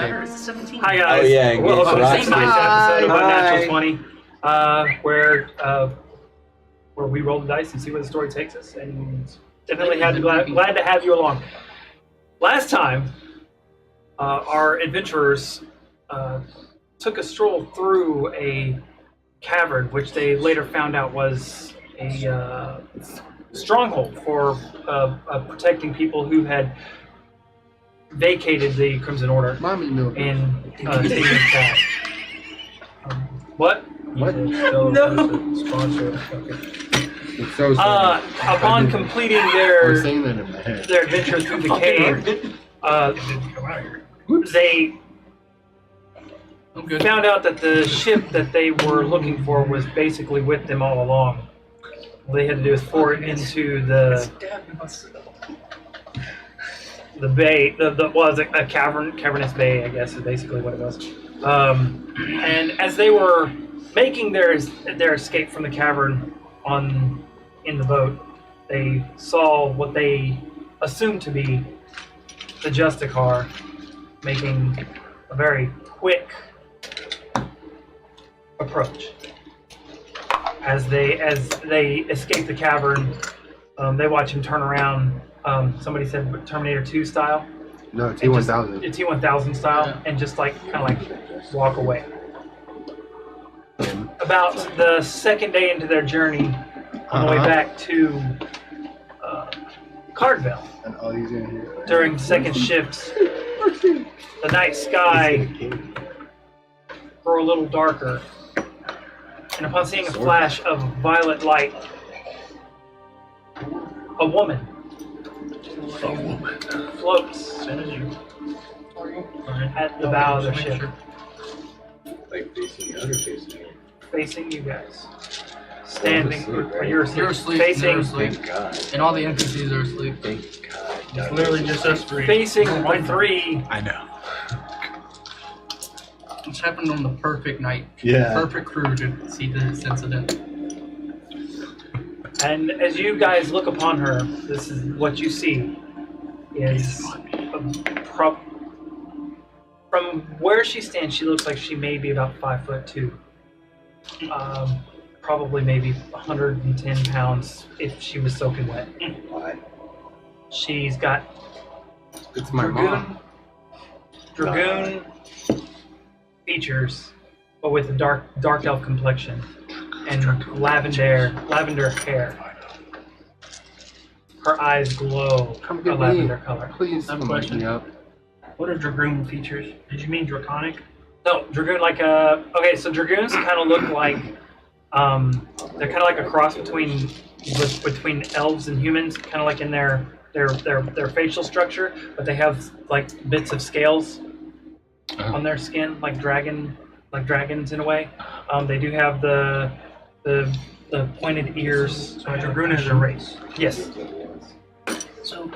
matter. It's 17. Hi guys. Oh yeah, Welcome to Roxy. this episode of Unnatural 20, where we roll the dice and see where the story takes us, and definitely glad to have you along. Last time, our adventurers took a stroll through a cavern, which they later found out was a stronghold for protecting people who had vacated the Crimson Order and taken it back. What? No. Sponsor. Okay. It's so sad. Upon completing I their was saying that in my head. adventure through the cave, they found out that the ship that they were looking for was basically with them all along. All they had to do is pour it into the bay. Was a cavernous bay, I guess, is basically what it was. And as they were making their escape from the cavern in the boat, they saw what they assumed to be the Justicar making a very quick approach. As they escape the cavern, they watch him turn around. Somebody said Terminator 2 style. No, T-1000. T-1000 style, and just kind of walk away. About the second day into their journey, on the way back to Cardville, during the second shift, the night sky grew a little darker, and upon seeing a flash of violet light, a woman floats at the bow of the ship. Like facing the other facing you. Facing you guys. Standing, Right? you're asleep. facing, They're asleep. Thank God. And all the NPCs are asleep. Thank God. It's literally just us three. facing the three. I know. It's happened on the perfect night. Yeah. Perfect crew to see this incident. And as you guys look upon her, this is what you see is from where she stands, she looks like she may be about 5'2". Probably maybe 110 pounds if she was soaking wet. Why? She's got It's my mom. dragoon features, but with a dark elf complexion and lavender hair. Her eyes glow Come a get me. lavender color. Please, I have a come wake question. me up. What are dragoon features? Did you mean draconic? No, dragoon okay, so dragoons kind of look like they're kind of like a cross between elves and humans, kind of like in their facial structure, but they have like bits of scales on their skin, like dragons in a way. They do have the pointed ears. So a dragoon is a race. Yes. So.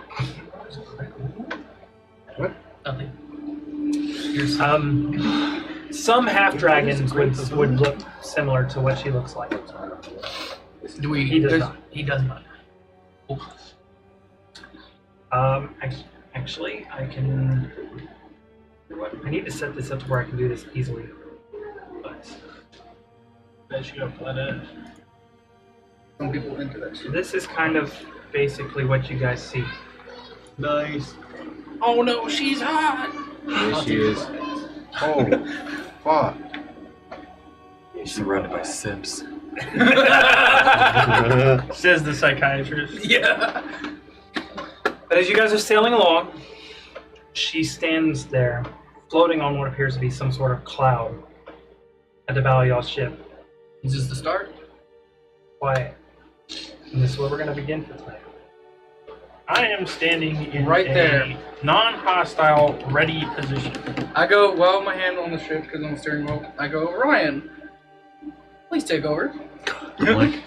What? Nothing. Some half dragons would look similar to what she looks like. Do we? He does not. He does not. Actually, I can. I need to set this up to where I can do this easily. But Bet you got blood. Some people into that so shit. this is kind of basically what you guys see. Nice. Oh no, she's hot. Yes, she is. Oh, fuck. She's surrounded by simps. Says the psychiatrist. Yeah. But as you guys are sailing along, she stands there, floating on what appears to be some sort of cloud at the bow of y'all's ship. Is this the start? Quiet. And this is where we're going to begin for tonight. I am standing in Right a there. non-hostile, ready position. I go, well, my hand on the ship because I'm steering wheel. I go, Ryan, please take over. Like,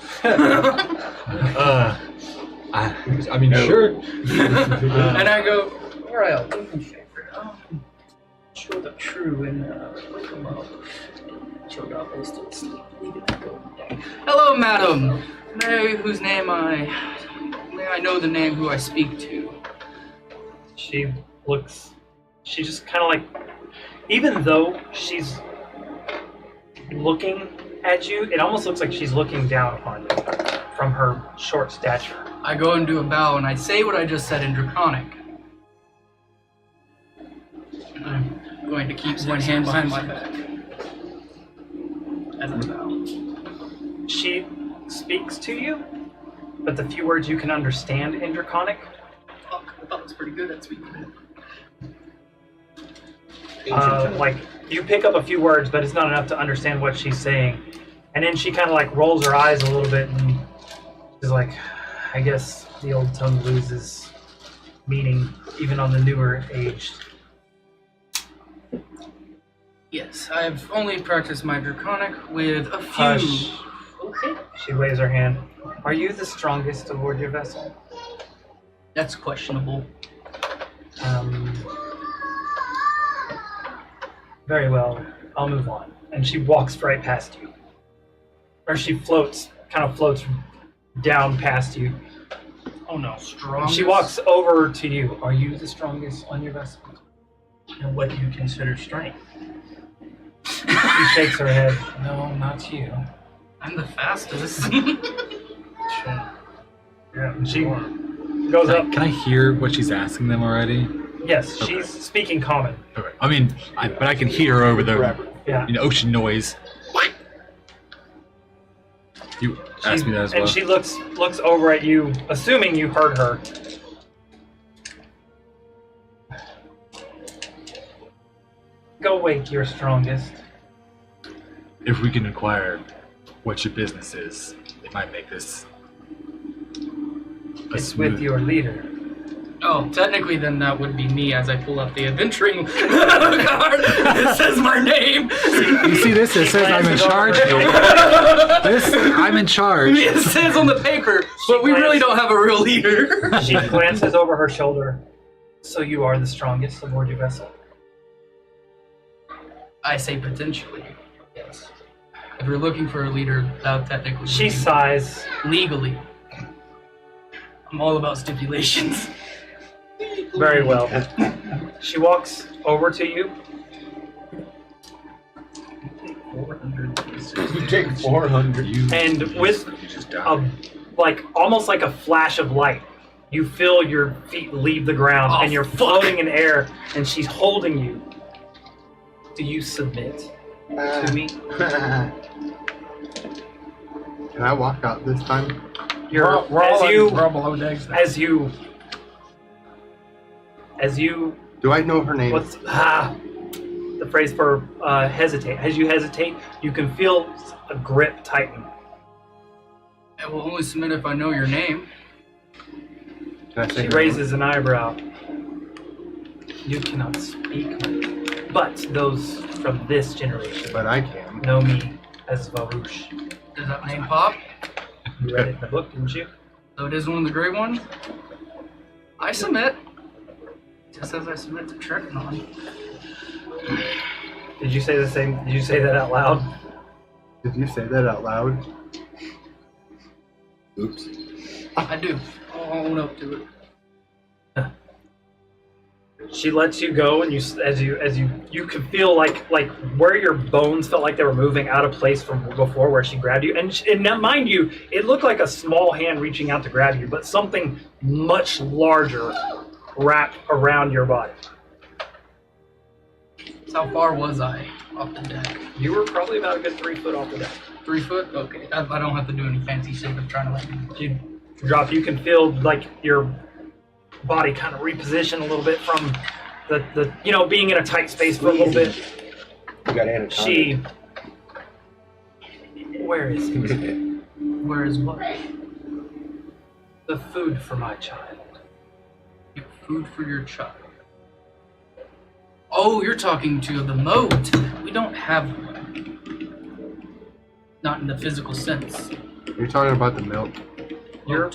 I mean, sure. And I go, Ryan, Show the true and wake them up. Show the others to sleep. Leave it to go. hello, madam. May I know the name who I speak to? She just kind of like, even though she's looking at you, it almost looks like she's looking down upon you from her short stature. I go and do a bow, and I say what I just said in Draconic. I'm going to keep one hand behind my back. As I bow. She speaks to you, but the few words you can understand in Draconic. Fuck, I thought it was pretty good at speaking it. Like, you pick up a few words, but it's not enough to understand what she's saying. And then she kind of like rolls her eyes a little bit and is like, I guess the old tongue loses meaning even on the newer age. Yes, I've only practiced my Draconic with a few. Hush. Okay. She waves her hand. Are you the strongest aboard your vessel? That's questionable. Very well. I'll move on. And she walks right past you. Or she floats, kind of floats down past you. Oh no, strong. She walks over to you. Are you the strongest on your vessel? And what do you consider strength? She shakes her head. No, not you. I'm the fastest. Yeah, she goes up. Can I hear what she's asking them already? Yes, she's speaking common. Okay. I mean, but I can hear over the Yeah. ocean noise. You asked me that as well. And she looks over at you, assuming you heard her. Go wake your strongest. If we can inquire what your business is, it might make this a It's smooth. with your leader. Oh, technically then that would be me as I pull up the adventuring card. It says my name. You see this? It says I'm in charge. I'm in charge. It says on the paper, but we really don't have a real leader. She glances over her shoulder. So you are the strongest aboard your vessel? I say potentially. Yes. If you're looking for a leader, that would technically She be sighs. legally. I'm all about stipulations. Very well. She walks over to you. 400. You take 400. And with You just died. almost like a flash of light, you feel your feet leave the ground Oh, and you're fuck. floating in air, and she's holding you. Do you submit to me? Can I walk out this time? You're We're all below decks now. as you Do I know her name? what's the phrase for hesitate? As you hesitate, you can feel a grip tighten. I will only submit if I know your name. Can I say She her raises an eyebrow. You cannot speak, but those from this name? generation But I can. know me as Varouche. Does that name pop? You read it in the book, didn't you? So it is one of the great ones? I submit. Just as I submit to Tricknon. Did you say the same? Did you say that out loud? Did you say that out loud? Oops. I do. I'll own up to it. She lets you go, and you can feel like where your bones felt like they were moving out of place from before where she grabbed you. And now, mind you, it looked like a small hand reaching out to grab you, but something much larger wrapped around your body. So how far was I off the deck? You were probably about a good 3 foot off the deck. 3 foot? Okay. I don't have to do any fancy shit of trying to let me. You drop. You can feel like your body kind of reposition a little bit from the being in a tight space for a little bit. You got anatomic. She. Where is it? Where is what? The food for my child. Your food for your child. Oh, you're talking to the moat. We don't have one. Not in the physical sense. You're talking about the milk. You're.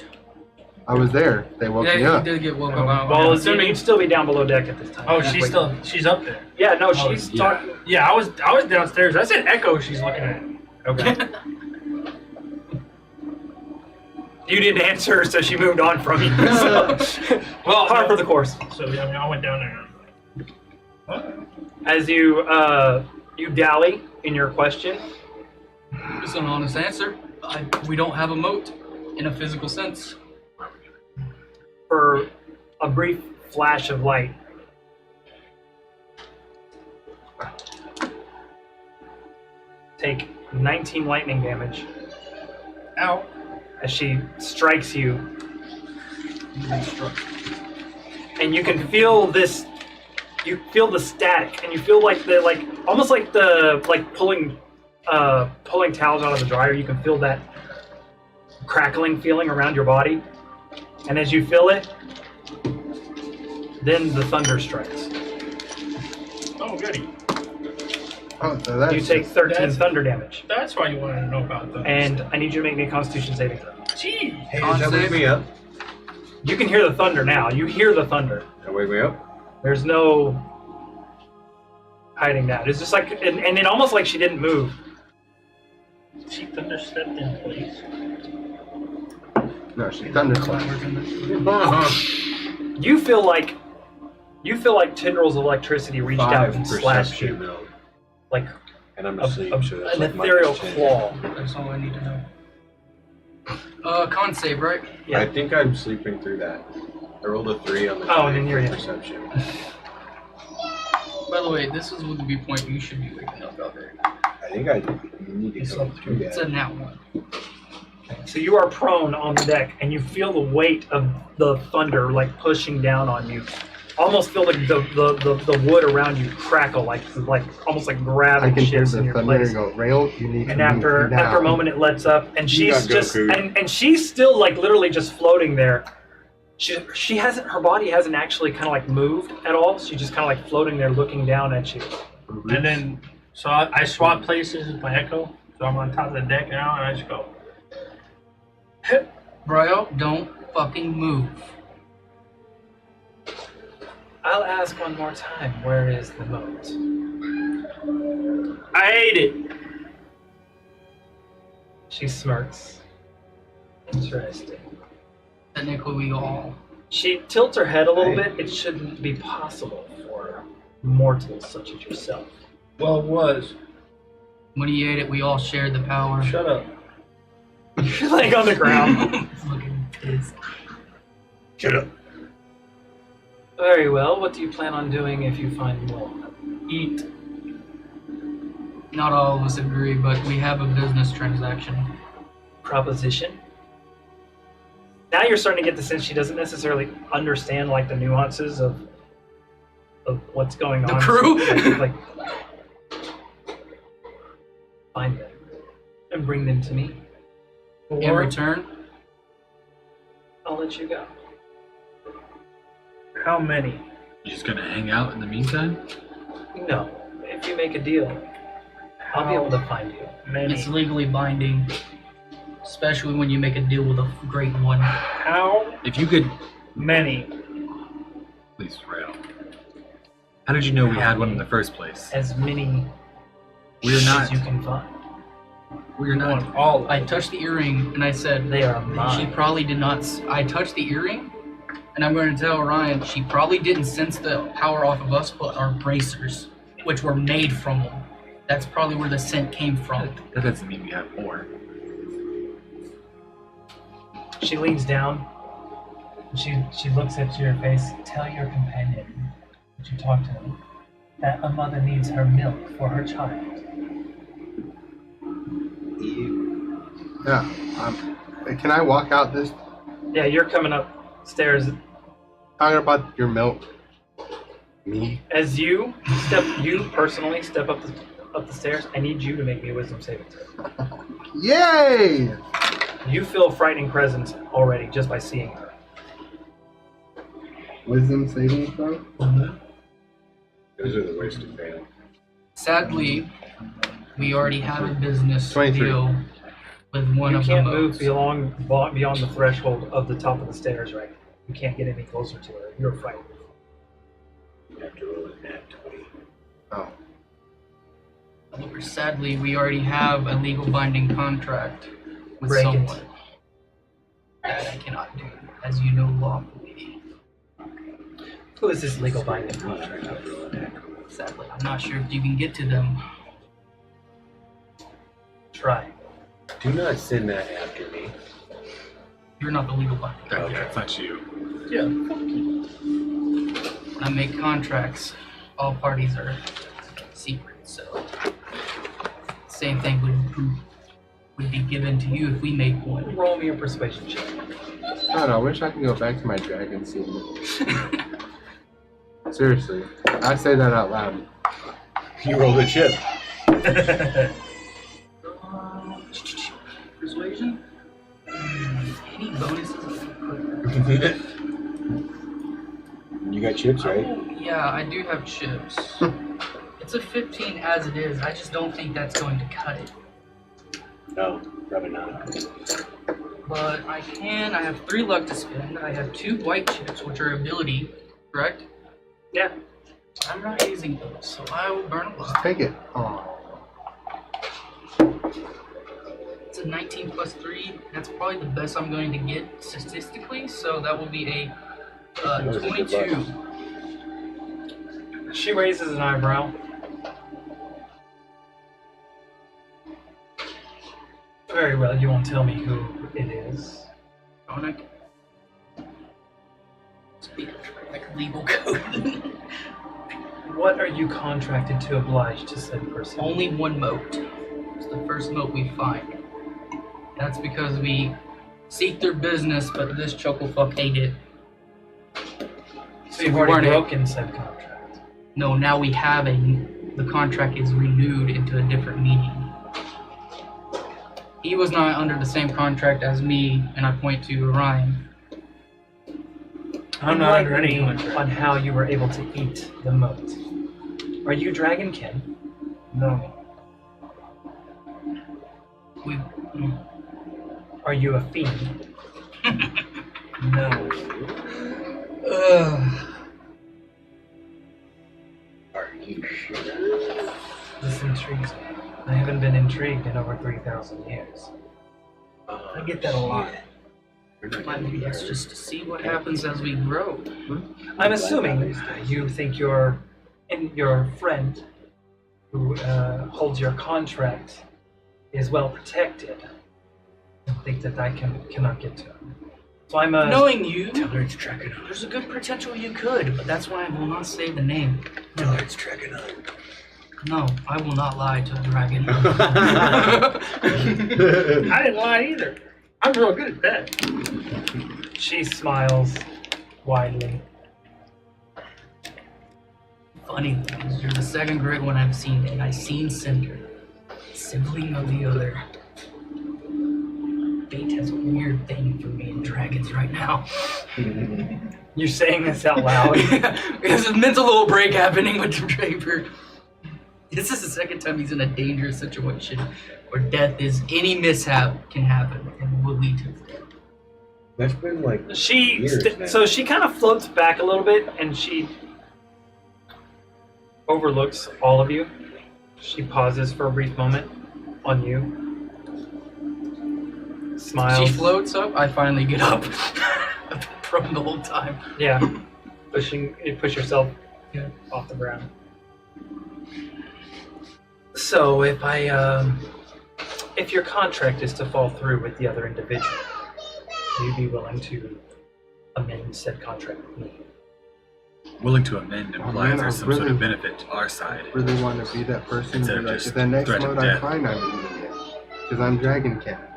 I was there. They woke me Yeah, up. he did get woken up. Well, you'd still be down below deck at this time. Oh, she's up there. Yeah, no, she's yeah. talking. Yeah, I was downstairs. I said Echo. She's looking at. Okay. You didn't answer her, so she moved on from you. So. Well, Par for the course. So I went down there. And I was like, what? As you you dally in your question, It's an honest answer. We don't have a moat in a physical sense. for a brief flash of light, take 19 lightning damage Ow. as she strikes you, and you can feel this. You feel the static, and you feel like almost like pulling towels out of the dryer. You can feel that crackling feeling around your body, and as you feel it, then the thunder strikes. Oh, goody. Oh, so that's You take 13 that's- thunder damage, That's why you wanted to know about those. and I need you to make me a Constitution saving throw. Gee. Hey, does that wake me up? You can hear the thunder now. You hear the thunder. Does that wake me up? There's no hiding that. It's just like, and it almost like she didn't move. She thunderstepped in place. no, she thunderclapped. You feel like tendrils of electricity reached out and slashed perception, you, though. like And I'm a, asleep, so that's an like my ethereal percentage. claw. That's all I need to know. Con save, right? Yeah. I think I'm sleeping through that. I rolled a 3 on the Oh, and then you're in. perception. By the way, this is the viewpoint you should be waking up out there. I think I need to come through It's a that. nat one. So you are prone on the deck, and you feel the weight of the thunder like pushing down on you. Almost feel like the wood around you crackle, like almost like I gravity can hear shifts the in your thunder place. and go, Rail, you need to And move after now. a moment, it lets up, and You she's got just Goku. and she's still like literally just floating there. She hasn't, her body hasn't actually kind of like moved at all. She's just kind of like floating there, looking down at you. And then, so I swap places with my echo. So I'm on top of the deck now, and I just go. Bro, don't fucking move. I'll ask one more time. Where is the moat? I ate it. She smirks. Interesting. Technically, we all. She tilts her head a little bit. It shouldn't be possible for mortals such as yourself. Well, it was. When he ate it, we all shared the power. Shut up. You're laying on the ground. Looking pissed. Shut up. Very well. What do you plan on doing if you find more? Eat. Not all of us agree, but we have a business transaction. Proposition? Now you're starting to get the sense she doesn't necessarily understand like the nuances of what's going The on. crew? Like, find them and bring them to me. In Or return, I'll let you go. How many? You just gonna hang out in the meantime? No. If you make a deal, I'll be able to find you. Many. it's legally binding. Especially when you make a deal with a great one. How If you could, many? please, Rail. How did you know we had one in the first place? As many We're as not. you can find. We're I not. want all of I it. touched the earring and I said, They are she mine. probably did not. I touched the earring, and I'm going to tell Ryan she probably didn't sense the power off of us, but our bracers, which were made from them. That's probably where the scent came from. That doesn't mean we have more. She leans down. She looks at your face. Tell your companion that you talk to him that a mother needs her milk for her child. Yeah. Can I walk out this? Yeah, you're coming upstairs. Talking about your milk. Me? As you personally step up the stairs, I need you to make me a wisdom saving throw. Yay! You feel a frightening presence already just by seeing her. Wisdom saving throw? Those are the ways to fail. Sadly, we already have a business 23. deal with one You of can't the move moats. beyond the threshold of the top of the stairs right now. You can't get any closer to her. You're frightened. You have to roll a nat 20. Oh. Sadly, we already have a legal binding contract with Break it. someone. That I cannot do, as you know lawfully. Who is this legal binding I'm contract? trying to roll a nat 20. Sadly, I'm not sure if you can get to them. Try. Do not send that after me. You're not the legal body. That's not you. Yeah, fuck you. When I make contracts, all parties are secret, so same thing would be given to you if we make one. Roll me a persuasion check. I don't know. I wish I could go back to my dragon scene. Seriously, I say that out loud. You rolled a chip. Persuasion? Any bonuses? You got chips, right? Oh, yeah, I do have chips. It's a 15 as it is. I just don't think that's going to cut it. No, probably not. But I have 3 luck to spend. I have 2 white chips, which are ability, correct? Yeah. I'm not using those, so I will burn a Just lot. take it. Oh, It's a 19 plus 3. That's probably the best I'm going to get statistically, so that will be a That was a good 22. She raises an eyebrow. Very well, you won't tell me who it is. Don't I? Speak like legal code. What are you contracted to oblige to said person? Only one moat. It's the first moat we find. That's because we seek their business, but this chucklefuck ate it. So you've we already weren't broken said contract. No, now we have the contract is renewed into a different meaning. He was not under the same contract as me, and I point to Orion. I'm not under any Enlighten me on how you were able to eat the moat. Are you dragonkin? No. Are you a fiend? No. Are you sure? This intrigues me. I haven't been intrigued in over 3,000 years. I get that a lot. Maybe that's just to see what happens as we grow. I'm assuming you think your friend who holds your contract is well protected and think that I cannot get to him. So I'm Knowing you, Tell her it's tracking on. there's a good potential you could, but that's why I will not say the name. Tell her it's tracking on. No, I will not lie to a dragon. I didn't lie either. I'm real good at that. She smiles widely. Funny thing is, you're the second great one I've seen, and I've seen Cinder. Sibling of the other. Fate has a weird thing for me and dragons right now. You're saying this out loud. There's a mental little break happening with Draper. This is the second time he's in a dangerous situation where any mishap can happen and will lead to death. That's been like She years now. so she kind of floats back a little bit and she overlooks all of you. She pauses for a brief moment on you. Smiles. She floats up, I finally get up. I've been prone the whole time. Yeah. Push yourself off the ground. So if your contract is to fall through with the other individual, will you be willing to amend said contract with me? Willing to amend implies man, there's I some sort really- of benefit to our side. really want to be that person. Instead But of like, just if the next threat of mode I death. find, I'm eating it. Because I'm dragon cat.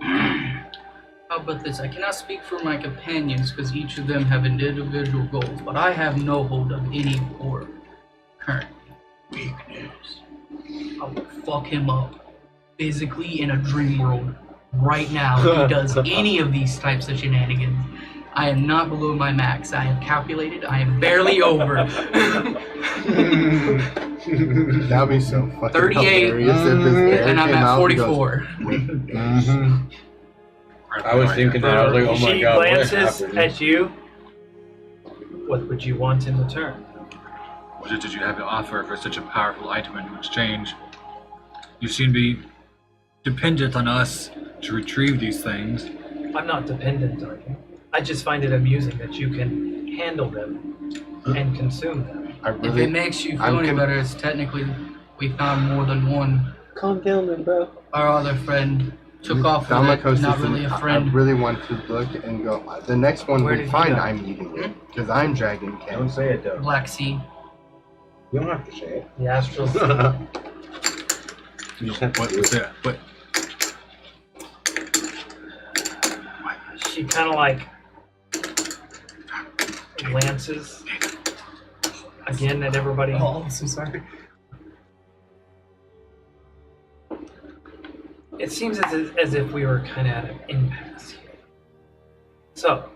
How about this? I cannot speak for my companions because each of them have individual goals, but I have no hold of any or current weakness. I will fuck him up physically in a dream world right now if he does any of these types of shenanigans. I am not below my max. I have calculated. I am barely over. That'd be so fucking 38, hilarious if this air and I'm came at out and goes, 44. I was thinking that. I was like, oh my She god, what glances happened? at you. What would you want in return? What did you have to offer for such a powerful item in exchange? You seem to be dependent on us to retrieve these things. I'm not dependent on you. I just find it amusing that you can handle them and consume them. If it makes you feel any better, it's technically we found more than one. Calm down, then, bro. Our other friend took off with it. Not really a friend. I really want to look and go. The next one Where we did he find, go? I'm eating it because I'm Dragon King. Don't say it, though. Black Sea. You don't have to say it. The astral. You just have to What do was it. that? What? She kind of like glances again at everybody. Oh, I'm so sorry. It seems as if we were kind of at an impasse here. So,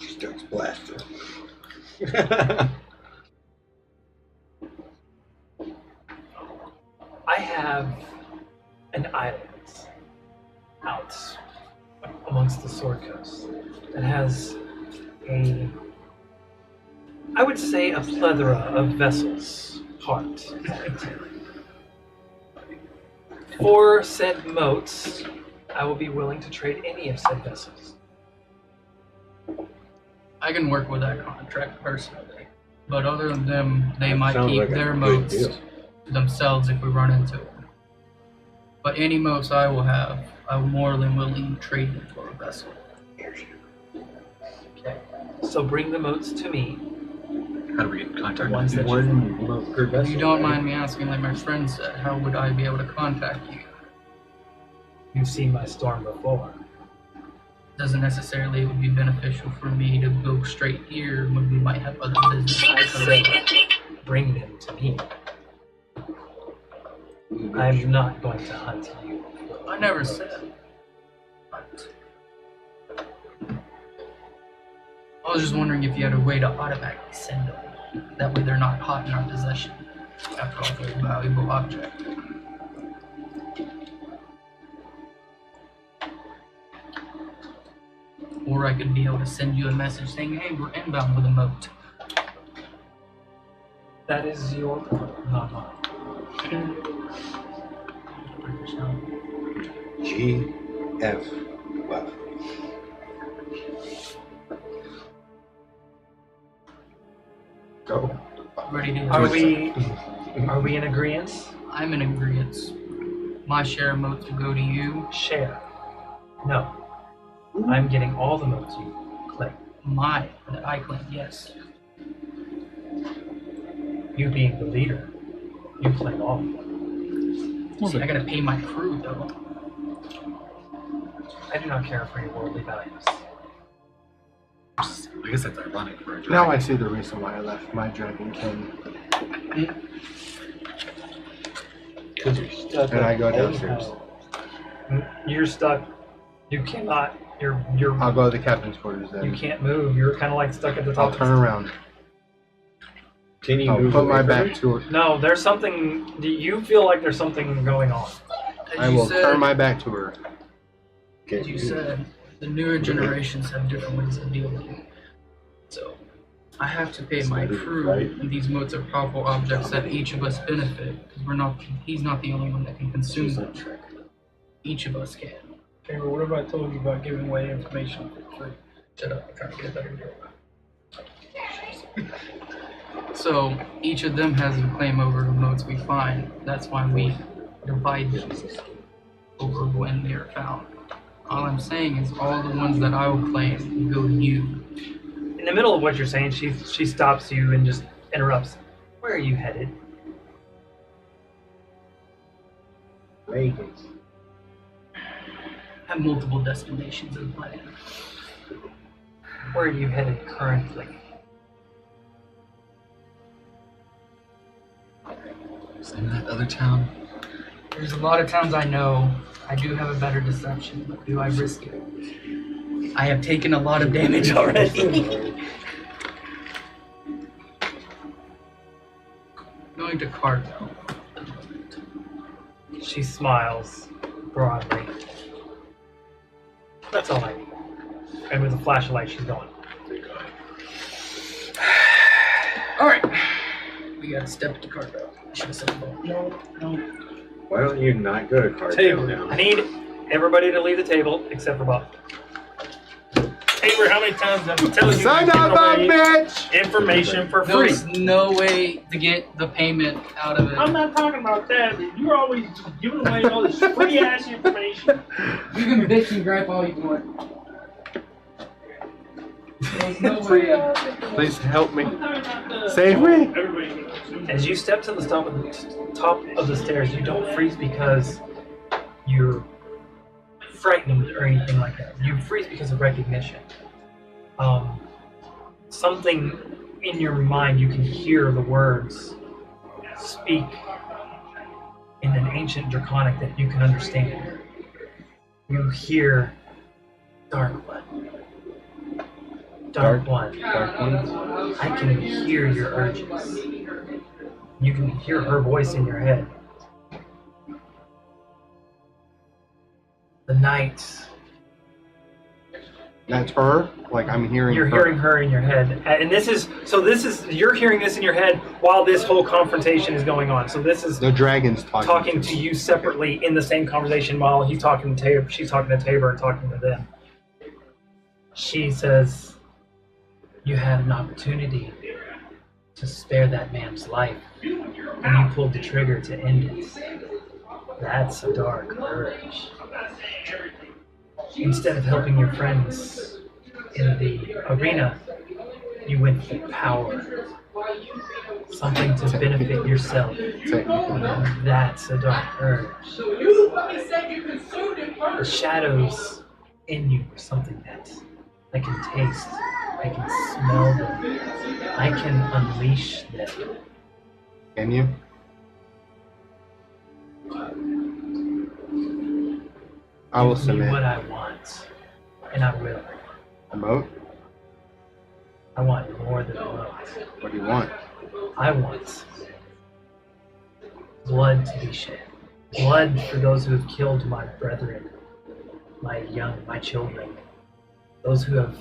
She starts blasting. I have an island out amongst the Sword Coast that has I would say a plethora of vessels parked. For said moats, I will be willing to trade any of said vessels. I can work with that contract personally. But other than them, they might Sounds keep like a their good moats deal. to themselves if we run into them. But any moats I will have, I'm more than willing to trade them for a vessel. Okay. So bring the moats to me. How do we get in contact Ones with that you? One month per If vessel. you don't right? mind me asking, like my friend said, how would I be able to contact you? You've seen my storm before. Doesn't necessarily it would be beneficial for me to go straight here when we might have other business. I said, bring them to me. I'm not going to hunt you. I never said. But I was just wondering if you had a way to automatically send them. That way they're not hot in our possession. After all, they're a valuable object. Or I could be able to send you a message saying, hey, we're inbound with a moat. That is your problem, not mine. G, F, well. Go. Ready to Are we in agreement? I'm in agreement. My share of moats will go to you. Share. No. I'm getting all the moats you claim. My, that I claim, yes. You being the leader, you claim all of them. See, I gotta pay my crew though. I do not care for your worldly values. I guess that's ironic for a dragon. Now I see the reason why I left my Dragon King. Because you're stuck. And I go on downstairs. You're stuck. You cannot. I'll go to the captain's quarters then. You can't move. You're kind of like stuck at the top. I'll turn around. Can you I'll move put away my from back it? to her. No, there's something. You feel like there's something going on. As I you will said, turn my back to her. Can as you said, the newer generations have different ways of dealing. So, I have to pay my crew, and these moats are powerful objects that each of us benefit, because he's not the only one that can consume them. Each of us can. Okay, but what if I told you about giving away information for free? Shut up, I'm trying to get a better deal. So, each of them has a claim over the moats we find. That's why we divide them over when they are found. All I'm saying is all the ones that I will claim go to you. In the middle of what you're saying, she stops you and just interrupts. Where are you headed? Vegas. I have multiple destinations in plan. Where are you headed currently? Is in that other town? There's a lot of towns I know. I do have a better deception, but do I risk it? I have taken a lot of damage already. Going to Cargo. She smiles broadly. That's all I need. And with a flashlight, she's going. Alright. We gotta step into Cargo. I should have said both. No. Why don't you not go to card Table. now? I need everybody to leave the table except for Bob. Hey, Remember how many times I'm telling you Son to of a give away bitch! information for free. There's no way to get the payment out of it. I'm not talking about that. You're always giving away all this free ass information. You can bitch and gripe all you want. There's no way. Please help me. Save me. As you step to the top of the stairs, you don't freeze because you're frightened or anything like that. You freeze because of recognition. Something in your mind, you can hear the words speak in an ancient draconic that you can understand. You hear Dark One. Dark One. Dark ones. I can hear your urges. You can hear her voice in your head. The night. That's her. Like I'm hearing. You're her. hearing her in your head, and you're hearing this in your head while this whole confrontation is going on. So this is The dragon's talking to you separately in the same conversation while he's talking to Tabor, she's talking to Tabor and talking to them. She says, "You had an opportunity to spare that man's life, and you pulled the trigger to end it. That's a dark urge. Instead of helping your friends in the arena, you went for power. Something to benefit yourself. That's a dark urge. The shadows in you are something that I can taste. I can smell them. I can unleash them." Can you? I will Give me submit. what I want, and I will. A moat? I want more than a vote. What do you want? I want blood to be shed. Blood for those who have killed my brethren, my children, those who have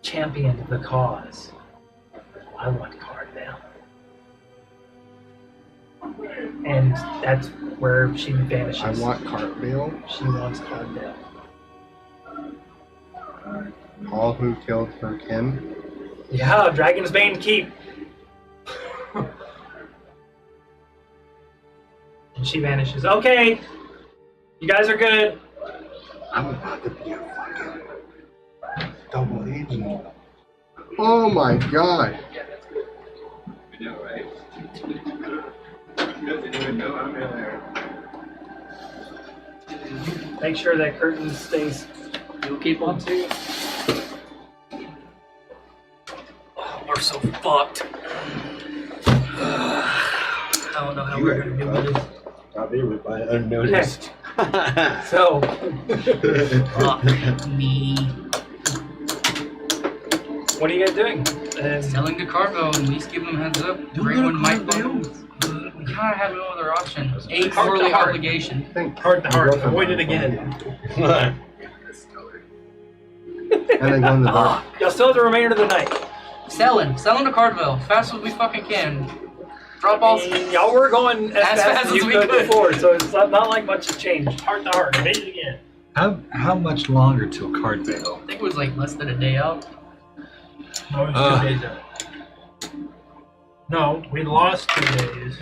championed the cause. I want Cardvale. And that's where she vanishes. I want Cartwheel. She wants Cardvale. All who killed her kin. Yeah, Dragon's Bane Keep. And she vanishes. Okay, you guys are good. I'm about to be a fucking double agent. Oh my god. I know, right? Doesn't even know I'm in there. Make sure that curtain stays. You'll keep on too. Oh, we're so fucked. I don't know how we're gonna do with this. I'll be with my unnoticed. So, Fuck me. what are you guys doing? And Selling to Carvo and at least give them a heads up. Great one might bump. We kind of have no other option. A Heart to quarterly heart. obligation. heart to heart, avoid it again. And then go in the bar. Y'all still have the remainder of the night. Selling to Cardville. Fast as we fucking can. Drop all. And y'all were going as fast as you we could could. before, so it's not like much has changed. Heart to heart, avoid it again. How much longer till Cardvale? I think it was like less than a day out. No, it was 2 days out. No, we lost 2 days.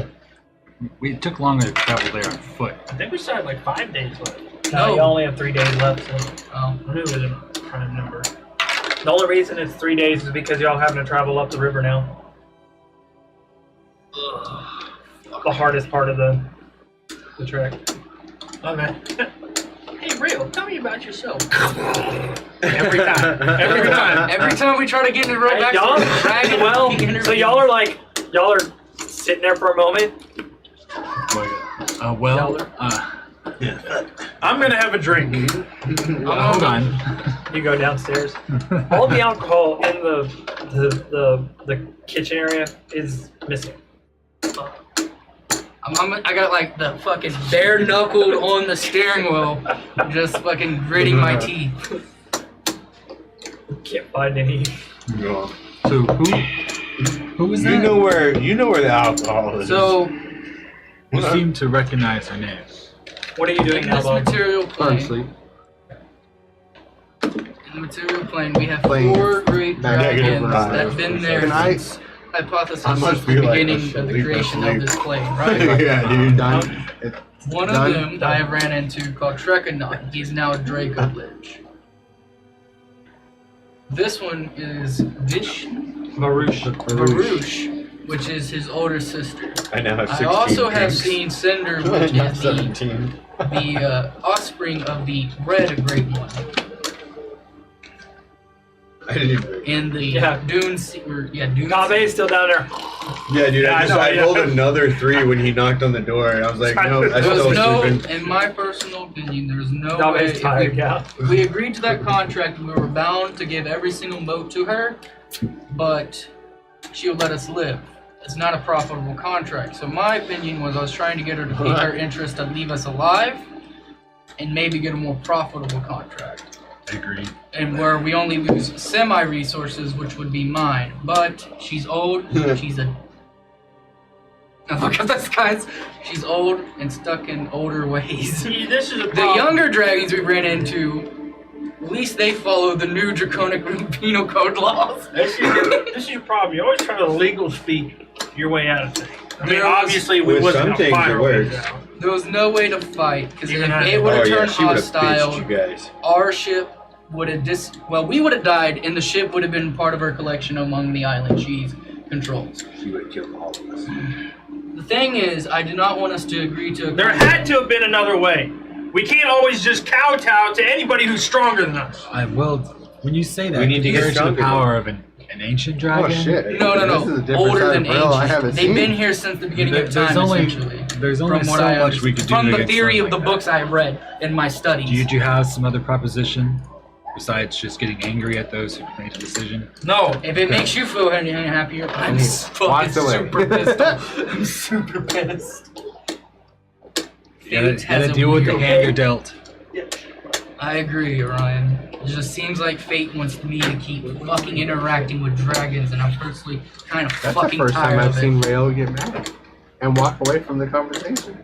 It took longer to travel there on foot. I think we still had like 5 days left. No. No, you only have 3 days left. So Oh. I knew it was a prime number. The only reason it's 3 days is because y'all having to travel up the river now. The hardest part of the trek. Okay. Hey, Real, tell me about yourself. Every time. Every time. Every time we try to get it right back Y'all, to the dragon, well, we intervene. so y'all are sitting there for a moment. I'm gonna have a drink. Hold on. You go downstairs. All the alcohol in the kitchen area is missing. I got like the fucking bare knuckled on the steering wheel, just fucking gritting my teeth. Can't find any. No. So who was that? You know where the alcohol is. So You seem to recognize her name. What are you doing in now, this Bob? material I'm plane, asleep. in the material plane, we have Plane. 4 great Negative dragons five. that have been there Can I- since hypothesis I must since the be like, beginning I should of the leave creation this of this plane, right? Yeah, dude. Done. One of Done. them I have ran into called Trekanon. He's now a Draco Lich. This one is Varush, which is his older sister. I now have I 16 also have drinks. seen Cinder, which Not is the 17. offspring of the red great one I didn't even. in the Yeah. Dune. Dune. Kabe's still down there. Yeah, dude, Yeah, I know, I yeah. rolled another 3 when he knocked on the door, and I was like, no, I There still was no, sleeping. in my personal opinion, there's no way. Kabe's If tired, yeah. we agreed to that contract, we were bound to give every single mote to her, but she would let us live. It's not a profitable contract. So my opinion was I was trying to get her to pique her interest to leave us alive and maybe get a more profitable contract. I agree. And where we only lose semi-resources, which would be mine. But she's old, she's a... Now look at this, guys. She's old and stuck in older ways. See, this is a The problem. younger dragons we ran into, at least they follow the new draconic penal code laws. This is your problem. You always try to legal speak your way out of things. I mean, There was- obviously, we With wasn't some gonna things, fight it our ways works. out. There was no way to fight, because if Even I- it would Oh, have yeah, turned she would have hostile, bitched you guys. our ship would have we would have died, and the ship would have been part of her collection among the island she controls. She would have killed all of us. The thing is, I do not want us to agree to a There had to have been another way. We can't always just kowtow to anybody who's stronger than us. Well, when you say that, We need to get compared to the stronger. power of an ancient dragon. Oh shit! No, This is a different older side than of Braille I ancient. haven't They've seen. been here since the beginning of There's time, only essentially. there's only From what so I much we could do from the against theory of something the like books I read in my studies. Did you have some other proposition besides just getting angry at those who made a decision? No. If it makes you feel any happier, I'm fucking Walk away. super pissed off. I'm super pissed. You gotta, Fate has a deal with the weird- hand you're dealt. I agree, Ryan. It just seems like fate wants me to keep fucking interacting with dragons, and I'm personally kind of That's the fucking first time tired I've of it. seen Rail get mad and walk away from the conversation.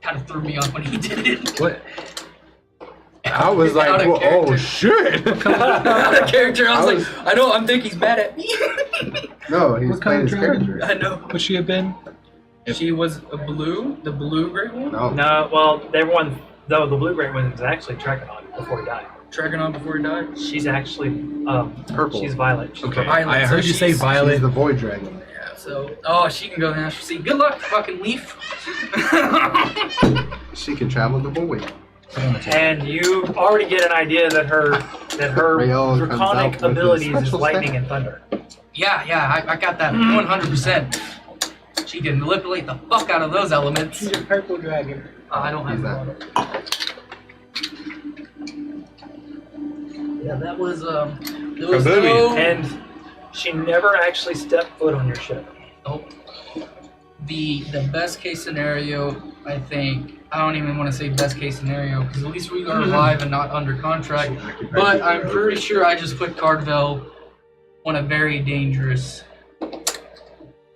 Kind of threw me off when he did it. What? I was like, Out of "Whoa, oh character. shit!" Out of character, I was I like, I know, I'm thinking he's mad at me. No, he's What playing kind his of dragon? character. I know. Would she have been? She was the blue great one? No. No, well, everyone, though, the blue great one was actually Trekanon before he died. Dragon before he died? She's actually, Purple. she's violet. She's Okay, purple. Violet, I so heard you say she's- violet. He's the void dragon. Yeah, so, she can go now. See, good luck, fucking leaf. She can travel the void. And you already get an idea that her Rael comes out draconic with his abilities is special lightning stat. and thunder. Yeah, I got that 100%. She can manipulate the fuck out of those elements. She's a purple dragon. I don't have He's that. Yeah, that was, there was Kaboom. no... And she never actually stepped foot on your ship. Nope. The best case scenario, I think, I don't even want to say best case scenario, because at least we are alive and not under contract. But I'm pretty sure I just put Cardvel on a very dangerous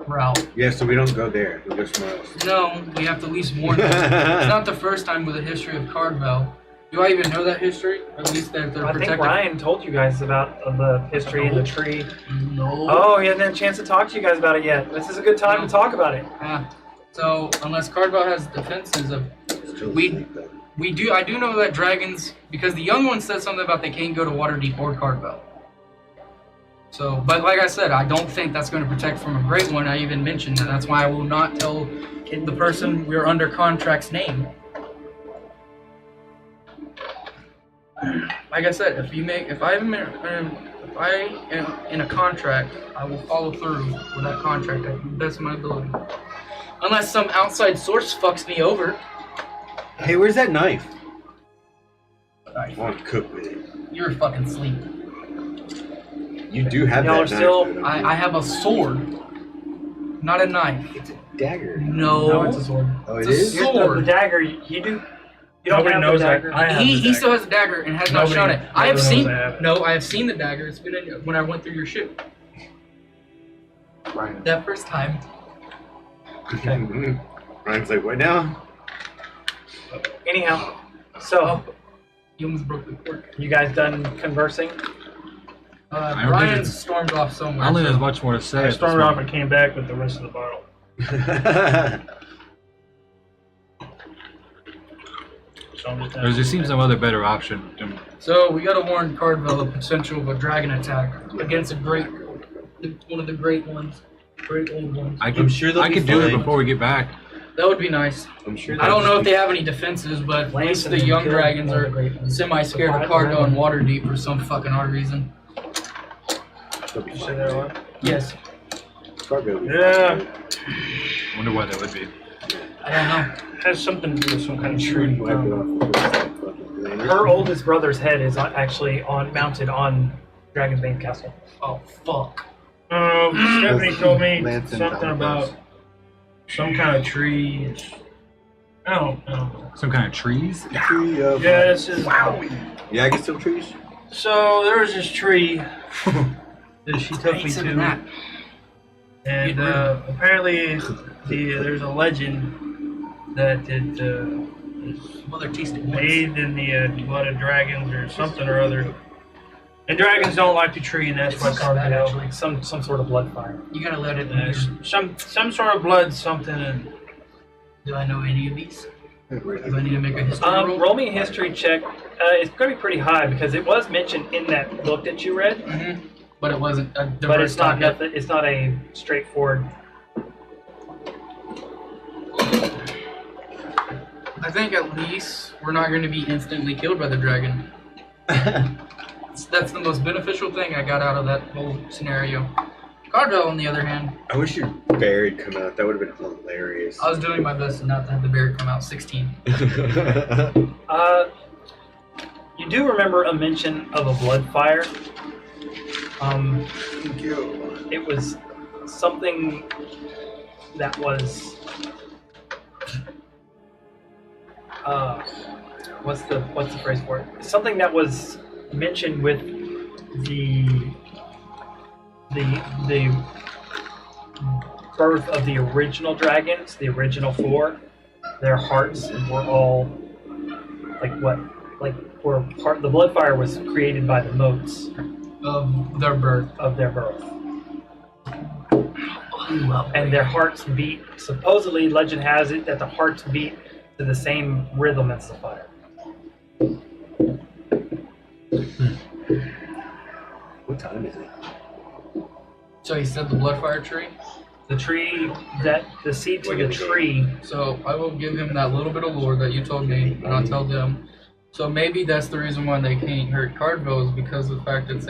route. Yeah, so we don't go there. We go somewhere else. No, we have to at least warn them. It's not the first time with the history of Cardvel. Do I even know that history? At least that they're I think protected. Ryan told you guys about the history in the tree. No. Oh, he hasn't had a chance to talk to you guys about it yet. This is a good time to talk about it. Ah. So unless Cardvel has defenses of Still We- sleep, though. I do know that dragons, because the young one said something about they can't go to Waterdeep or Cardvel. So, but like I said, I don't think that's going to protect from a great one. I even mentioned that. That's why I will not tell the person we're under contract's name. Like I said, if I am in a contract, I will follow through with that contract at the best of my ability. Unless some outside source fucks me over. Hey, where's that knife? I Right. want to cook with it. You're fucking asleep. You do have Y'all that are knife. still- though, don't I you? have a sword, not a knife. It's a dagger. No, No, it's a sword. Oh, it It's a is? sword. The dagger, you don't Nobody have knows the that. dagger. I have he the dagger. still has a dagger and has not Nobody- shown it. I have nobody knows seen. I have it. No, I have seen the dagger. It's been in, when I went through your ship Ryan. that first time. Ryan's like, what now? Anyhow, so You almost broke the cork. You guys done conversing? don't think Ryan it's- stormed off somewhere. I don't think so- there's much more to say. I at this stormed off moment. and came back with the rest of the bottle. So I'm just There just seems some other better option. than- So we gotta warn Cardwell the potential of a dragon attack against one of the great ones, great old ones. I I'm could, sure they'll I be could do it fine. before we get back. That would be nice. I'm sure. I don't know if they have any defenses, but at least the young dragons are semi-scared of Cardwell and Waterdeep for some fucking odd reason. They'll be You say fine. that a lot? Yes, Cargo will be Yeah. fine. I wonder why that would be. I don't know. Has something to do with some kind of Sure, tree. wipe it off. Her oldest brother's head is actually mounted on Dragon's Bane Castle. Oh fuck. Stephanie told me Lance and something Thomas. about some kind of tree. I don't know. Some kind of trees? Tree of Yeah, this is. Yeah, I can still trees. So there was this tree that she took me Except to, that. and apparently there's a legend that it Well, they're tasting made in the blood of dragons or something or other. And dragons don't like to tree, and that's why It's not bad, Carpio. actually. Some sort of blood fire. You gotta let it. Some sort of blood, something. And Do I know any of these? Do I need to make a history roll? Roll me a history check. It's going to be pretty high because it was mentioned in that book that you read, Mm-hmm. But it wasn't. but it's not nothing. It's not a straightforward. I think at least we're not going to be instantly killed by the dragon. That's the most beneficial thing I got out of that whole scenario. Cardwell, on the other hand, I wish your bear had come out. That would have been hilarious. I was doing my best not to have the bear come out 16. You do remember a mention of a blood fire. It was something that was. What's the phrase for it? Something that was mentioned with the birth of the original dragons, the original four. Their hearts were all the blood fire was created by the motes Of their birth. of their birth. And their hearts beat, supposedly legend has it that the hearts beat to the same rhythm as the fire. What time is it? So he said the bloodfire tree. The tree, the seed to Look the at the tree, So I will give him that little bit of lore that you told me, and I'll tell them. So maybe that's the reason why they can't hurt Cardville is because of the fact it's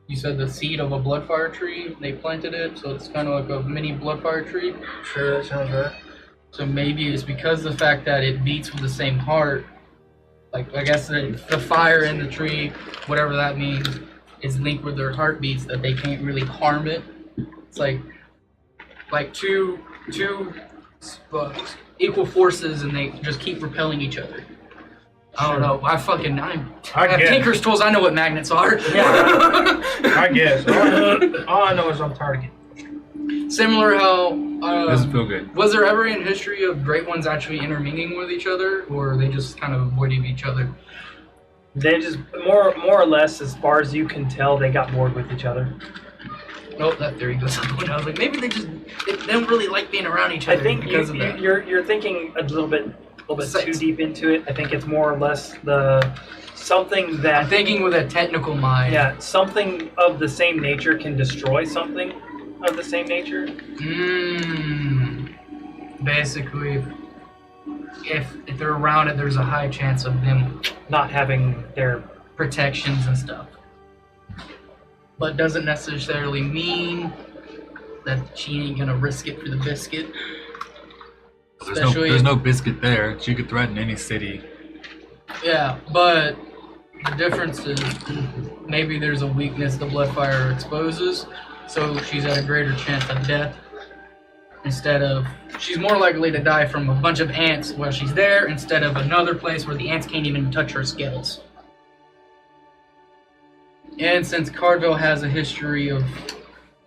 you said the seed of a bloodfire tree, they planted it, so it's kind of like a mini bloodfire tree. sure, that sounds right. So maybe it's because of the fact that it beats with the same heart. Like, I guess the fire in the tree, whatever that means, is linked with their heartbeats that they can't really harm it. It's like two equal forces and they just keep repelling each other. I don't know. I have guess. Tinker's tools. I know what magnets are. I guess. All I know is I'm target. Similar how Doesn't feel good. was there ever in history of great ones actually intermingling with each other, or they just kind of avoiding each other? they just more or less, as far as you can tell, they got bored with each other. Nope, that theory goes up. I was like, maybe they don't really like being around each I other think because of that. you're thinking a little bit Sex. too deep into it. I think it's more or less something I'm that thinking with a technical mind. something of the same nature can destroy something of the same nature. Basically, if they're around it, there's a high chance of them Not having their protections and stuff. But doesn't necessarily mean that she ain't gonna risk it for the biscuit. There's no biscuit there. She could threaten any city. Yeah, but the difference is maybe there's a weakness the bloodfire exposes, so she's at a greater chance of death. She's more likely to die from a bunch of ants while she's there instead of another place where the ants can't even touch her scales. And since Cardville has a history of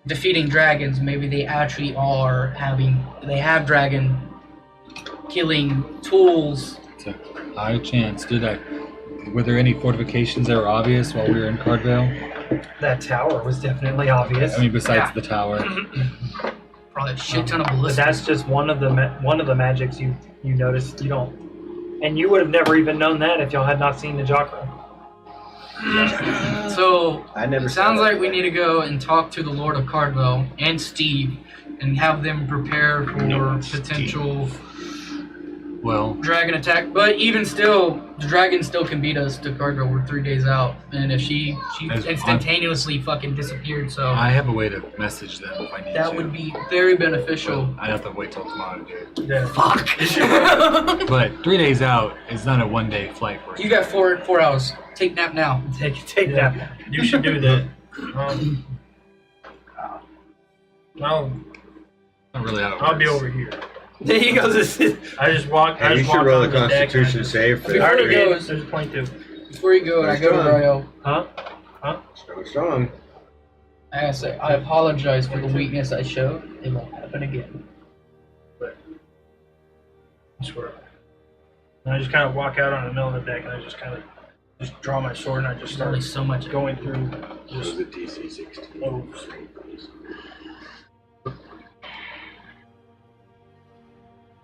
defeating dragons, maybe they actually they have dragon killing tools. It's a high chance. Did I Were there any fortifications that were obvious while we were in Cardvale? That tower was definitely obvious. I mean, besides Yeah. the tower. Probably a shit ton of But ballistas. that's just one of the magics you noticed. You don't, and you would have never even known that if y'all had not seen the Jokra. So I never it saw sounds that. like we need to go and talk to the Lord of Cardwell and Steve and have them prepare for No, it's potential Well, dragon attack. But even still, the dragon still can beat us to Cardwell. We're 3 days out, and if she That's instantaneously fucking disappeared, so I have a way to message them if I need to. that would be very beneficial. I'd have to wait till tomorrow to do it. Yeah. Fuck. But 3 days out is not a 1-day flight. For You got 4 hours. Take nap now. Take Yeah. that. You should do that. I'll Not really how it I'll be works. over here. There he goes. I just walk. I Hey, you just should walk roll on a the deck. Constitution save for I that. already Before he did. goes- There's 22. Before you go, and I go to Royal, Huh? Strong. I gotta say, I apologize for the weakness I showed. It won't happen again. I swear. And I just kind of walk out on the middle of the deck, and I just kind of just draw my sword, and I just There's only start so much. going through. Just Just the DC 16. oh,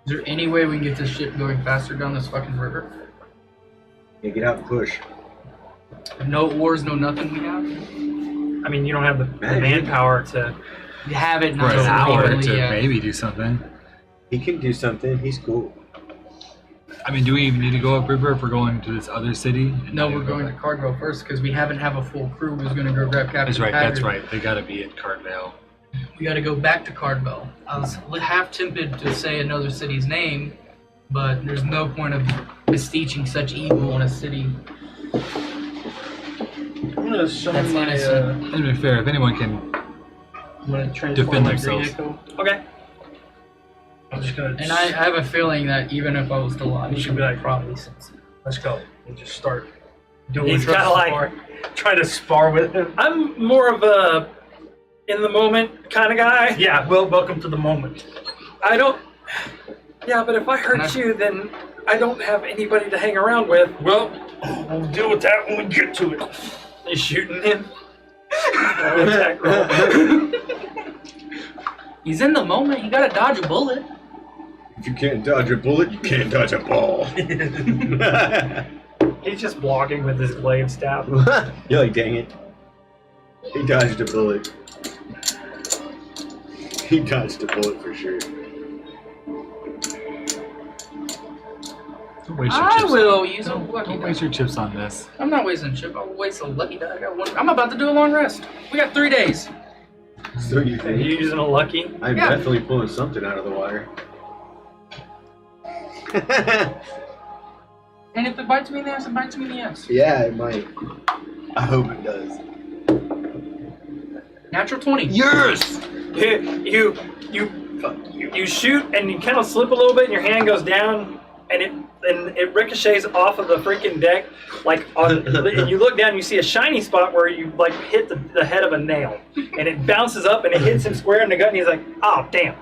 Is there any way we can get this ship going faster down this fucking river? Yeah, get out and push. No oars, no nothing we have? I mean, you don't have the Man. manpower to. We have it For not an hour evenly, to yeah. maybe do something. He can do something. He's cool. I mean, do we even need to go upriver if we're going to this other city? No, we're going to Cardwell first because we haven't have a full crew who's going to go grab Captain That's right. That's Patrick. right. They gotta be at Cardvale. We got to go back to Cardwell. I was half tempted to say another city's name, but there's no point of beseeching such evil in a city. I'm gonna summon That's my. innocent. To be fair, if anyone can, I'm gonna transform Defend my themselves. green echo. Okay. I'm just gonna. And I have a feeling that even if I was still alive, You you should should be like- probably sense it. Let's go. And just start doing. He's kind of like trying to spar with him. I'm more of a in the moment kind of guy. Yeah. Well, welcome to the moment. I don't. Yeah, but if I hurt Can I- you, then I don't have anybody to hang around with. Well, we'll deal with that when we get to it. You shooting him? Attack roll. He's in the moment. You got to dodge a bullet. If you can't dodge a bullet, you can't dodge a ball. He's just blocking with his glaive staff. You're like, dang it. He dodged a bullet. He dodged a bullet for sure. don't waste your I chips. will use a Don't, lucky don't die. waste your chips on this. I'm not wasting chip. I'll waste a lucky die. I got one. I'm about to do a long rest. We got 3 days. So you Are you think? using a lucky? I'm Yeah. definitely pulling something out of the water. And if it bites me in the ass, it bites me in the ass. Yeah, it might. I hope it does. Natural 20. Yes! You shoot and you kind of slip a little bit and your hand goes down and it ricochets off of the freaking deck like on and you look down and you see a shiny spot where you like hit the head of a nail and it bounces up and it hits him square in the gut and he's like, oh damn.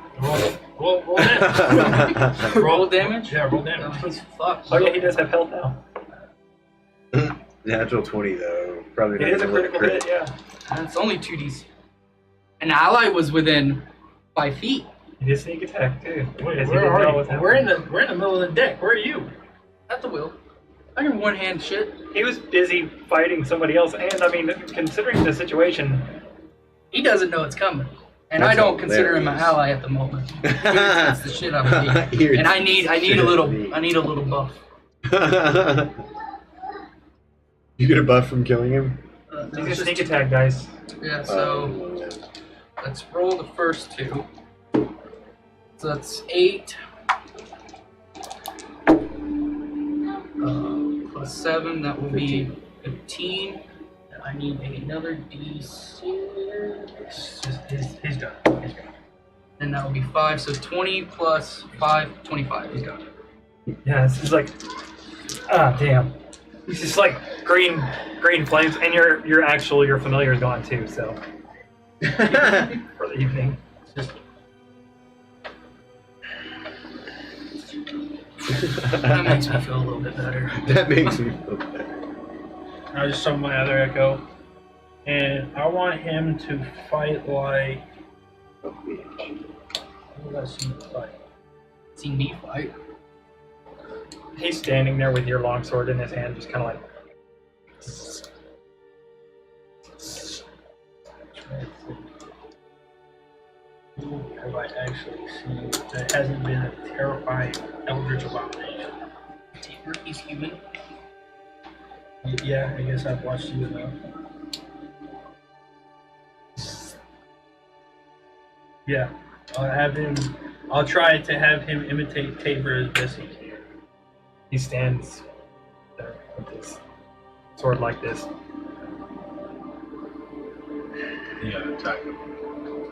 Roll damage. Roll damage? Yeah, roll Oh, damage. he's fucked. Oh yeah, he does have health now. Natural 20 though. Probably It not is a gonna look critical hit, great. yeah. It's only 2d. An ally was within 5 feet. He did sneak attack too. Wait, Because he where didn't are know you? what's We're in happening. the middle of the deck. Where are you? At the will. I can one hand shit. He was busy fighting somebody else and I mean considering the situation, He doesn't know it's coming. And That's I don't consider him an hilarious. ally at the moment. He irritates the shit out of me. Irritates And I need shit a out little of me. I need a little buff. You get a buff from killing him? he's gonna sneak attack, guys. Yeah, so let's roll the first 2. So that's 8. Plus 7, that will be 15. And I need another d6. He's done. He's gone. And that will be 5. So 20 plus 5, 25. He's got it. Yeah, it's just like, damn. It's just like green flames, and your familiar is gone too. So for the evening, it's just That makes me feel a little bit better. That makes me feel better. I just summon my other echo, and I want him to fight like. What does I see him fight? See me fight. He's standing there with your longsword in his hand, just kind of like. Who have I actually seen that hasn't been a terrifying eldritch abomination? Taper, he's human. Yeah, I guess I've watched you enough. Yeah, I'll have him. I'll try to have him imitate Tabor as best he can. He stands there with his sword like this. Yeah, attack him.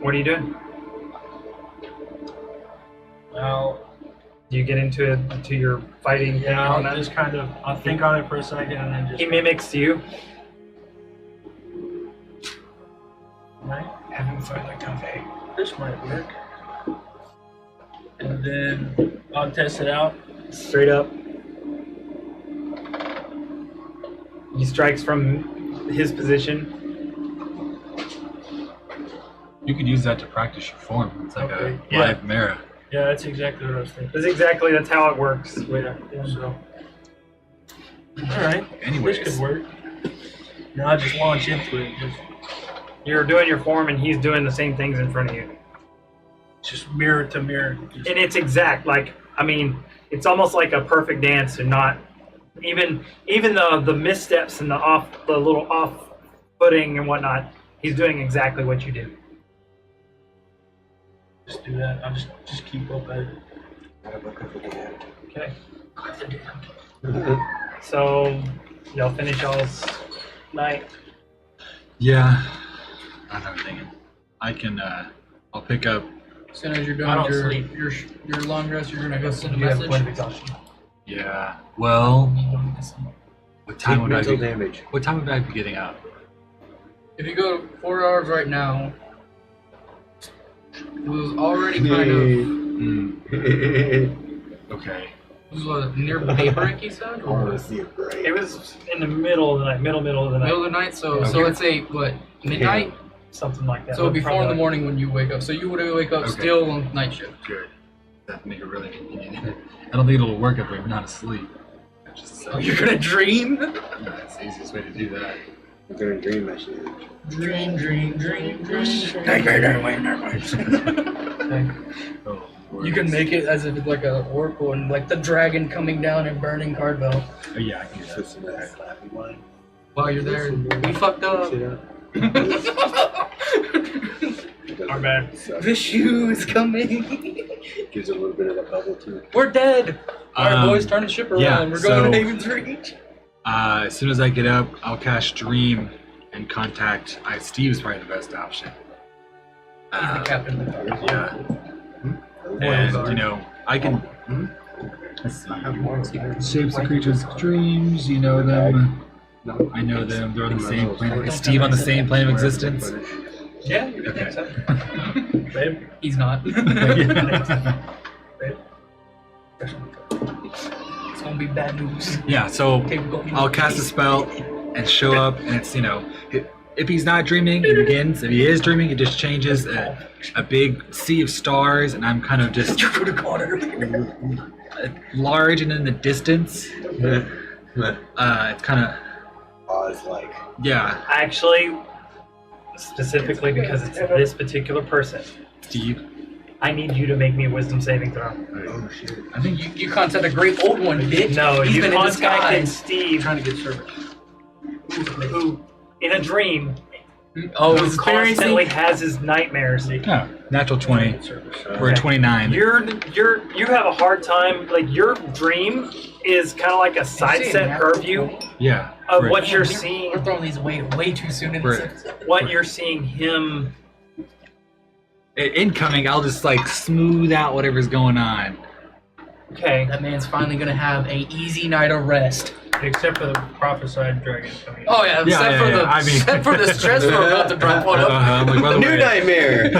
What are you doing? Well, Do you get into your fighting thing yeah, on I'll that? just kind of I'll think on it for a second and then just. He mimics you. Right? Have him fight like Dante. This might work. And then I'll test it out. Straight up. He strikes from his position. You could use that to practice your form. It's like Okay. a live mirror. Yeah, that's exactly what I was thinking. That's how it works. So, alright. Anyways. This could work. Now I just launch into it. You're doing your form and he's doing the same things in front of you. Just mirror to mirror. And it's exact. It's almost like a perfect dance and not even the missteps and the little off footing and whatnot. He's doing exactly what you do. Just do that. I'll just keep up at it. Okay. So y'all finish y'all's night. Yeah. I know what I'm thinking. I can, I'll pick up. As soon as you're I done don't with your long rest, you're gonna go send a You have a message. point of exhaustion. Yeah. Well, what time Take would I mental be? damage. What time would I be getting up? If you go 4 hours right now, it was already kind of. Okay. It was what, near daybreak, you said? Or was it It was in the middle of the night, middle of the night, middle of the night? So Okay. let's say, what, midnight? something like that. So But before probably in the like- morning when you wake up. So you would wake up Okay. still on night shift. Good. That make it really convenient. I don't think it'll work if I'm not asleep. Just, Oh, you're gonna dream? that's the easiest way to do that. I'm gonna dream that shit. Dream. Oh, You can make it as if it's like a oracle and like the dragon coming down and burning Cardwell. Oh, yeah, I can do that. Put some of that clappy wine. While you're there, we fucked up. Our bad. The shoe is coming. Gives it a little bit of that bubble to it. We're dead. Alright, boys, turn the ship around. yeah, We're going to so- Haven's Reach. As soon as I get up, I'll cast Dream and contact. Steve's probably the best option. He's the captain of the car. Yeah. And, I can. Let's see. I have more of that. Shapes of creatures' dreams, you know them. No. I know them. They're on the same plane. Is Steve on the same plane of existence? Yeah, you Okay. think so. Babe. He's not. Babe. It's gonna be bad news. Yeah, so Okay, we're going. I'll cast a spell and show up, and it's, if he's not dreaming, it begins. If he is dreaming, it just changes a big sea of stars, and I'm kind of just large and in the distance. It's kind of, Oz like. yeah, Actually, specifically because it's this particular person, Steve. I need you to make me a wisdom saving throw. Oh shit. I think You contacted a great old one, bitch. No, He's you been in contacted disguise. Steve, Trying to get service. who, in a dream, Oh, who it's constantly experiencing. has his nightmares. yeah, natural 20 Service. for a 29. You have a hard time. Like your dream is kind of like a side set purview Yeah. of for- what you're We're seeing. throwing these way too soon in Right. this episode. What you're seeing him. Incoming, I'll just smooth out whatever's going on. Okay. That man's finally gonna have a easy night of rest. Except for the prophesied dragon coming. Oh yeah, except for the stress we're about to drop on him. I'm like, by the New way, nightmare.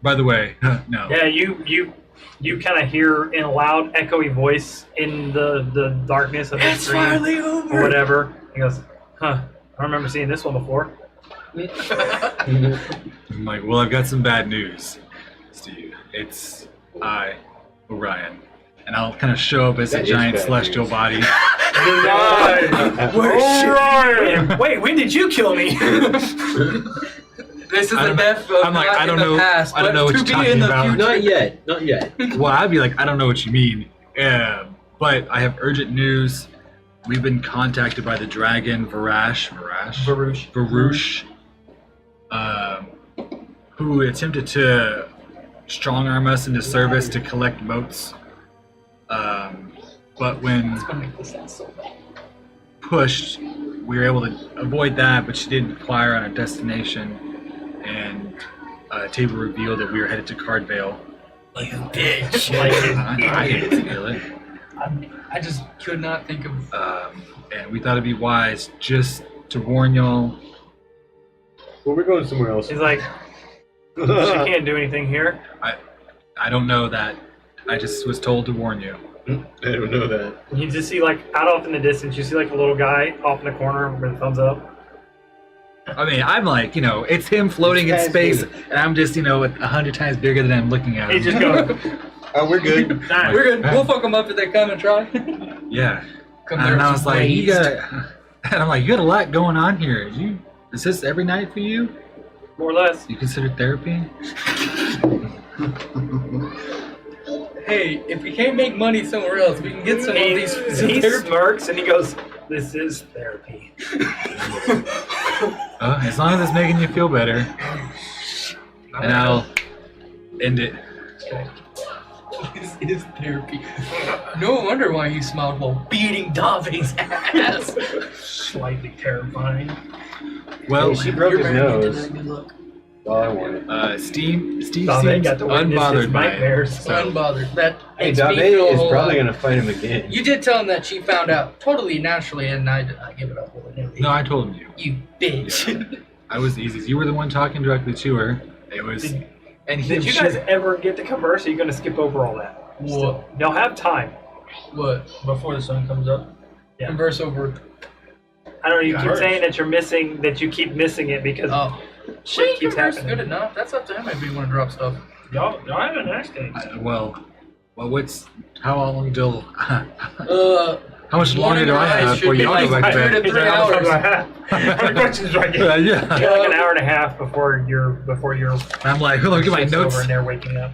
by the way, no. Yeah, you you kind of hear in a loud, echoey voice in the darkness of the It's screen finally over. or whatever. He goes, huh, I don't remember seeing this one before. I'm like, well, I've got some bad news, Steve. It's I, Orion. And I'll kind of show up as a That is giant bad celestial news. body. Orion! Wait, when did you kill me? This is I the don't- death of I'm like, not I in don't the know- past, I don't but know what to you're be talking in the about. future. Not yet. Not yet. Well, I'd be like, I don't know what you mean. But I have urgent news. We've been contacted by the dragon Varush, who attempted to strong arm us into service to collect motes. But when It's gonna make this sound so bad. pushed, we were able to avoid that, but she did inquire on our destination, and Tabor revealed that we were headed to Cardvale. Like a bitch. I didn't feel it. I just could not think of. And we thought it'd be wise just to warn y'all. Well, we're going somewhere else. He's like, she can't do anything here. I don't know that. I just was told to warn you. I don't know that. You just see, like, out off in the distance, you see, like, a little guy off in the corner with a thumbs up. I mean, I'm like, it's him floating in It's space, Tasmania. and I'm just, 100 times bigger than I'm looking at He him. just goes, Oh, we're good. nah. We're good. We'll fuck them up if they come and try. Yeah. Come there And I was like, you raised. got a lot going on here. Is this every night for you? More or less. You consider therapy? Hey, if we can't make money somewhere else, we can get some of these. He smirks and he goes, this is therapy. As long as it's making you feel better. And I'll end it. Okay. This is therapy. No wonder why he smiled while beating Dave's ass. Slightly terrifying. Well, Hey, she broke his You're ready to nose. get a good look. All I wanted. Steve Dave seems got to witness his unbothered by it. nightmares. So, Unbothered. That Hey, makes me Dave feel a is whole probably lot- gonna fight him again. You did tell him that she found out totally naturally, and I did not give it up willy-nilly. no, I told him you. You bitch. Yeah. I was easy. You were the one talking directly to her. It was. And he Did you guys ever get to converse, or are you going to skip over all that? What? Y'all have time. What? Before the sun comes up? Yeah. Converse over. I don't know, you keep Converse. saying that you keep missing it because Oh. shit keeps Converse happening. good enough. That's up to him if you want to drop stuff. Y'all haven't asked anything. Well, how long till? How much One longer in do your I eyes have should before be you all like go back to 2 bed? to 3 hours. How many questions do I get? Yeah. Yeah, like an hour and a half before you're I'm like, hold on, look at my shift's notes. over and they're waking up.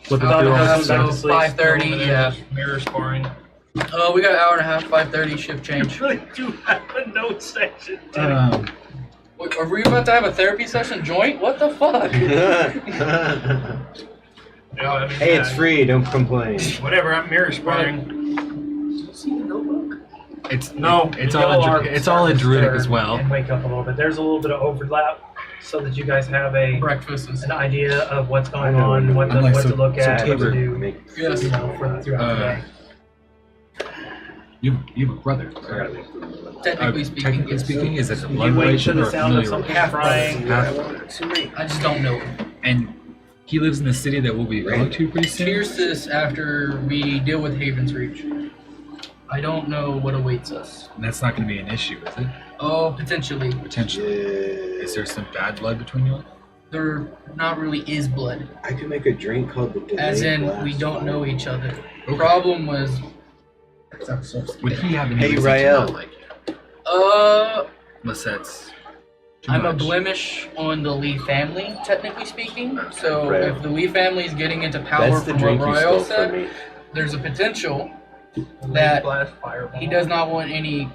Flipping Hour through and a all half, this back so to stuff. sleep. 5:30, yeah. Mirror sparring. We got an hour and a half, 5:30 shift change. really do have a note section. Wait, are we about to have a therapy session joint? What the fuck? Yeah, I mean, Hey, it's free. Don't complain. Whatever, I'm mirror sparring. See the notebook? It's No, It's y'all all are it's all in starting to Druidic stir as well. And wake up a little bit. There's a little bit of overlap, so that you guys have Breakfast is. an idea of what's going I know. on, what I'm like, to so- look so at, what Tabor- to do, Make Yes. throughout the day. You have a brother. Technically speaking, Technically yes. speaking, is it a You blood wait relation till or the a sound of familial something relation? frying. Half- I just don't know him. And he lives in the city that we'll be going to pretty soon. Cheers to this after we deal with Haven's Reach. I don't know what awaits us. And that's not going to be an issue, is it? Oh, potentially. Potentially. Is there some bad blood between you? There not really is blood. I could make a drink called the Delayed As in, Blast we don't know Fire. each other. The Okay. problem was, Would he have any Hey, reason to Rael. not like you? Unless that's too I'm a much. blemish on the Lee family, technically speaking. So Right. if the Lee family is getting into power That's the from drink what you Royal stole from said, me. there's a potential that Blast fireball. he does not want any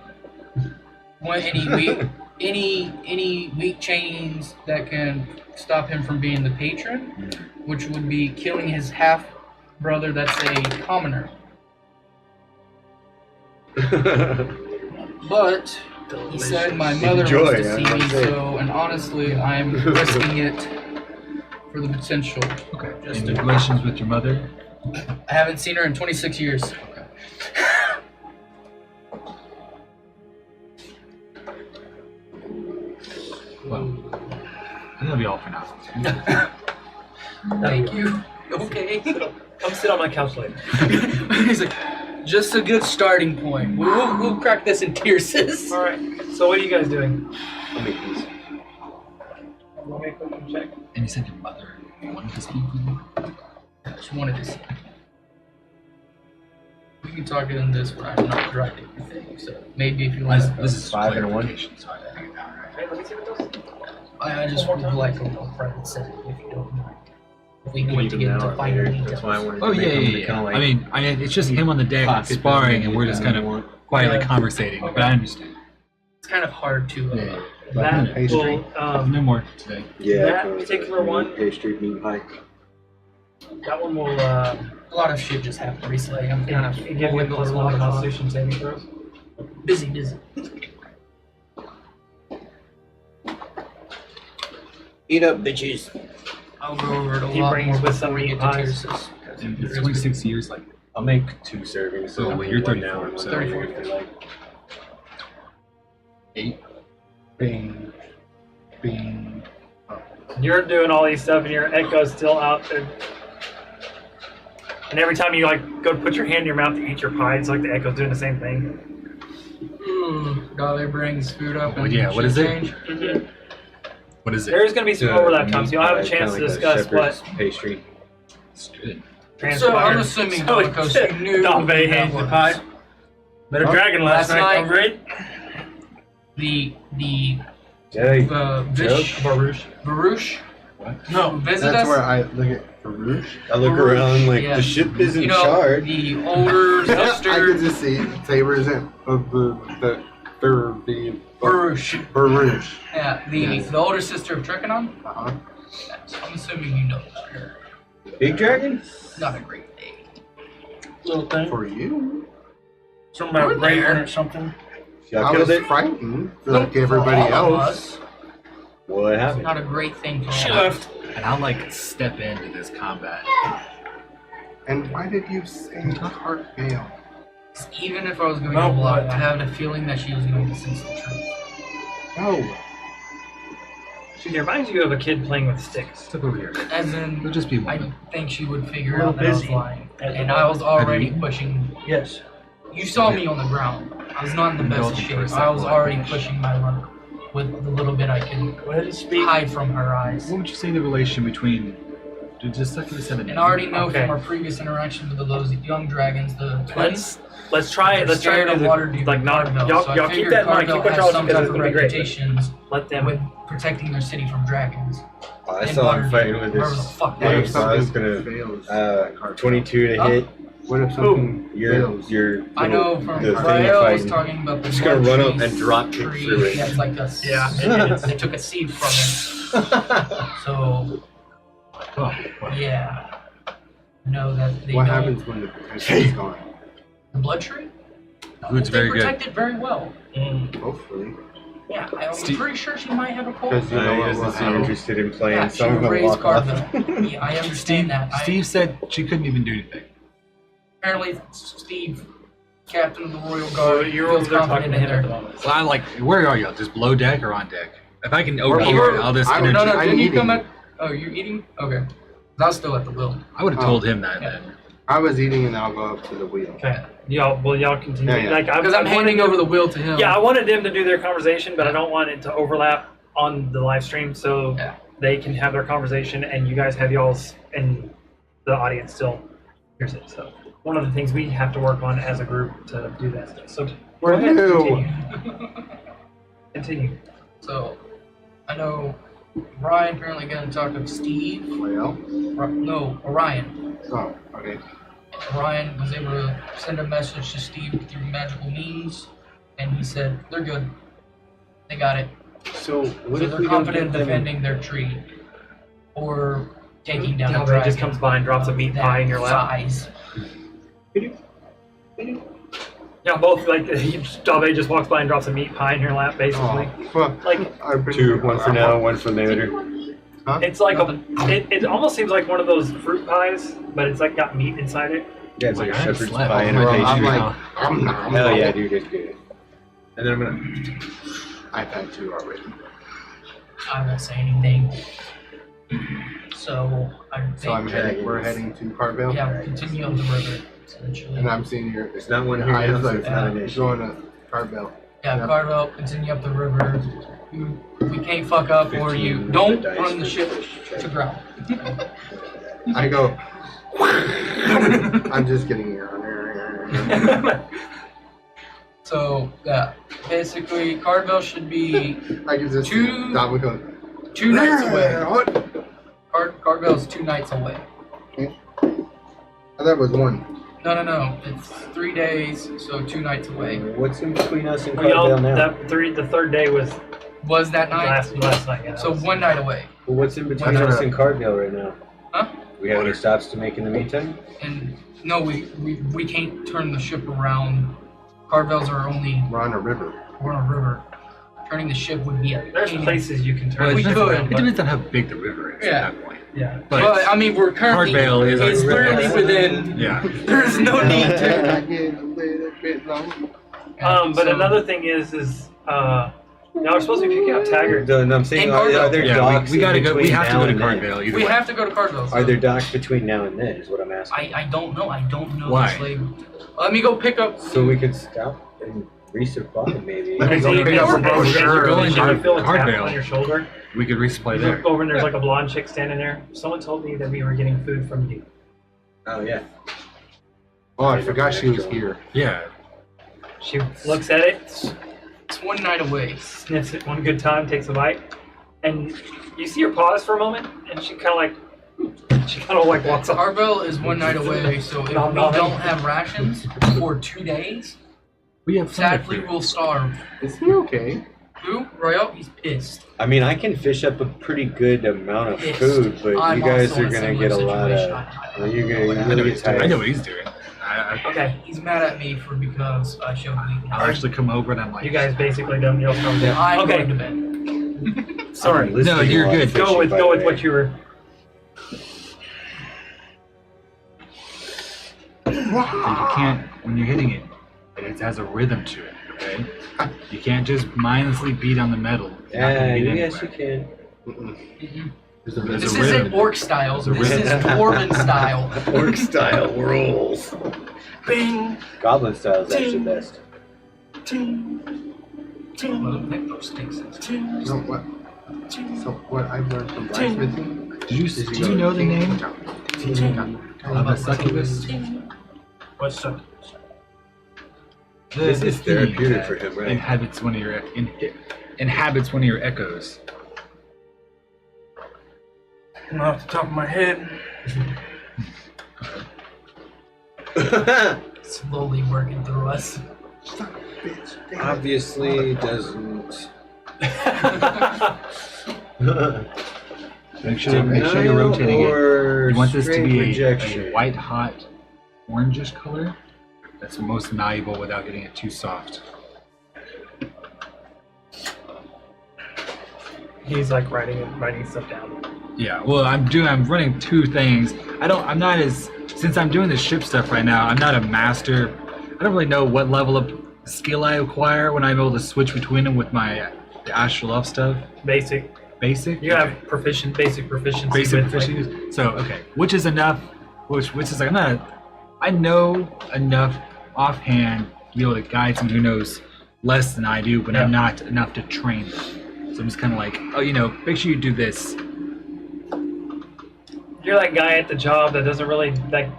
weak any weak chains that can stop him from being the patron, which would be killing his half brother that's a commoner. But he said my mother Enjoy, wants to I see me, must say. so and honestly I'm risking it for the potential. Okay. Just Any to- relations with your mother? I haven't seen her in 26 years. Well, that'll be all for now. Thank you. Okay. Come sit on my couch later. He's like, just a good starting point. We'll crack this in tierces. All right. So what are you guys doing? I'll make these. Let me quick check. And you said your mother wanted to speak with you? She wanted to see. We can talk it in this, but I'm not driving anything. So maybe if you want to. This is 5 and a 1. clarification, so I think now, right? Okay, let me see what those. I just would like a little private setting if you don't mind. If we need to Even get now, into finer That's details. why I wanted to Oh make yeah, them yeah, to yeah. kinda like I mean, it's just him on the deck pocket sparring, them and we're just kind of quietly Yeah. conversating. But I understand. It's kind of hard to. Yeah. That pastry. will, No more today. yeah, that kinda like particular a one- pastry meat pie. that one will A lot of shit just happened recently. I'm kind of give you a plus one Constitution saving throws. busy. Eat up, bitches. I'll go over it a He lot brings more with before some we meat get to pies. tierces. And it's 26 years, like I'll make 2 servings. So Oh, I'll well, make you're one 34, now and one so- later if you like. 8. Bing. Bing. You're doing all these stuff, and your echo's still out there. And every time you like go to put your hand in your mouth to eat your pie, it's like the echo's doing the same thing. Dolly brings food up and Yeah, what is it? change. What is it? There's going to be some overlap times, so you'll have a Meat chance pie, to kinda discuss like a what shepherd's pastry. It's good. transpired. So I'm assuming So because you knew Dave that hates the was- pie. Met a dragon last Last night. night- I'm great. the Hey, Baruch. Baruch No. visit That's us. where I look at Farouche. I look Baruch, around like yeah. the ship isn't You know, charred. the older I sister could just see sabers of the Baruch. Baruch. Yeah, the older sister of Trichonon. Uh-huh. Yes, I'm assuming you know about her. Big dragon? Not a great name. Little thing. For you, Something about We're Raven there. or something. Y'all I killed was it? frightened No, like everybody for all of else. us, What happened? not a great thing for She all. left. And I'll like step into this combat. And why did you say Heart Veil? Even if I was going No, to lie, but- I had a feeling that she was going to sense the truth. No. She reminds you of a kid playing with sticks. Step over here. As in, It'll just be I one. think she would figure We're out that I was busy. lying. And I was already pushing. Yes. You saw me on the ground. I was not in the best of Indulging shape. for a I second was while I already finish. pushing my luck with the little bit I can Go ahead and speak. hide from her eyes. What would you say the relation between? Just like we said. And I already know Okay. from our previous interaction with those young dragons, the twins, Let's try it. they're Let's try scared to of do water the, due like to not Carvel. y'all, So I y'all keep figured that in mind. Carvel Keep what has y'all some because type it's of gonna be great. reputations Let them. with protecting their city from dragons. Oh, I And saw him Waterdeep, fighting with wherever the this. fuck What that if Yeah, is. so I was something gonna, fails? 22 to Huh? hit. What if something fails? Your I know little- from the thing Rael you're was fighting. talking about the Just gonna blood run up tree and drop kick tree through it. That's like a Yeah. they took a seed from it. So Oh, well. yeah, know that they What don't. happens when the potential is gone? The blood tree? It's They very good. protect it very well. Hopefully. Yeah, I'm Steve- pretty sure she might have a cold. Because you know He what will doesn't seem happen. interested in playing, Yeah, so she I'm would gonna raise walk off. Carvel. Yeah, I understand Steve, that. Steve said she couldn't even do anything. Apparently, Steve, captain of the Royal So Guard, you're feels over there talking confident to in him at the their. moment. Well, I'm like, where are y'all? Just below deck or on deck? If I can overhear We're- all this I'm- energy, No, no, I'm didn't you eating. come at? Oh, you're eating? Okay. I was still at the wheel. I would have Oh. told him that Yeah. then. I was eating and I'll go up to the wheel. Okay. Y'all continue. Yeah, yeah. Like Because I'm handing over the wheel to him. Yeah, I wanted them to do their conversation, but I don't want it to overlap on the live stream, so Yeah. they can have their conversation and you guys have y'all's, and the audience still hears it. So one of the things we have to work on as a group to do that stuff. So We're go ahead, new. Continue. So, I know Ryan apparently going to talk to Steve. Well, No, Orion. oh, okay. Ryan was able to send a message to Steve through magical means, and he said they're good. They got it. So what So if they're we don't confident get them? defending their tree or taking down a Dalvey dragon. just comes by and drops a meat that pie in your lap. size. Yeah, both like Dalvey just walks by and drops a meat pie in your lap, basically. Oh, fuck. Like I've been 2, one for now, one for later. it's like it almost seems like one of those fruit pies, but it's like got meat inside it. Yeah, it's like a I haven't shepherd's slept. pie and a Bro, pastry. I'm like, I'm Hell yeah, dude, it's good. And then I'm gonna. I've had two already. I won't say anything. So I think. So we're heading to Carville. Yeah, we'll continue on the river essentially. And I'm seeing your. It's not one your here eyes now, so like it's not an it's issue. going to Carville. Yeah, Yep. Carvel, continue up the river. We can't fuck up, or you 15 don't dice run the for ship fish check. to ground. I go. I'm just kidding here. So yeah, basically, Carvel should be I can just Two- stop and go. 2 nights away. What? Carvel's 2 nights away. I thought it was one. No. It's 3 days, so 2 nights away. What's in between us and Well, y'all, Carville now? the third day was Was that night? last night. Yeah, So 1 night away. Well, what's in between That's us right. and Carville right now? Huh? We have any stops to make in the meantime? And no, we can't turn the ship around. Carvel's our only. We're on a river. We're on a river. Turning the ship would be a. there's pain. places you can turn. Well, We it the ship could. around, It but- depends on how big the river is Yeah. at that point. Yeah. But I mean, we're currently. Carvale is It's like- currently within. Yeah. There's no need to. Can I get a little bit longer? But So- another thing is now we're supposed to be picking up Taggart. No, I'm saying, In are Carville. there Yeah, docks we gotta in go. We between have to now go to and then? Carville. Either We way. have to go to Carvel. So Are there docks between now and then, is what I'm asking. I don't know. I don't know Why? the slave. Let me go pick up. So we could stop and resupply, maybe. Let me go See, pick up a as brochure. you're going, Going you to feel a tap Hardvale. on your shoulder. We could resupply You there. look over and there's like a blonde chick standing there. Someone told me that we were getting food from you. Oh, yeah. Oh, I forgot she was here. Yeah. She looks at it, It's 1 night away. sniffs it one good time, takes a bite, and you see her pause for a moment, and she kind of like walks off. Carvel is 1 night away, so if we Nom, nom. don't have rations for 2 days, We have plenty of sadly food. we'll starve. Is he okay? Who? Royal? He's pissed. I mean, I can fish up a pretty good amount of Pissed. food, but I'm you guys also are in a gonna similar get a lot situation. of. Well, you're gonna I know, get what he's doing. tired. I know what he's doing. Okay, He's mad at me because I showed weakness. I'll actually come over and I'm like, you guys basically done your from there. I'm Okay, going to bed. sorry. I'm listening No, you're a lot good. to fishing, Go with by the way. what you were. you can't, when you're hitting it, it has a rhythm to it, okay? You can't just mindlessly beat on the metal. You're not gonna Yeah, beat yes, you anywhere. can. There's a There's This a isn't rhythm. orc style. There's a This is rhythm. dwarven style. Orc style rolls. Bing. Goblin style is actually best. Well, pick those sticks. So what? So what I've learned from blacksmithing Did you know the name of a succubus? What's up? This is thing therapeutic that for him, right? Inhabits one of your echoes. Off the top of my head. Slowly working through us. Obviously doesn't. Make sure you're rotating it. Or You want this to straight be rejection. a white hot orangish color. That's most malleable without getting it too soft. He's like writing stuff down. Yeah, well, I'm running 2 things. Since I'm doing the ship stuff right now, I'm not a master. I don't really know what level of skill I acquire when I'm able to switch between them with my the astral elf stuff. Basic. Basic? You have basic proficiency. Basic with, like, proficiency. So, okay, which is enough, which is like, I know enough offhand to be able to guide someone who knows less than I do, but I'm not enough to train them. So I'm just kind of like, oh, make sure you do this. You're that guy at the job that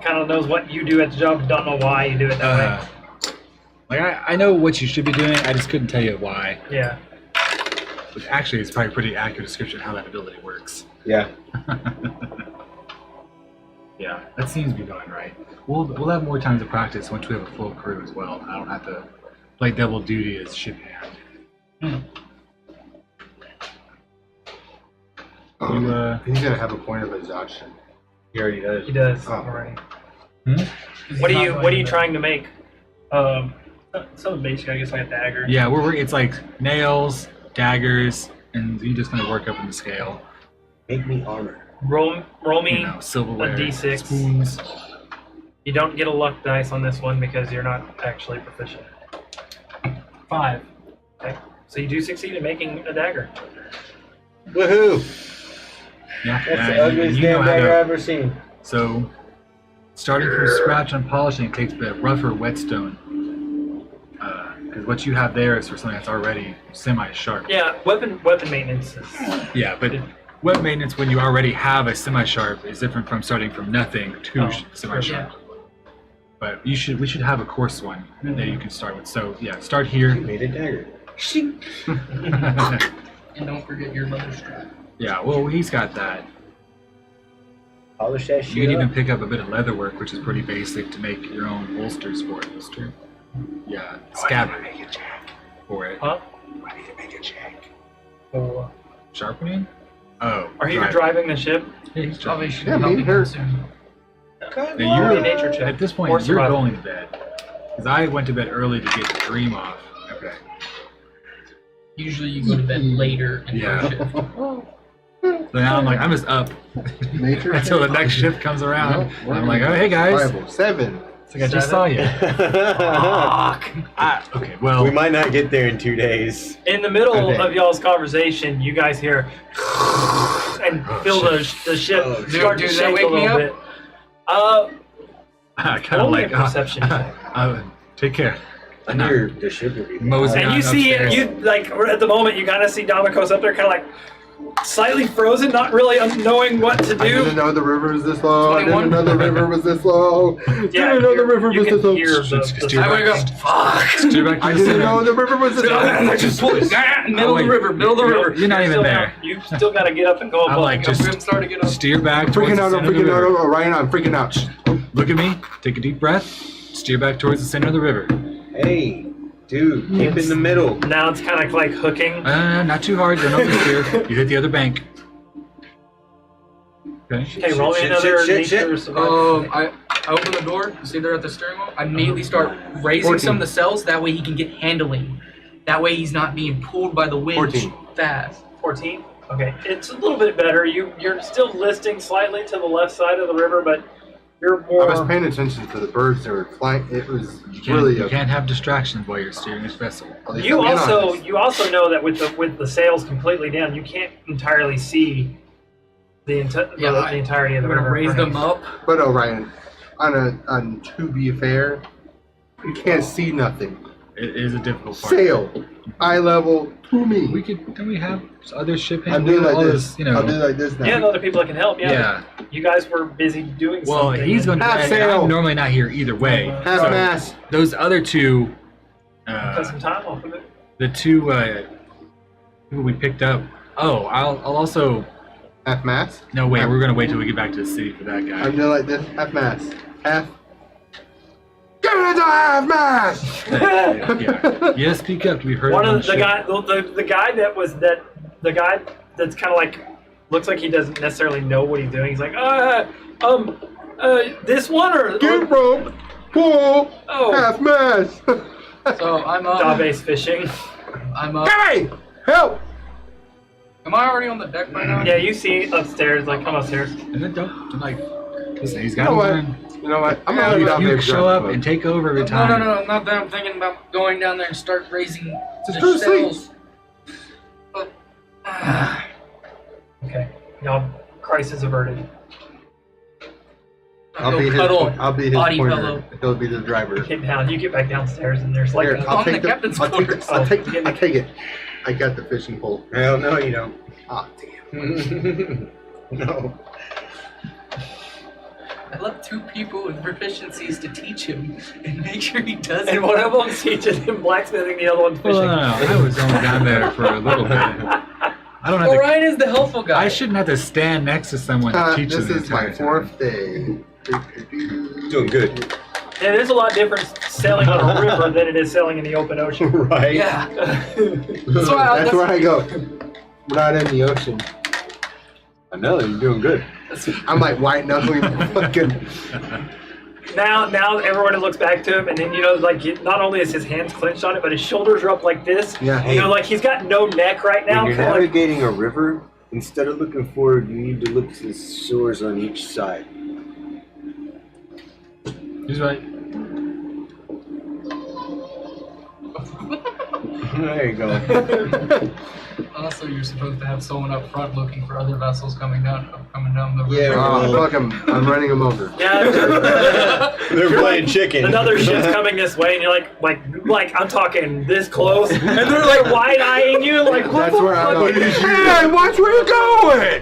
kind of knows what you do at the job, but don't know why you do it that way. Like I know what you should be doing. I just couldn't tell you why. Yeah. Which actually is probably a pretty accurate description of how that ability works. Yeah. Yeah, that seems to be going right. We'll have more time to practice once we have a full crew as well. I don't have to play double duty as ship hand. He's gonna have a point of exhaustion. He already does. He does Oh. already. He's What not are going you to trying to make? Something basic, I guess, like a dagger. Yeah, it's like nails, daggers, and you're just gonna work up in the scale. Make me armor. Roll me. Silverware, a D6. spoons. You don't get a luck dice on this one because you're not actually proficient. 5. Okay. So you do succeed in making a dagger. Woohoo! Yeah, That's and the ugliest you know damn how dagger to- I've ever seen. So, starting from scratch on polishing takes the rougher whetstone. Because what you have there is for something that's already semi-sharp. Yeah, weapon maintenance is. Yeah, but web maintenance when you already have a semi-sharp is different from starting from nothing to semi-sharp. But we should have a coarse one that you can start with. So yeah, start You here. made a dagger. And don't forget your leather strap. Yeah, well he's got that. Polish that shit You can up. even pick up a bit of leather work, which is pretty basic to make your own holsters for it. Holster. Yeah, scabbard for it. Huh? I need to make a check. Oh. Sharpening? Oh. Are you right. driving the ship? Yeah, he's Probably driving. should Yeah, help me, you her- out soon. Now, Roll me a nature check. At this Or point, you're survival. going to bed. Because I went to bed early to get the dream off. Okay. Usually you go to bed later in Yeah. first shift. So now I'm like, I'm just up Nature until the check? next shift comes around. No, I'm like, oh, hey guys. Survival. 7. It's like I just saw you. Okay, well, We might not get there in 2 days. In the middle Okay. of y'all's conversation, you guys hear and feel the ship Oh, start dude, to that shake wake a me little up? bit. I kind of roll me like, a perception check. take care. I knew the ship would be Mosey. And you down see, upstairs. you like at the moment, you kind of see Domicos up there, kind of like slightly frozen, not really knowing what to I didn't do. know the river was this low. I 21. didn't know the river was this low. Yeah, didn't know the river you was can this low. hear the Steer I would go, fuck! Steer back to I the didn't center. know the river was this low. Just pull it down, middle of the river, middle of the river. You're not even still there. You still got to get up and go I'm above. like, just I'm starting to get up. steer back I'm towards freaking the out. I'm center of the freaking out. river. Oh, Ryan, I'm freaking out. Look at me. Take a deep breath. Steer back towards the center of the river. Hey, dude, keep in the middle. Now it's kind of like hooking. Not too hard. Don't oversteer. You hit the other bank. Okay. Okay, roll me Shit, another shit, shit, nature survival. I open the door. You see there at the steering wheel. I immediately start raising 14. some of the cells. That way he can get handling. That way he's not being pulled by the wind 14. fast. 14. Okay, it's a little bit better. You're still listing slightly to the left side of the river, but you're I more. was paying attention to the birds that were flying. It was You really can't have distractions while you're steering this vessel. at least You I'm being also honest. know that with the sails completely down, you can't entirely see the Yeah, entirety of I'm the gonna river. raise them up. But Ryan, on to be fair, you can't see nothing. It is a difficult part. Sail, eye level to me. Don't we have other ship I'm doing like all this. You know. I'll do like this now. Yeah, and other people that can help. Yeah. Yeah. You guys were busy doing Well, something. he's going to. Half I'm sail. normally not here either way. Half so mast. Those other two, cut some time off of it. the two people we picked up. Oh, I'll also. Half mast. No, wait. We're gonna wait till we get back to the city for that guy. I'm doing like this. Half mast. Half. Get into half mast. Yeah. Yes, speak up. We've heard One on of the ship. guy the guy that's kind of like looks like he doesn't necessarily know what he's doing. He's like, this one or Get rope. Pull. oh, Half mast. So I'm up. job-based fishing. I'm up. Hey, help. Am I already on the deck by now? Yeah, you see upstairs, like come upstairs. And then don't like. Listen, he's You got know what? one. You know what? I'm gonna leave out You there. show up and take over every time. No, not that. I'm thinking about going down there and start raising Just the go to sleep. sails. But, Okay, y'all, crisis averted. I'll be his. cuddle I'll be his body pointer. pillow. He'll be the driver. Get down. You get back downstairs, and there's like Here, a, I'll On the take the. captain's I'll take quarters. it. I'll take it. I got the fishing pole. Hell no, you don't. Ah, damn. No. I left 2 people with proficiencies to teach him and make sure he does and it. one of them teaches him blacksmithing, the other one's Well, fishing. no. I was only down there for a little bit. I don't have to. Orion is the helpful guy. I shouldn't have to stand next to someone to teach This them the is my entire time. 4th day. Doing good. And it is a lot different sailing on a river than it is sailing in the open ocean. Right? Yeah. That's why where I go. We're not in the ocean. I know, you're doing good. I'm like white knuckling fucking. Now everyone looks back to him, and then not only is his hands clenched on it, but his shoulders are up like this. Yeah. You know, like he's got no neck right now. When you're kinda like- navigating a river, instead of looking forward, you need to look to the shores on each side. He's right. There you go. Also, you're supposed to have someone up front looking for other vessels coming down the river. Yeah. Oh, fuck him. I'm running him over. Yeah, They're playing chicken. another ship's coming this way, and you're like I'm talking this close, and they're like wide eyeing you, like what That's the where I'm fuck? going. Hey, watch where you're going!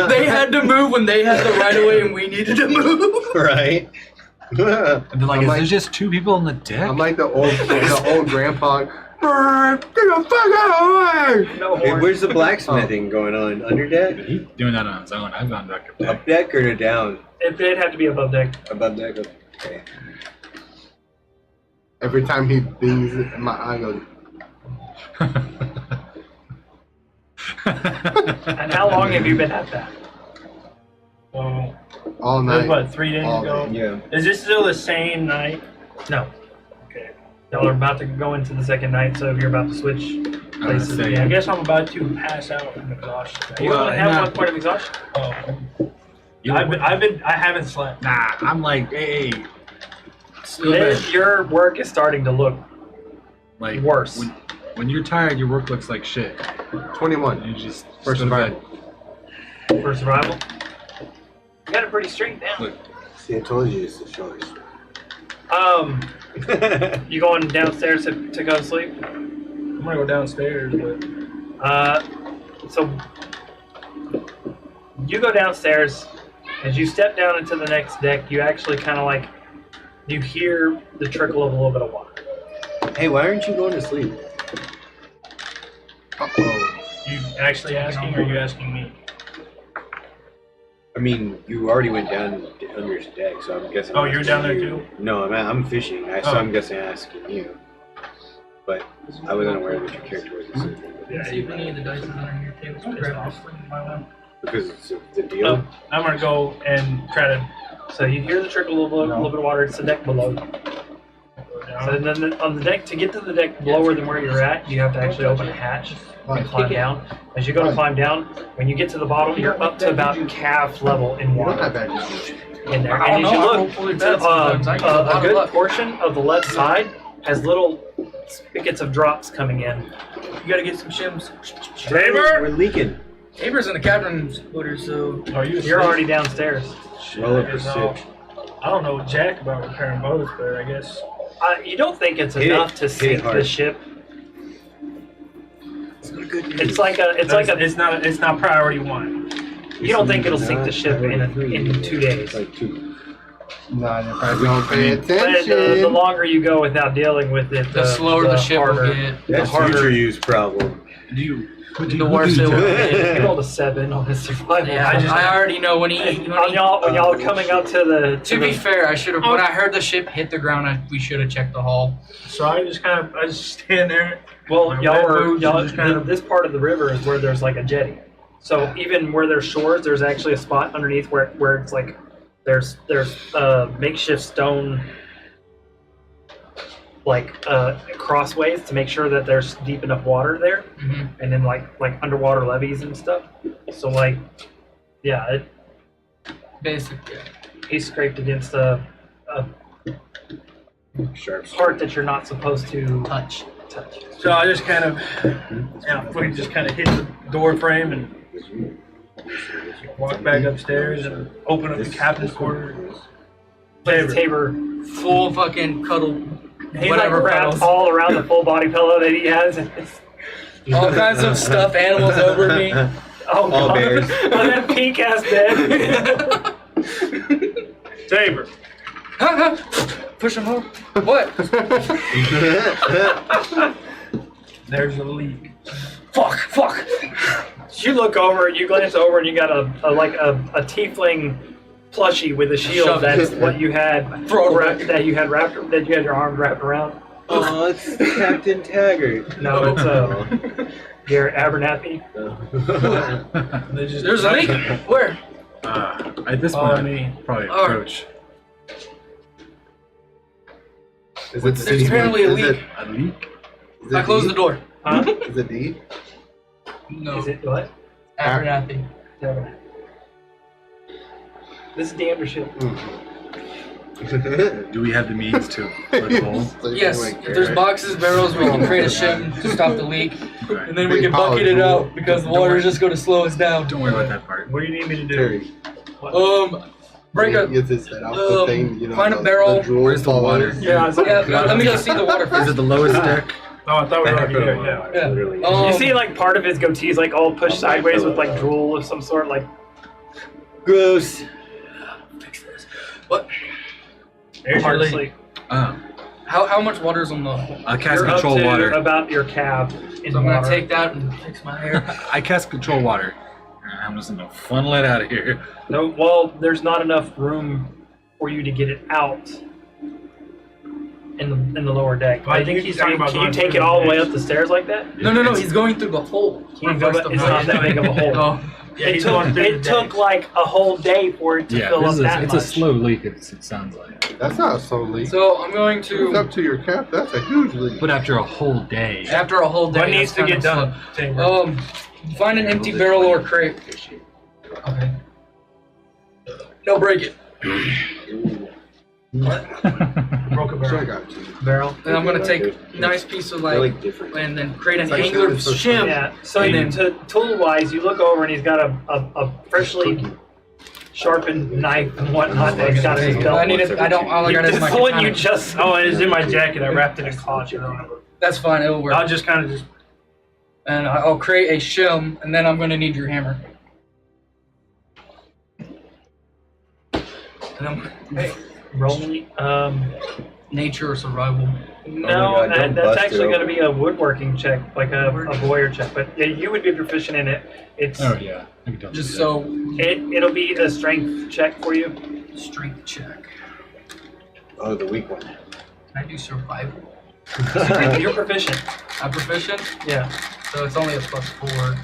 They had to move when they had the right of way, and we needed to move. Right. And they're like, I'm is like- there just 2 people on the deck? I'm like the old grandpa. Get the fuck out of the way! No Hey, horn. where's the blacksmithing going on? Under deck? He's doing that on his own. I've gone back up there. Up deck or down? It'd have to be above deck. Above deck? Okay. Every time he bings it, my eye goes. And how long have you been at that? So, All that was night. what, 3 days All ago? day. Yeah. Is this still the same night? No. Okay. Y'all are about to go into the second night, so you're about to switch places say, I again. guess I'm about to pass out from exhaustion. You Well, only have nah. 1 point of exhaustion. Oh. You- I haven't slept. Nah, I'm like, hey. Still bad. Your work is starting to look Like, worse. When you're tired, your work looks like shit. 21. And you just First go to bed. survival. for survival. You got it pretty straight down. Look, See, I told you it's the shorts. You going downstairs to go to sleep? I'm gonna go downstairs, but So you go downstairs. As you step down into the next deck, you actually kind of like you hear the trickle of a little bit of water. Hey, why aren't you going to sleep? Uh-oh. you actually asking or are you asking me? I mean, you already went down under his deck, so I'm guessing. Oh, you're down there you. too? No, I'm fishing. So Oh. I'm guessing asking you. But I wasn't aware that your character was asleep. See if any of the dice is on your table. I'll grab off my one. Because it's the deal. Oh, I'm gonna go and try to So you hear the trickle of a little bit of water. It's the deck below. go So down. then on the deck, to get to the deck lower than where you're at, you have to actually open a hatch and climb down. As you go to climb down, when you get to the bottom, you're up to about calf level in You don't water have bad juju. in there. I don't And as you know, look, hopefully bad sometimes. I get a lot a of good luck. portion of the left side has little spigots of drops coming in. You gotta get some shims. We're leaking. Tabor in the captain's quarters, so Are you You're asleep? already downstairs. Roll up I a guess I'll- 6. I don't know jack about repairing boats, but I guess You don't think it's Hit it. enough to Hit it sink the hard. ship? Good It's like a. it's not priority 1. You don't think it'll sink the ship in 2 days? Like 2. Nah, if I don't pay But the attention. longer you go without dealing with it, the slower the ship harder. will get. That's harder- future use problem. do you? The worse it will get. You rolled a 7 on his survival. Yeah, I already know when when y'all are coming up to the. To be fair, I should have. When I heard the ship hit the ground, we should have checked the hull. so. I just stand there. Well, My y'all wet are boots and just kind of- this part of the river is where there's like a jetty. So even where there's shores, there's actually a spot underneath where it's like there's makeshift stone like crossways to make sure that there's deep enough water there, Mm-hmm. and then like underwater levees and stuff. So like, yeah, Basically, he scraped against a Sharp. part that you're not supposed to touch. touch. So I just kind of, we just kind of hit the door frame and walk back upstairs and open up the captain's quarters. Tabor. Full fucking cuddle. He's Whatever like wrapped pillows. all around the full body pillow that he has. All kinds of stuffed animals over me. Oh, All God. bears. On that pink ass bed. Tabor. Push him over. What? There's a leak. Fuck. You look over, you glance over, and you got a tiefling plushie with a shield. Shove it. That's what you had. Throw it back. That you had your arm wrapped around. Oh, it's Captain Taggart. No, it's Garrett Abernathy. They just There's a leak. Where? At this Follow point, me. I'd probably Alright. approach. Is it There's apparently a leak. A leak? Is it I closed D? the door. Huh? Is it D? No. Is it what? Abernathy. Abernathy. This is the undership. Do we have the means to plug a hole? Yes, if there's boxes, barrels, we can create a shim to stop the leak, Right. and then we can bucket it out because the water is just going to slow us down. Don't worry about that part. What do you need me to do? Terry. Break up. Gets his head out the thing, you know, find a barrel. drool Where's the water? follows. Yeah, I was like, Yeah, let me go see the water Is first. it the lowest deck? oh, I thought we were already there. Yeah. Yeah. Literally. You see, like part of his goatee is like all pushed sideways with like drool of some sort. Like, Gross. Fix this. What? there's your sleep. How much water's on the? I cast You're control up to water. about your calf in So I'm water. gonna take that and fix my hair. I cast control water. I'm just gonna funnel it out of here. No, well, there's not enough room for you to get it out in the lower deck. I think he's talking about Can you going take through it all the the way ditch. up the stairs like that? No, he's going through the hole. Can't go back- it's not that big of a hole. Oh, Yeah, It he's going took, through it the took decks. like a whole day for it to Yeah, fill up that it's much. a slow leak. It sounds like. That's not a slow leak. so I'm going It's to up to your cap. That's a huge leak. But after a whole day, after a whole day. What needs that's to get kinda done? Timber? slow. Find an empty barrel or crate. Okay. No, break it. Broke a Sure, I barrel. got you. Barrel. And I'm gonna take a nice piece of They're like, like different. and then create an It's like angular shim. shim. Yeah. So And you, then- tool wise, you look over and he's got a freshly sharpened knife and whatnot that he's got in his belt. I need it. I don't. All I got is my This one you katana. just. Oh, it is in my jacket. I wrapped it in cloth. That's fine. It'll work. I'll just kind of just. And I'll create a shim, and then I'm gonna need your hammer. And hey, Roll me. nature or survival. No, God, don't that's bust it actually going to open. be a woodworking check, like a voyeur check. But yeah, you would be proficient in it. It's oh yeah, I can totally Just do so it'll be a strength check for you. strength check. Oh, the weak one. Can I do survival? You're proficient. I'm proficient, Yeah. so it's only a +4.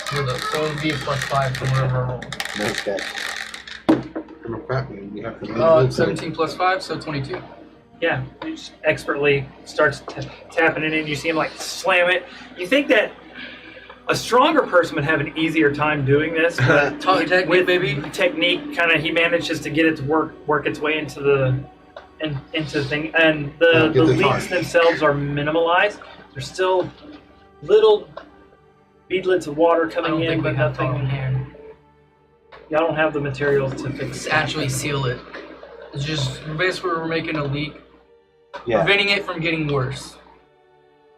For the, so it'll be a +5 from whatever I roll. Nice guy. I'm a fat man. You have to leave 17 +5, so 22. Yeah, he just expertly starts tapping it in. You see him like slam it. You think that a stronger person would have an easier time doing this, but Technique, with baby. technique, kind of he manages to get it to work its way into the thing. And the Get the leaks time. themselves are minimalized. There's still little beadlets of water I coming don't in, think we but have nothing. in hand. Y'all don't have the materials to fix it. Actually seal it. It's just basically we're making a leak, Yeah. preventing it from getting worse.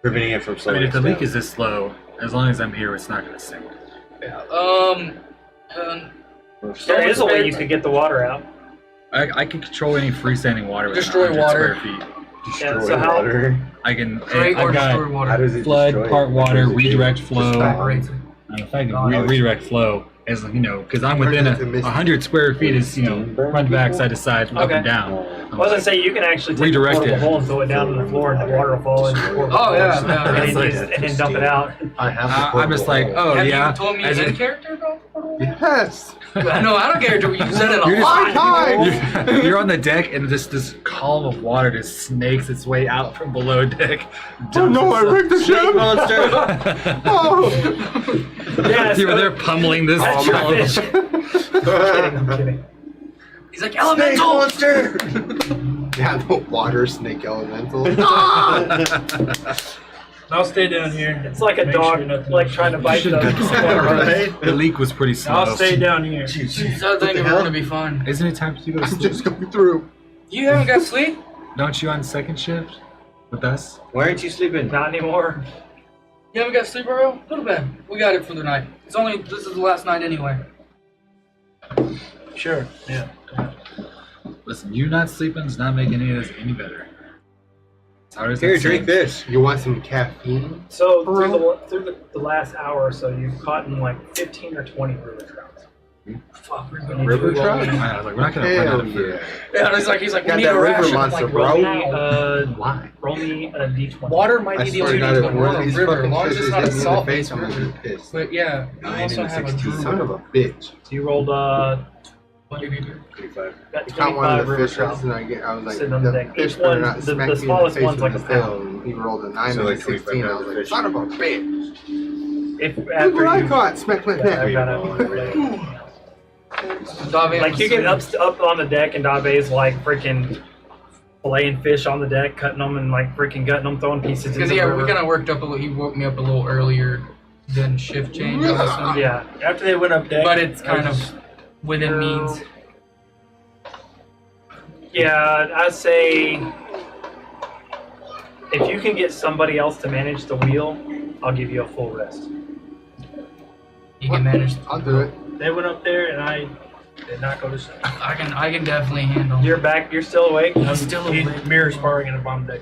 Preventing it from I slowing mean, if the us leak down. is this slow, as long as I'm here, it's not gonna sink. Yeah. There is a way you could get the water out. I can control any freestanding water within Destroy 100 water. square feet. Yeah, Destroy so how- water. I can. Create or I've got destroy How water. does it flood, destroy part it? water, What does it do? redirect flow. Evaporates it. If I can Oh, redirect flow, as you know, because I'm within Turns into mist. 100 square feet is front, back, side to side, up Okay. and down. I was gonna say you can actually take Redirect a portable it. hole and throw it down to the floor, and the water will fall into the portable Oh, hole. yeah, and, yeah, then that's like- and then dump it out. I have the I'm just like, portable oh Have yeah. you told me as in in- character about the portal? hole. Yes. No, I don't care. You said it a You're just- lot. Times. You're on the deck, and just this column of water just snakes its way out from below deck. Oh no, I rigged the ship. Monster! Oh. Yeah, You were so- there pummeling this That's your column. fish. I'm kidding. He's like Snake elemental. monster! Yeah, the water snake elemental. I'll stay down here. It's like a Make dog, sure nothing like else- trying to bite should the have water. The leak was pretty slow. I'll stay down here. So I think What the we're hell? gonna be fine. Isn't it time for you to go to I'm sleep? just going through. You haven't got sleep? Don't you on second shift with us? Why aren't you sleeping? Not anymore. You haven't got sleep, bro? Go to bed. We got it for the night. This is the last night anyway. Sure. Yeah. Listen, you not sleeping is not making any of this any better. As hard as Here, that drink seems. this. You want some caffeine? So through the last hour or so, you've caught in like 15 or 20 river trouts. Fuck, we're gonna River do it. trout? I was like, we're not gonna run out Hell of food. yeah. Yeah, he's like, we Got need that a river ration. I'm monster, like, bro. Roll me, Why? roll me a d20. water might I be the swear only to God, thing if going one on of a these river, as fucking long as it's fishes not a hit me in the salt-based face, I'm gonna river. be pissed. But yeah, we 9 also and have a 16. druid. Son of a bitch. You rolled What did you do? 25. got I caught one 25 of the river fishes trout. and I was like, Sitting on the the deck. fish Each better one- not the smack me in the smallest face one's with like his a tail. pound. And he rolled a 9 So and a like 16. I was 25 like, son of a bitch. If Look after what I you, caught. Smack my I've neck. got Oh, a Dave, Like you get up on the deck, and Dave's like freaking filleting fish on the deck, cutting them and like freaking gutting them, throwing pieces. Because into the we river. kind of worked up a little. He woke me up a little earlier than shift change. I'm assuming. Yeah. After they went up deck, But it's I kind just- of within means. Yeah, I'd say if you can get somebody else to manage the wheel, I'll give you a full rest. You can manage. I'll do it. They went up there, and I did not go to sleep. I can definitely handle. You're back. You're still awake. I'm still He's awake. mirror sparring in the bottom deck.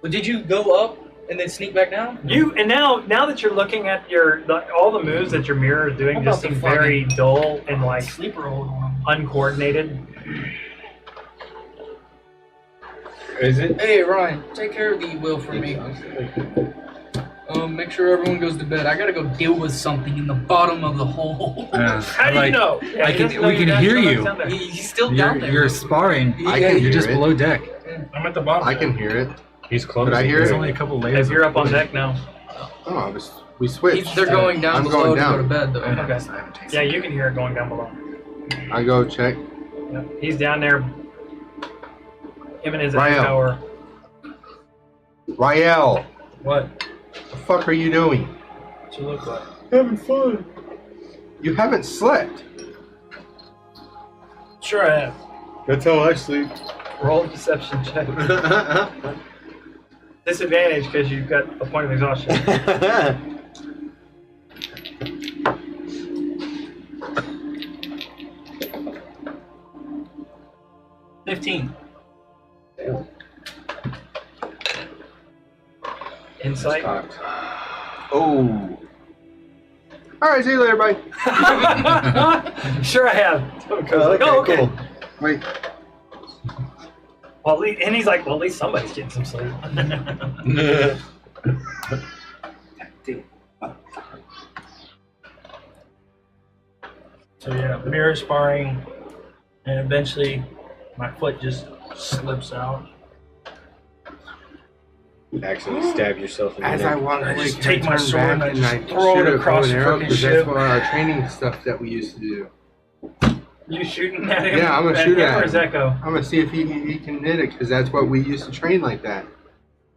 Well, did you go up and then sneak back down? Now that you're looking at all the moves that your mirror is doing How just about the seem very dull and like Sleeper hold on. uncoordinated. Is it? Hey Ryan, take care of the wheel for me. Make sure everyone goes to bed. I gotta go deal with something in the bottom of the hole. How do you know? Yeah, I he can- doesn't know we you're can down- hear you're you. down there. He's still down there. You're sparring. I can You're just hear it. below deck. I'm at the bottom. I can hear it. He's close. Did I hear There's it? only a couple layers. If you're up on deck now. Oh, we switched. They're going down I'm below going to go down. to bed though. I Okay. haven't tasted Yeah, you can hear it going down below. I go check. Yep. He's down there. Him and his Ryan. echo are. Rael, What? the fuck are you doing? What's it look like? Having fun. You haven't slept. Sure I have. That's how I sleep. Roll a deception check. Disadvantage because you've got a point of exhaustion. 15. Insight. Oh. All right, see you later, bye. Sure, I have. Okay. Cool. Wait. Well, and he's like, well, at least somebody's getting some sleep. So yeah, mirror sparring, and eventually my foot just slips out. Accidentally stab yourself in the As neck. I walk I away, just can I take my turn sword and back I and just I throw it shoot a across bow and the arrow frickin' because ship. that's what our training stuff that we used to do. You shooting at him? Yeah, I'm gonna at shoot him at or his him. echo? I'm gonna see if he can hit it because that's what we used to train like that.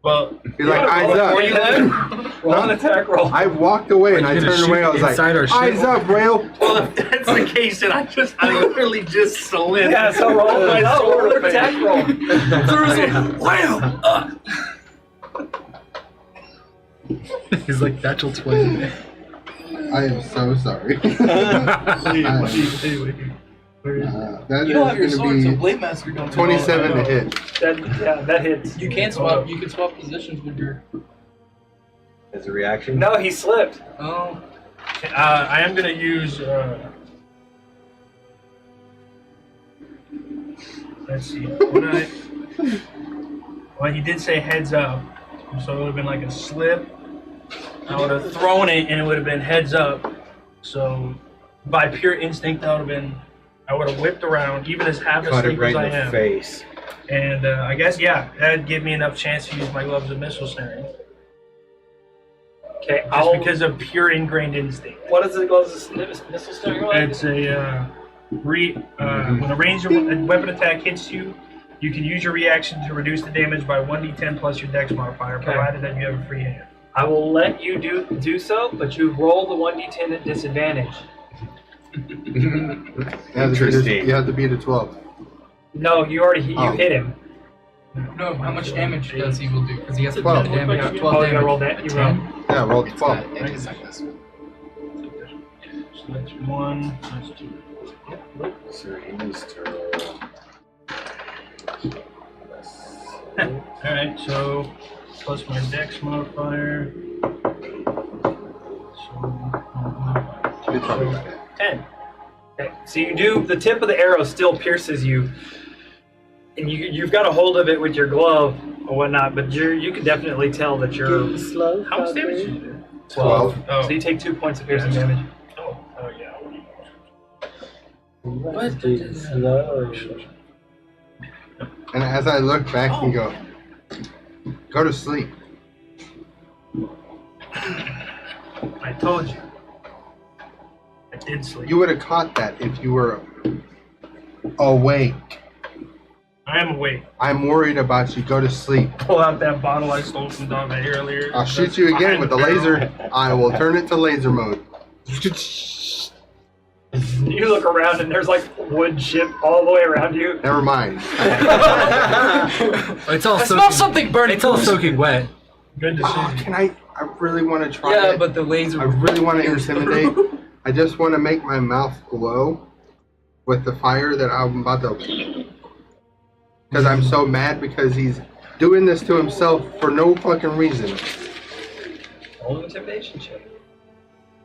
Well, Be like, eyes up. Where you live? Roll an attack roll. I walked away and I You're gonna turned away. I shoot was like, inside our ship? eyes up, Rail. well, if that's the case, then I literally just slid. Yeah, so roll an attack roll. Wow! He's like natural 20. I am so sorry. That You don't have your is sword, so going to Blade Master don't be do all 27 to that. hit. That hits. You can swap. You can swap positions with your. As a reaction? No, he slipped. Oh. I am gonna use. Let's see. Well, he did say heads up, so it would have been like a slip. I would have thrown it, and it would have been heads up. So, by pure instinct, that would have been. I would have whipped around, even as half Caught it asleep right as I in the am. face. And I guess, yeah, that'd give me enough chance to use my gloves of missile snaring. Okay, Just because of pure ingrained instinct. What is it? Goes missile snaring like? It's a when a ranged weapon attack hits you, you can use your reaction to reduce the damage by 1d10 plus your dex modifier, provided that you have a free hand. I will let you do so, but you roll the 1d10 at disadvantage. Interesting. You have to beat a 12. No, you already Oh. hit him. No, how much damage does he will do? Because he has 12. 12 damage. Oh, 12 you gotta damage. roll that. You roll. Yeah, roll 12. It is like this. So that's 1, that's 2. So he needs to roll. Alright, so plus my dex modifier. It's probably like that. 10. Okay, so you do. The tip of the arrow still pierces you, and you've got a hold of it with your glove or whatnot. But you can definitely tell that you're How much damage did you do? 12. Oh, So you take 2 points of piercing damage. oh yeah. And as I look back and go to sleep. I told you. I did sleep. You would have caught that if you were awake. I am awake. I'm worried about you. Go to sleep. Pull out that bottle I stole from Dom earlier. I'll shoot you again with the laser. I will turn it to laser mode. You look around and there's like wood chip all the way around you. Never mind. It's all I soaking, smell something burning. It's all soaking wet. Good Oh, decision. can I really want to try Yeah, it. but the laser. I really want to intimidate. I just want to make my mouth glow with the fire that I'm about to. Because I'm so mad because he's doing this to himself for no fucking reason. Roll intimidation check.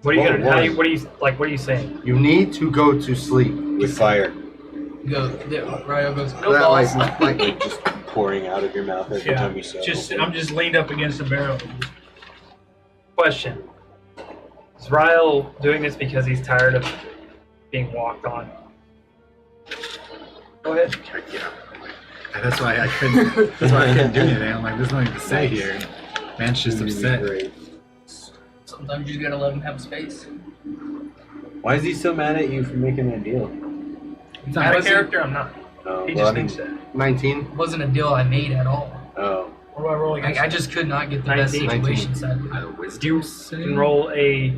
What are you gonna? What are you saying? You need to go to sleep. With fire. Go. Ryo goes. No That, balls. like, Just pouring out of your mouth every time you say it. I'm just leaned up against the barrel. Question: is Ryle doing this because he's tired of being walked on? Go ahead. And that's why I couldn't. That's why I couldn't do anything. I'm like, there's nothing to say here. Man's just upset. Great. Sometimes you just gotta let him have space. Why is he so mad at you for making that deal? It's Out not, of character, I'm not. Oh, He well, just I mean- thinks that. 19. It wasn't a deal I made at all. Oh. What do I roll against? I just could not get the best 19. situation set. wisdom You can roll a.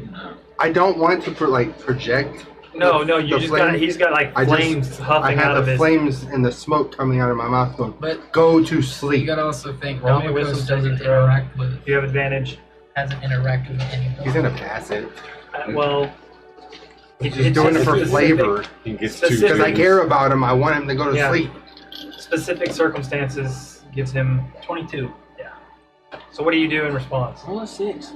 I don't want to project. No, you The just flame- got. He's got like I flames just huffing I out have of the his. flames and the smoke coming out of my mouth going, But go to you sleep. gotta also think Roll me a Domicos wisdom doesn't saving throw. interact with You have advantage. hasn't interacted with anyone. He's gonna pass it. Well, He's just doing it for flavor. He gets Specific- Because I two care about him. I want him to go to Yeah. sleep. Specific circumstances gives him. 22. So what do you do in response? Roll a 6.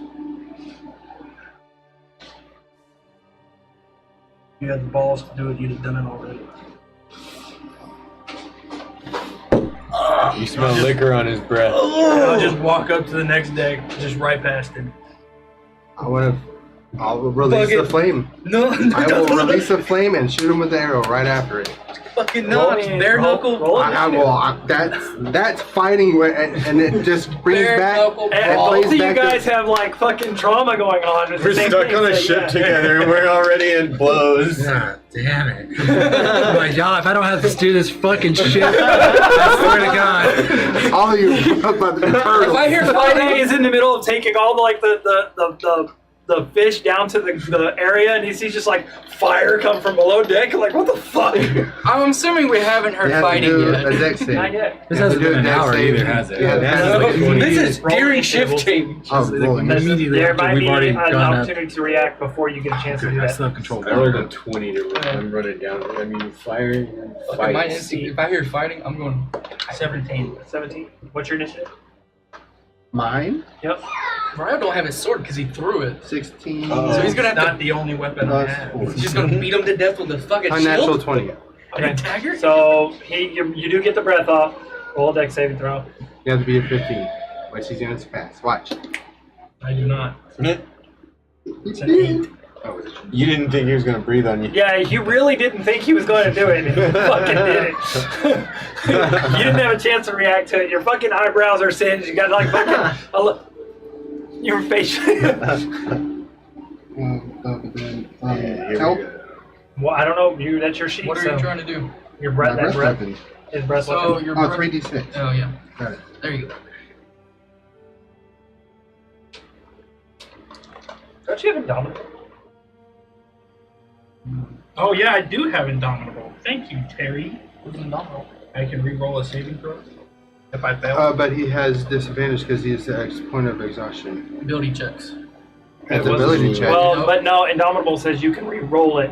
You had the balls to do it, you'd have done it already. You smell liquor on his breath. And I'll just walk up to the next deck, just right past him. I'll release the flame. No, I will release the flame and shoot him with the arrow right after it. fucking Roll not. me- Bare roll- knuckle. roll I will. That's fighting, and it just brings Bare back. knuckle And brawl. both of you back to- guys have like fucking trauma going on. It's the We're same stuck thing, on a so, ship yeah. together and we're already in blows. God damn it. I'm like, y'all, if I don't have to do this fucking shit, I swear to God. All of you, but the turtle. If I hear Fighting fighting, is in the middle of taking all the like the fish down to the area, and he sees just like fire come from below deck. Like, what the fuck? I'm assuming we haven't heard You have to fighting do yet. a dex save. Not yet. This You have hasn't to do been a an dex hour save. either, has it? Yeah, That's that's like 20. This is Roll during the shift table. change. Oh, rolling. Immediately There after might we've be already an gone up. opportunity to react before you get a chance to do I that. still have control I rolled a water. 20 to I'm running down. I mean, fire and Fucking my fight. instinct, if I hear fighting, I'm going. 17. 17. What's your initiative? Mine? Yep. Ryo don't have his sword because he threw it. 16. So he's gonna have Not to. the only weapon I have. He's just gonna beat him to death with a fucking Unnatural shield. 20. And a dagger. So you do get the breath off. Roll a dex saving throw. You have to be a 15, which he's gonna pass. Watch. I do not. It's an 8. Oh, is it? You didn't think he was going to breathe on you. Yeah, you really didn't think he was going to do it, and he fucking did it. You didn't have a chance to react to it. Your fucking eyebrows are singed. You got like fucking your face. Here help. we go. Well, I don't know. That's your sheet. What are so you trying to do? Your My breath. That breath breath weapon. is breath So weapon. your Oh, breath- 3d6. Oh yeah. Got it. There you go. Don't you have indomitable? Oh yeah, I do have Indomitable. Thank you, Terry. Who's indomitable? I can re-roll a saving throw if I fail. But he has disadvantage because he has the point of exhaustion. Ability checks. It's It was- ability check. Well, but no, indomitable says you can re-roll it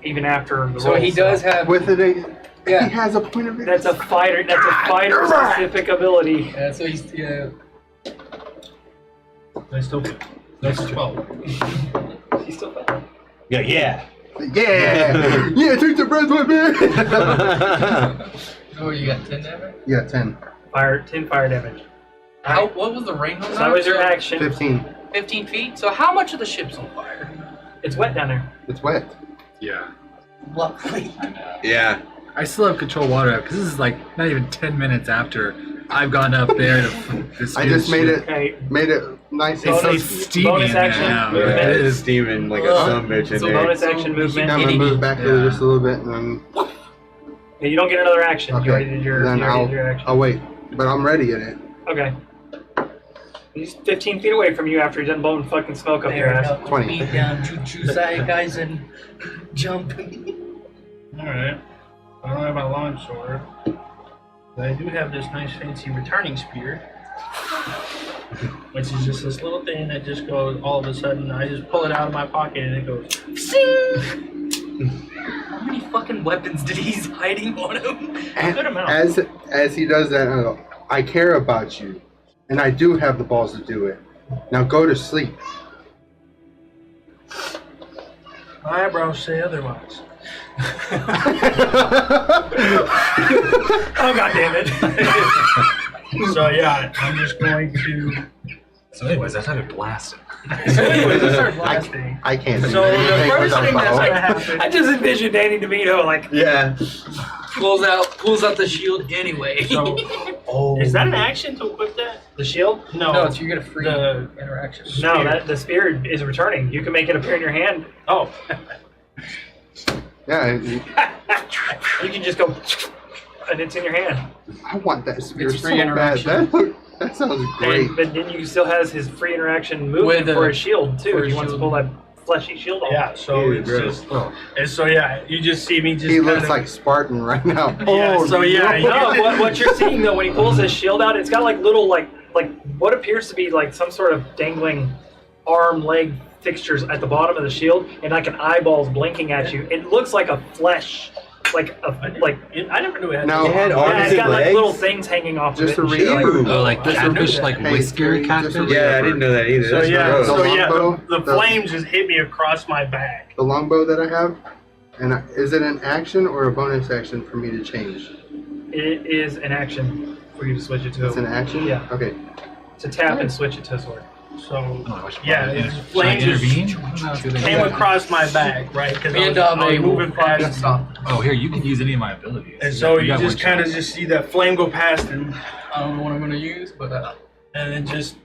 even after the So roll. he does have. With it, he Yeah. has a point of That's a fighter. That's a fighter specific ability. Yeah. So he's yeah. I still fail. That's 12. He's still fighting. Yeah, yeah. Yeah! Yeah, take the breath weapon! Oh, you got 10 damage. Yeah, 10. 10 fire damage. How? What was the range on So that was your action. 15. 15 feet. So how much of the ship's on fire? It's wet down there. It's wet. Yeah. Lovely. Yeah. I still have control water because this is like not even 10 minutes after I've gone up there to. I just made it Okay. nice. It's so Bonus- steamy bonus in there action. now. Yeah. Yeah, It it's is. steaming like a son of a bitch in So there. bonus action movement. I'm gonna move back here just a little bit, and then Yeah, you don't get another action. You already okay. did your, Then you already did your action. I'll wait, but I'm ready in it. Okay. He's 15 feet away from you after he's done blowing fucking smoke up your There, ass. knuckle 20. beat down, Jutsu guys, and jump. Alright. I don't have my long sword. But I do have this nice fancy returning spear. Which is just this little thing that just goes all of a sudden. I just pull it out of my pocket and it goes. How many fucking weapons did he's hiding on him? A good amount. As he does that, I go, I care about you, and I do have the balls to do it. Now go to sleep. My eyebrows say otherwise. Oh god damn it! So yeah, I'm just going to. So, anyways, I started blasting. So anyways, I start blasting. I can't do So the anything first without thing that's bow. gonna happen. I just envisioned Danny DeVito like, Yeah. Pulls out the shield anyway. So, is that an action to equip that? the shield? No, no, it's you get a free the interaction. No, that the spear is returning. You can make it appear in your hand. oh, Yeah, You can just go, and it's in your hand. I want that spear It's so free bad. interaction. That sounds great. And, but then you still has his free interaction movement With for a- his shield too. for If his he wants to shield. pull that fleshy shield off. yeah. So Ew, it's gross. just, Oh, and so yeah, you just see me just. he kind looks of, like Spartan right now. Yeah, Oh, so yeah, no. No, what you're seeing though when he pulls his shield out, it's got like little like what appears to be like some sort of dangling arm leg fixtures at the bottom of the shield, and like an eyeballs blinking at you. It looks like a flesh, like I never knew it had. Now- It had yeah, arms it's and got like legs? little things hanging off Just of to it. and shit read. like that. Oh, like I didn't know fish, that. like Hey, whisker Terry, catfish. just a Yeah, I didn't know that either. So That's yeah, gross. The so yeah, longbow, the the- flames just hit me across my back. The longbow that I have, and is it an action or a bonus action for me to change? It is an action for you to switch it to. It's an action? Yeah. Okay. To tap and switch it to a sword. So Oh, I should yeah, probably- it's should I flames just intervene? came across my back, right? Because Me and I was Dame moving fucking past. stop. Oh, here, you can use any of my abilities. And so you got just one kind of shot. just see that flame go past him, I don't know what I'm gonna use, but and then just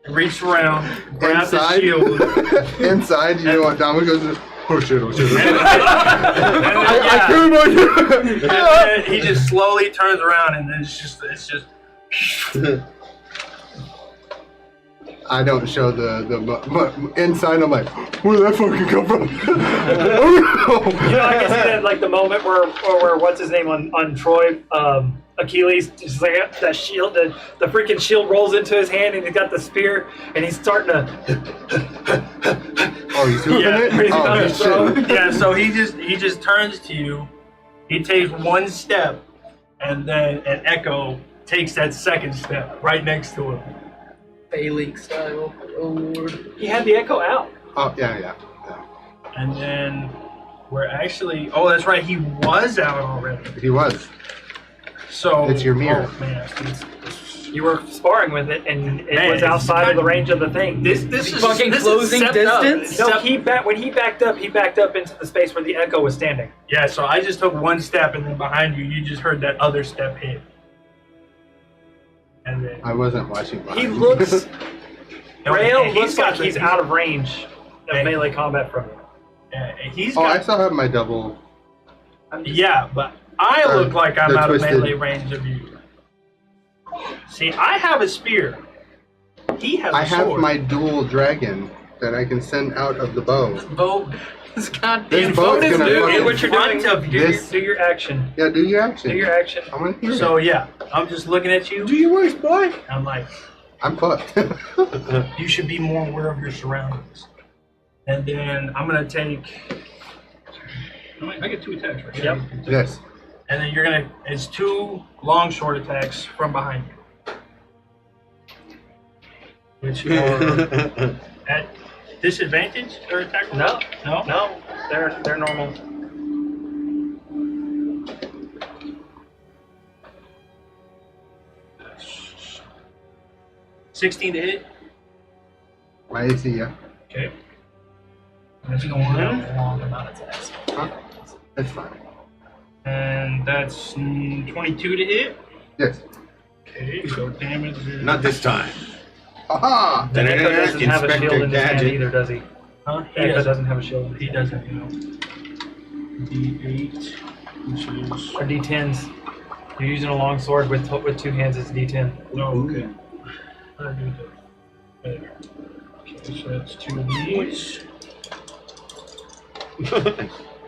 reach around, grab the Inside? shield, Inside, you know what Dama goes, oh shit, oh shit. and then, I killed my and then he just slowly turns around, and then it's just I don't show the inside. I'm like, where did that fucking come from? Oh, no. You know, I can see that like the moment where what's his name on Troy, Achilles, just like that shield, the freaking shield rolls into his hand, and he's got the spear, and he's starting to. Oh, he's hooping Yeah. it? Oh, so shit. yeah, so he just turns to you, he takes one step, and then an echo takes that second step right next to him. Failing style. Oh lord. He had the echo out. Oh, yeah. And then we're actually, oh, that's right, he was out already. He was. So It's your mirror. Oh, man, You were sparring with it, and it Man, was outside of the range of the thing. this is Fucking this is closing stepped up. distance? No, Step- when he backed up into the space where the echo was standing. Yeah, so I just took one step, and then behind you, you just heard that other step hit. And then I wasn't watching. He behind me. looks. Rail and looks like got he's the- out of range of Hey. melee combat from you. Yeah, he's Oh, I got, still have my double. yeah, but I Uh, look like I'm the out twisted- of melee range of you. See, I have a spear. He has I a have sword. my dual dragon that I can send out of the bow. Vote. This goddamn This boat's vote is gonna new. fucking- Do what you're front doing. of Do, this- do your action. Yeah, do your action. Do your action. I want to hear So it. yeah, I'm just looking at you. Do your worst, boy. I'm like, I'm fucked. you should be more aware of your surroundings. And then I'm gonna take. I get 2 attacks, right? Yep. Yes. And then you're gonna. It's 2 long short attacks from behind you, which are at disadvantage or attack roll? No. No. No, they're normal. That's 16 to hit. My AC, yeah. Okay. That's going a long amount of attacks. Huh? That's fine. And that's 22 to hit. Yes. Okay, so damage is... Not this time. Haha! And Echo doesn't have a Inspector shield in his hand Gadget. either, does he? Huh? He Echo doesn't. doesn't have a shield. He doesn't, you know. D8, which is... Or D10s. You're using a long sword with two hands. It's D10. Oh, okay. I'll do that. There. Okay, so that's 2 of these.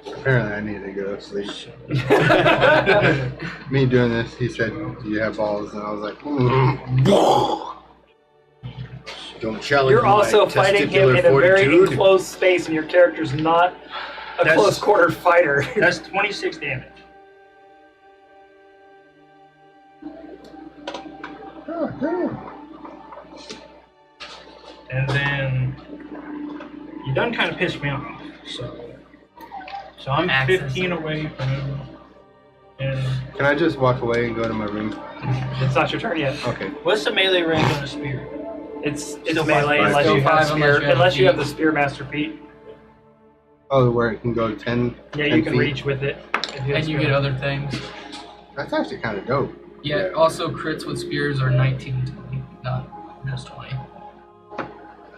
Apparently I need to go to sleep. Me doing this, he said, "Do you have balls?" And I was like, Don't challenge You're my also fighting him testicular in a very fortitude. enclosed space, and your character's not a That's- close quarter fighter. That's 26 damage. "Oh, damn." And then you done kind of pissed me off. So I'm Access. 15 away from him. And Can I just walk away and go to my room? It's not your turn yet. Okay. what's the melee range on a spear? It's Still melee five. unless Still you have five spear, unless you have the spear master feat. Oh, where it can go 10. Yeah, 10 you can feet? reach with it. If have And you spear. get other things. That's actually kind of dope. Yeah, also crits with spears are 19 20, not just 20.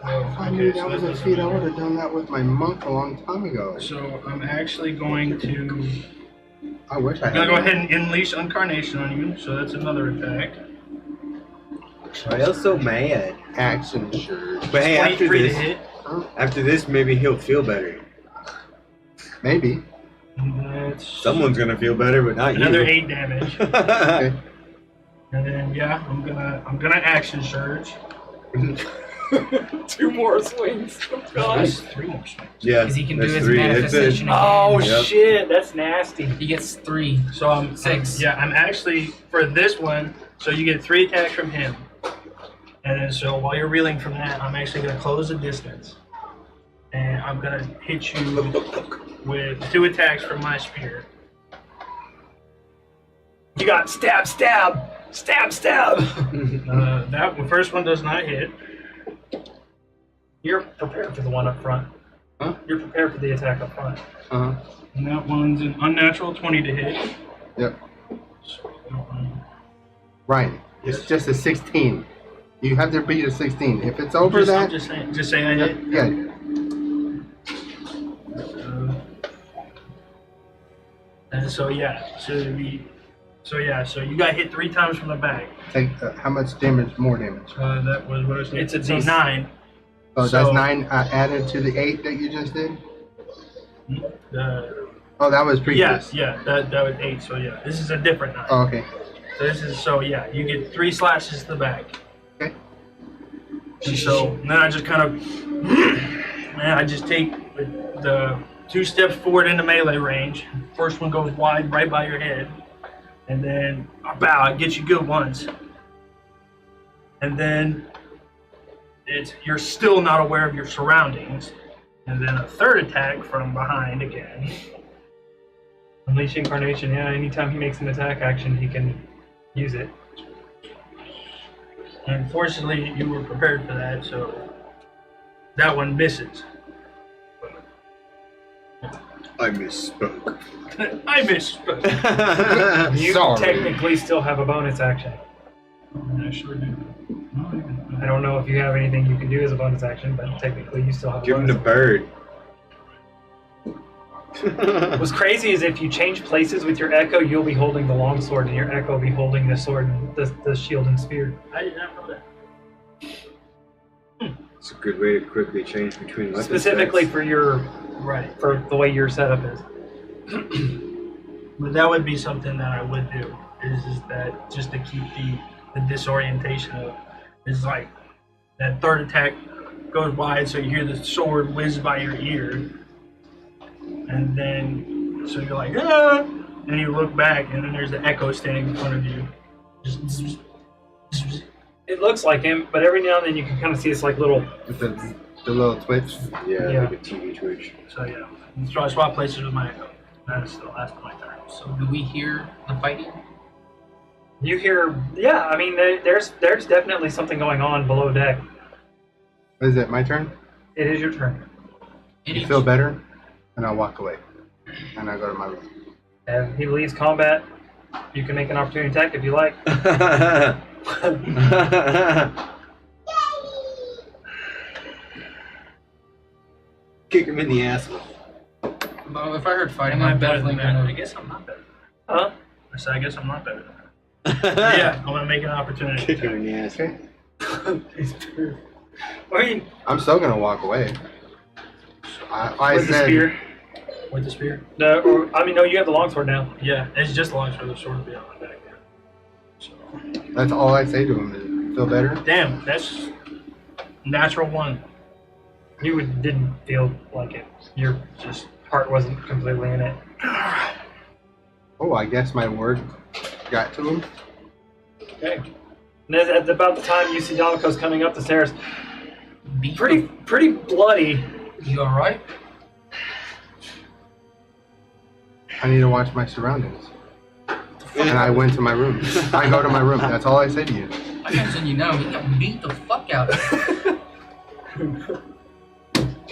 If I knew that was a feat, I would have done that with my monk a long time ago. So I'm actually going to I wish I I'm had. gonna go ahead and unleash Incarnation on you. So that's another attack. Why else so mad? Action shirt. But hey, 23 to hit. after this, maybe he'll feel better. Maybe. And that's Someone's gonna feel better, but not another you. 8 damage. Okay. And then yeah, I'm gonna action surge. 2 more swings. Oh, That's gosh. 3 more swings. Yeah, Because he can do that's his 3. manifestation again. Oh Yep. shit, that's nasty. He gets 3. So I'm 6. Yeah, I'm actually for this one. So you get 3 attacks from him, and then so while you're reeling from that, I'm actually gonna close the distance, and I'm gonna hit you with 2 attacks from my spear. You got stab, stab, stab, stab. That one, first one does not hit. You're prepared for the one up front. Huh? You're prepared for the attack up front. Uh-huh. And that one's an unnatural 20 to hit. Yep. So that one- Ryan, it's just a 16. You have to beat a 16. If it's over I'm that, just saying I hit. yeah. And so yeah, so you got hit 3 times from the back. Take how much damage? More damage. That was what I was saying. It's a so D6. 9. Oh, So- that's 9 added to the 8 that you just did. Oh, that was previous. Yeah, that was 8. So yeah, this is a different 9. Oh, okay. So this is you get 3 slashes to the back. Okay. And so then I just kind of, I just take the 2 steps forward into melee range. First one goes wide right by your head, and then I bow. I get you good once, and then you're still not aware of your surroundings, and then a third attack from behind again. Unleash Incarnation, yeah, anytime he makes an attack action, he can use it. Unfortunately, you were prepared for that, so that one misses. I misspoke. I misspoke. You Sorry. technically still have a bonus action. I sure do. I don't know if you have anything you can do as a bonus action, but technically you still have a Give him bonus the bird. What's crazy is if you change places with your Echo, you'll be holding the long sword, and your Echo will be holding the sword, the shield and spear. I did not know that. It's a good way to quickly change between weapons. Specifically for your Right. for the way your setup is. But that would be something that I would do, is that just to keep the disorientation of, is like that third attack goes wide, so you hear the sword whiz by your ear, and then so you're like, ah! And you look back, and then there's the Echo standing in front of you. Just It looks like him, but every now and then you can kind of see it's like little. With the little twitch. Yeah, Yeah. like a TV twitch. so yeah, so I swap places with my Echo. That is the last of my turn. So do we hear the fighting? You hear, yeah. I mean, there's definitely something going on below deck. Is it my turn? It is your turn. You feel better? And I'll walk away. And I go to my room. And he leaves combat. You can make an opportunity attack if you like. Kick him in the ass. Well, if I heard fighting, Am I I'm better definitely than that? I gonna. guess I'm not better. Huh? I said, I guess I'm not better than that. Yeah, I'm gonna make an opportunity. Kick him in the ass. Okay. I mean, I'm still gonna walk away. I with the said, spear. With the spear? No, no, you have the longsword now. Yeah, it's just long for the sword to be on my back. Yeah. So, that's all I say to him is, feel better? damn, that's natural one. You didn't feel like it. Your Just heart wasn't completely in it. Oh, I guess my word got to him. Okay. And at about the time you see Domiko's coming up the stairs, pretty bloody. You alright? I need to watch my surroundings. And I went to my room. I go to my room. That's all I say to you. I mentioned you know, he got beat the fuck out of.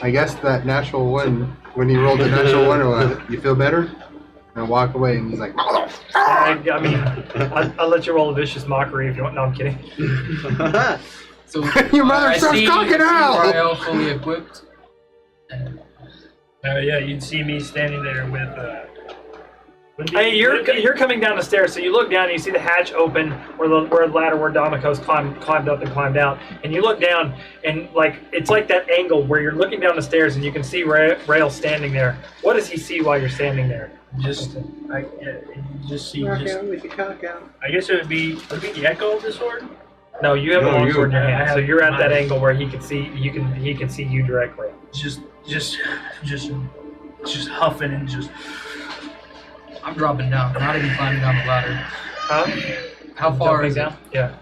I guess that natural one, when he rolled the natural one, you feel better? And I walk away, and he's like, I mean, I'll let you roll a vicious mockery if you want. No, I'm kidding. So Your mother I starts see talking out! Rael fully equipped. And yeah, you'd see me standing there with. Hey, you're coming down the stairs, so you look down and you see the hatch open where the ladder where Domiko's climbed up and climbed out, and you look down and it's like that angle where you're looking down the stairs and you can see Rael standing there. What does he see while you're standing there? Just, you just see. Knock Just, out with your cock out. I guess would it be the echo of the sword? No, you have a No, longsword in your I hand, so have you're at that mine. angle where he can see he can see you directly. Just huffing and just. I'm dropping down. I'm not even climbing down the ladder. Huh? How far is it? down? Yeah.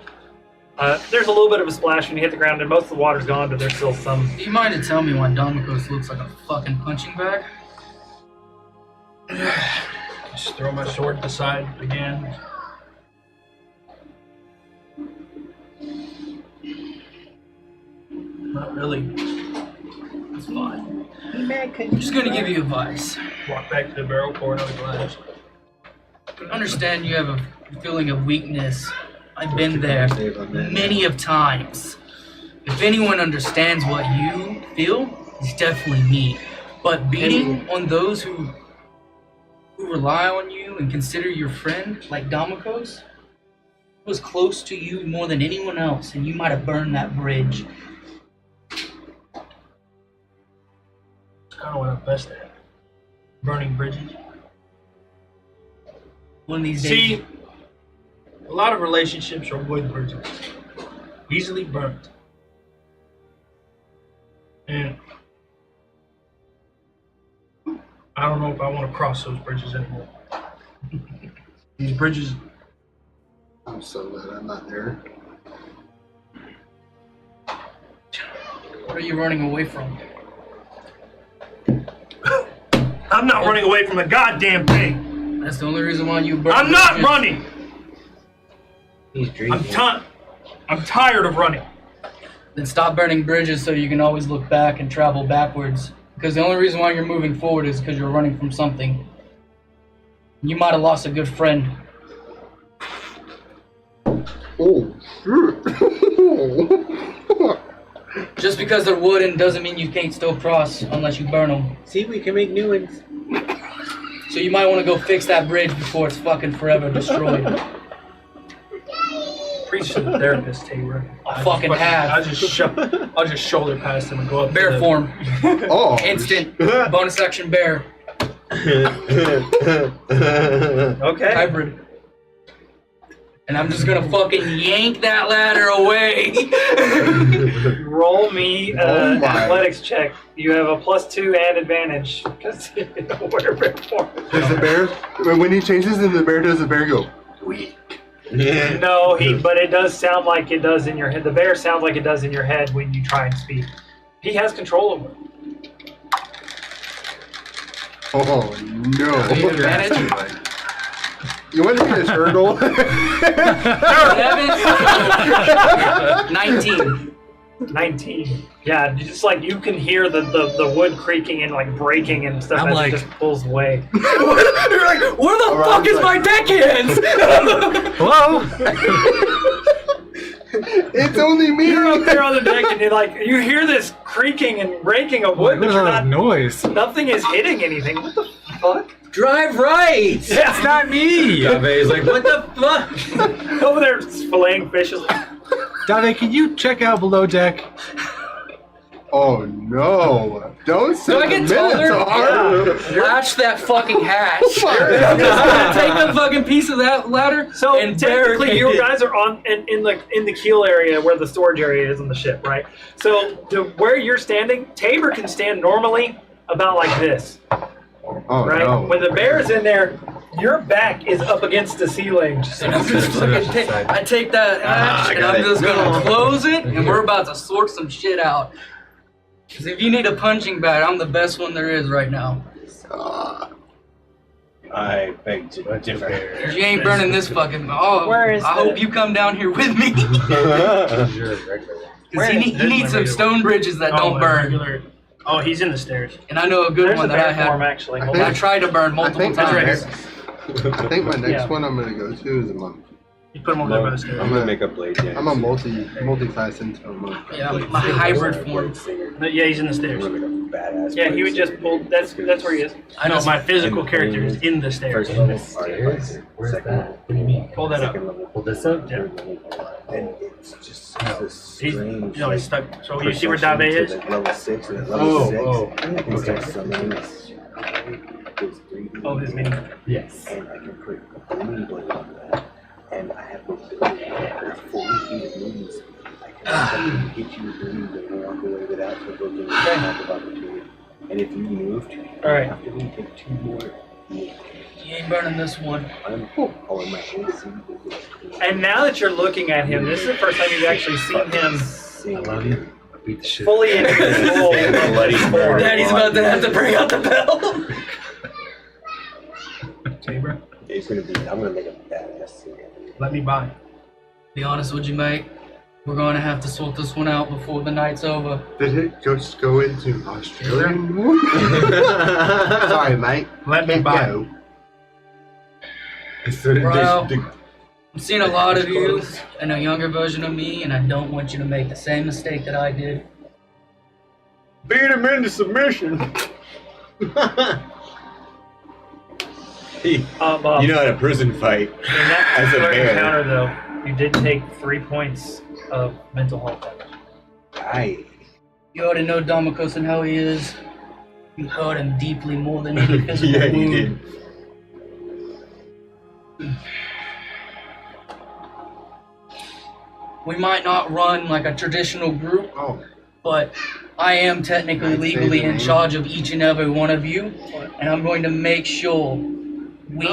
There's a little bit of a splash when you hit the ground, and most of the water's gone, but there's still some. Do you mind to tell me why Domikos looks like a fucking punching bag? Just throw my sword to the side again. Not really. It's fine. I'm just gonna give you advice. Walk back to the barrel, pour another glass. Understand you have a feeling of weakness. I've been there many of times. If anyone understands what you feel, it's definitely me. But beating on those who rely on you and consider your friend, like Domikos, was close to you more than anyone else, and you might have burned that bridge. It's kind of what I'm best at. Burning bridges. One of these days. See, a lot of relationships are wood bridges. Easily burnt. And I don't know if I want to cross those bridges anymore. These bridges, I'm so glad I'm not there. What are you running away from? I'm not running away from the goddamn thing. That's the only reason why you burned I'm not bridges. running. He's drinking. I'm tired of running. Then stop burning bridges so you can always look back and travel backwards. Because the only reason why you're moving forward is because you're running from something. You might have lost a good friend. Oh, Just because they're wooden doesn't mean you can't still cross unless you burn them. See, we can make new ones. So you might want to go fix that bridge before it's fucking forever destroyed. Preach to the therapist, Taylor. I fucking have. I'll just shoulder past him and go up. Bear to the, form. oh. Instant. Bonus action bear. Okay. Hybrid. And I'm just gonna fucking yank that ladder away. Roll me Oh my. athletics check. You have a +2 and advantage because you know where bear form. Does the bear, when he changes and the bear, does the bear go, weak? Yeah. No, but it does sound like it does in your head. The bear sounds like it does in your head when you try and speak. He has control over it. Oh, no. Do you have advantage? You want to be a turtle? 11? 19. 19. Yeah, just like you can hear the wood creaking and like breaking and stuff I'm as like- it just pulls away. You're like, where the Alright, fuck is like- my deckhands? Hello? It's only me. You're up there on the deck and you're like, you hear this creaking and breaking of wood, What but is you're all that not, noise? nothing is hitting anything. What the fuck? Drive right! It's not me! He's like, what the fuck? Over there filleting fishes. Dave, can you check out below deck? Oh no! Don't So say I get the Minotaur. Latch that fucking hatch. I'm just gonna take the fucking piece of that ladder. So and technically, barricade you it. guys are on in the keel area where the storage area is on the ship, right? So where you're standing, Tabor can stand normally about like this, Oh right? no! When the bear is in there, your back is up against the ceiling. And I'm just fucking I take that hatch and I'm just gonna close it, and we're about to sort some shit out. Because if you need a punching bag, I'm the best one there is right now. I beg to differ. You ain't burning this fucking. Oh, Where is I the- hope you come down here with me. Because he needs some stone bridges that don't burn. Oh, he's in the stairs. And I know a good There's one a that I bear form had. actually. I Hold think- on. I tried to burn I multiple think my times. I think my next Yeah. one I'm gonna go to is a monk. You put him over there by the stairs. I'm gonna make a blade dance. I'm a multi-class into a monk. Yeah, my hybrid form. Yeah, he's in the I'm stairs. gonna make a badass. Yeah, he blade would just singer. pull. That's where he is. I know just- my physical character is in the stairs. First level artificer. Where's Second that? level. What do you mean? Pull that up. Second level. Pull this up? Yeah. Third level. And it's just this He's, strange. no, he's stuck. So you see where progression Dave to, is? like, level 6 and at level Oh, 6. oh, I can start okay. summoning this 3D. Oh, his mini. Yes. And I can put a booming blade on that. And I have the ability at 40 feet of movement speed. I can hit you with booming blade and walk away without provoking a attack of opportunity. And if you moved, All right. after we take 2 more, You ain't burning this one. I'm calling my AC. And now that you're looking at him, this is the first time you've actually seen him I love you. I beat the shit. fully in control. Bloody murder. Daddy's about to have to bring out the bell. It's gonna be. I'm gonna make a badass scene. Let me by. Be honest with you, mate. We're going to have to sort this one out before the night's over. Did it just go into Australian? Sorry, mate. Let me Can't by. go. Bro, I'm seeing a lot of you and a younger version of me, and I don't want you to make the same mistake that I did. Beat him into submission. You know, at a prison fight, In that As a particular bear. encounter, though, you did take 3 points of mental health damage. You already know Damocos and how he is. You hurt him deeply more than any physical yeah, you wound. did. We might not run like a traditional group, Oh, but I am technically I'd say legally the in name. charge of each and every one of you, and I'm going to make sure we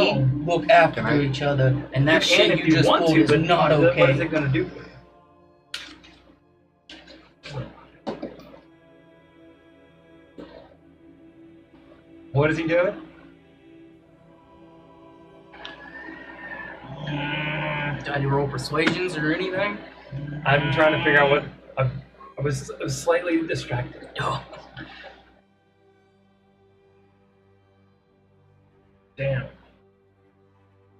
look after Can I- each other. And that You can shit if you just want pulled to, is but not what is okay. it going to do for you? What is he doing? Do I roll persuasions or anything? I'm trying to figure out what. I was slightly distracted. Oh, Damn.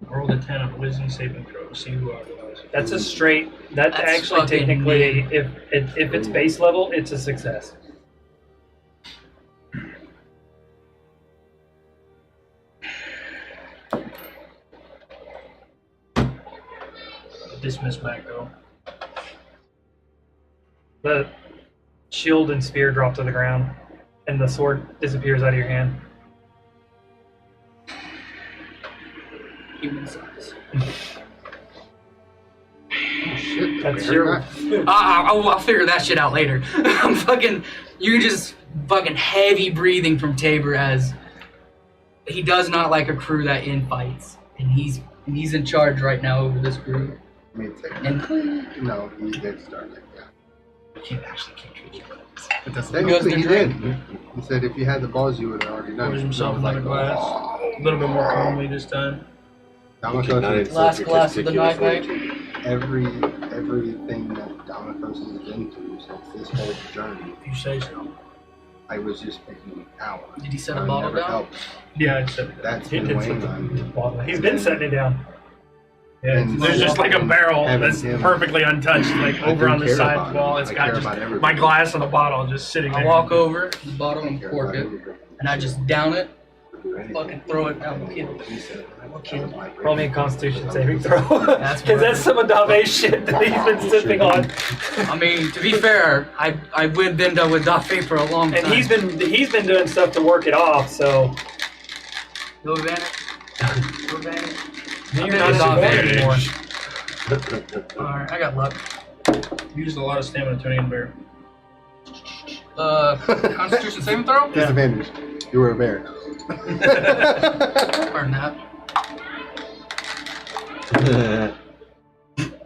Roll a 10 on wisdom saving throw. See who otherwise. That's a straight. That's That's actually fucking technically, if it's base level, it's a success. Dismiss back though. The shield and spear drop to the ground, and the sword disappears out of your hand. human size. oh shit. That's Very your. nice. I'll figure that shit out later. I'm fucking. You're just fucking heavy breathing from Tabor as he does not like a crew that infights, and he's in charge right now over this group. I mean, technically, no, he did start like that. You actually can't treat you. It doesn't. Technically, to he drink. did. He said if you had the balls, you would have already done Pours it. himself I was another glass. "Oh." A little bit more calmly this time. That was Cannot okay. insult Last your glass of the testicular night, mate. fortitude. everything that Dominicos has been through since this whole journey, If you say so. I was just picking out. Did he set a bottle down? Yeah, it's a, That's He been did weighing set on me. He's been setting it down. yeah, And there's just like a barrel having that's him- perfectly untouched, like I over do on the care side about of the wall. him. It's I got care just about everybody. my glass and a bottle just sitting I there. walk over to the bottle I and care cork about it, everybody. and I just down it, Do anything. fucking throw it down the kid. Okay. Roll me a Constitution saving throw. That's Because that's some Adave shit that he's been sipping on. I mean, to be fair, I've been done with Dafe for a long time. And he's been doing stuff to work it off, so No advantage. No advantage. you're been not Adave anymore. Alright, I got luck. Used a lot of stamina turning in bear. Constitution saving throw? Disadvantage. You were a bear. Burn that.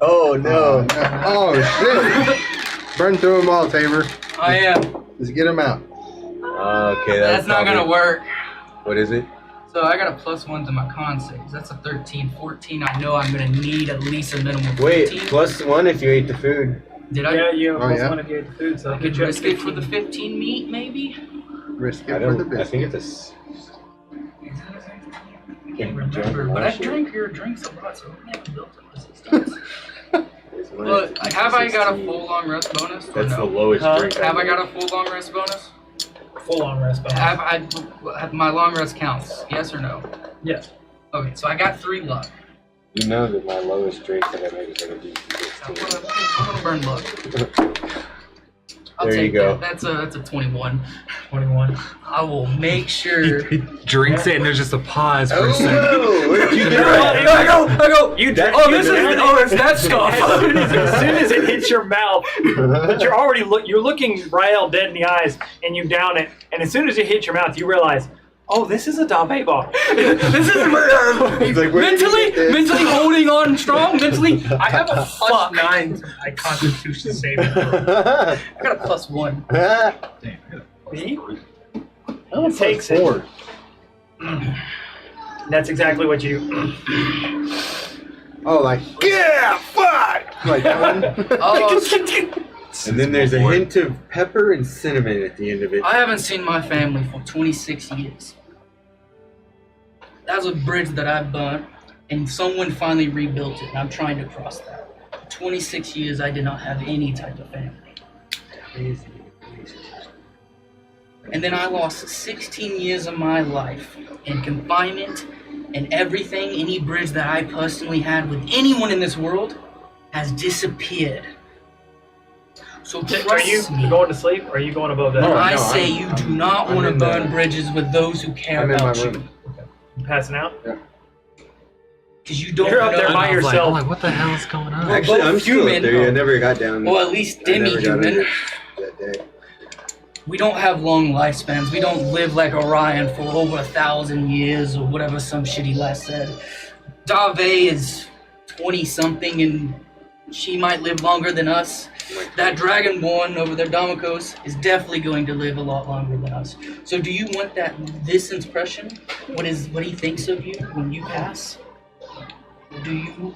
Oh no. Oh shit! Burn through them all, Tabor. I am. Just get them out. Okay, That's not gonna work. What is it? So I got a +1 to my con saves. That's a 13, 14. I know I'm gonna need at least a minimum of 15. Wait, +1 if you ate the food. Did I? Yeah, you Oh, yeah? want to get the food, so I could risk it for the 15 meat, maybe? Risk I it for the don't. I think business. it's I can't remember, but I drink your drinks a lot, so I haven't built a resistance. But have I got a full long rest bonus? Or That's the no? lowest Huh? drink. Have I got a full long rest bonus? full on rest bonus. Have my long rest counts? Yes or no? Yes. Okay, so I got 3 luck. You know that my lowest drink that I make is gonna be I'm 16. gonna burn luck. I'll There you take go. that. That's a 21. 21. I will make sure. He drinks it and there's just a pause for a second. Oh, where'd you get I go. You That's oh, good, this is man. it's that stuff. As soon as it hits your mouth, but you're already you're looking Rael dead in the eyes, and you down it, and as soon as it hits your mouth, you realize, oh, this is a Dave bottle. This is He's like, where did you get this? mentally holding on strong. Mentally, I have a +9 to my Constitution saving throw. I got a +1. See? Oh, Takes it. 4. That's exactly what you. Oh, like yeah, fuck! Like that one. Oh, And then there's a hint of pepper and cinnamon at the end of it. I haven't seen my family for 26 years. That was a bridge that I burnt, and someone finally rebuilt it, and I'm trying to cross that. For 26 years, I did not have any type of family. And then I lost 16 years of my life in confinement, and everything, any bridge that I personally had with anyone in this world has disappeared. So Are trust you me. going to sleep, or are you going above that? No, I no, say I'm- you do not I'm want to in burn the- bridges with those who care I'm in my about you. room. You passing out? Because you don't You're up know. there by I was like, yourself. I'm like, what the hell is going on? Well, Actually, both I'm still up human, there. I or- never got down. Or at least I never got demi-human. under that day. We don't have long lifespans. We don't live like Orion for over 1,000 years or whatever some shitty last said. Dave is 20-something and she might live longer than us. That Dragonborn over there, Domikos, is definitely going to live a lot longer than us. So do you want this impression? What he thinks of you when you pass? Or do you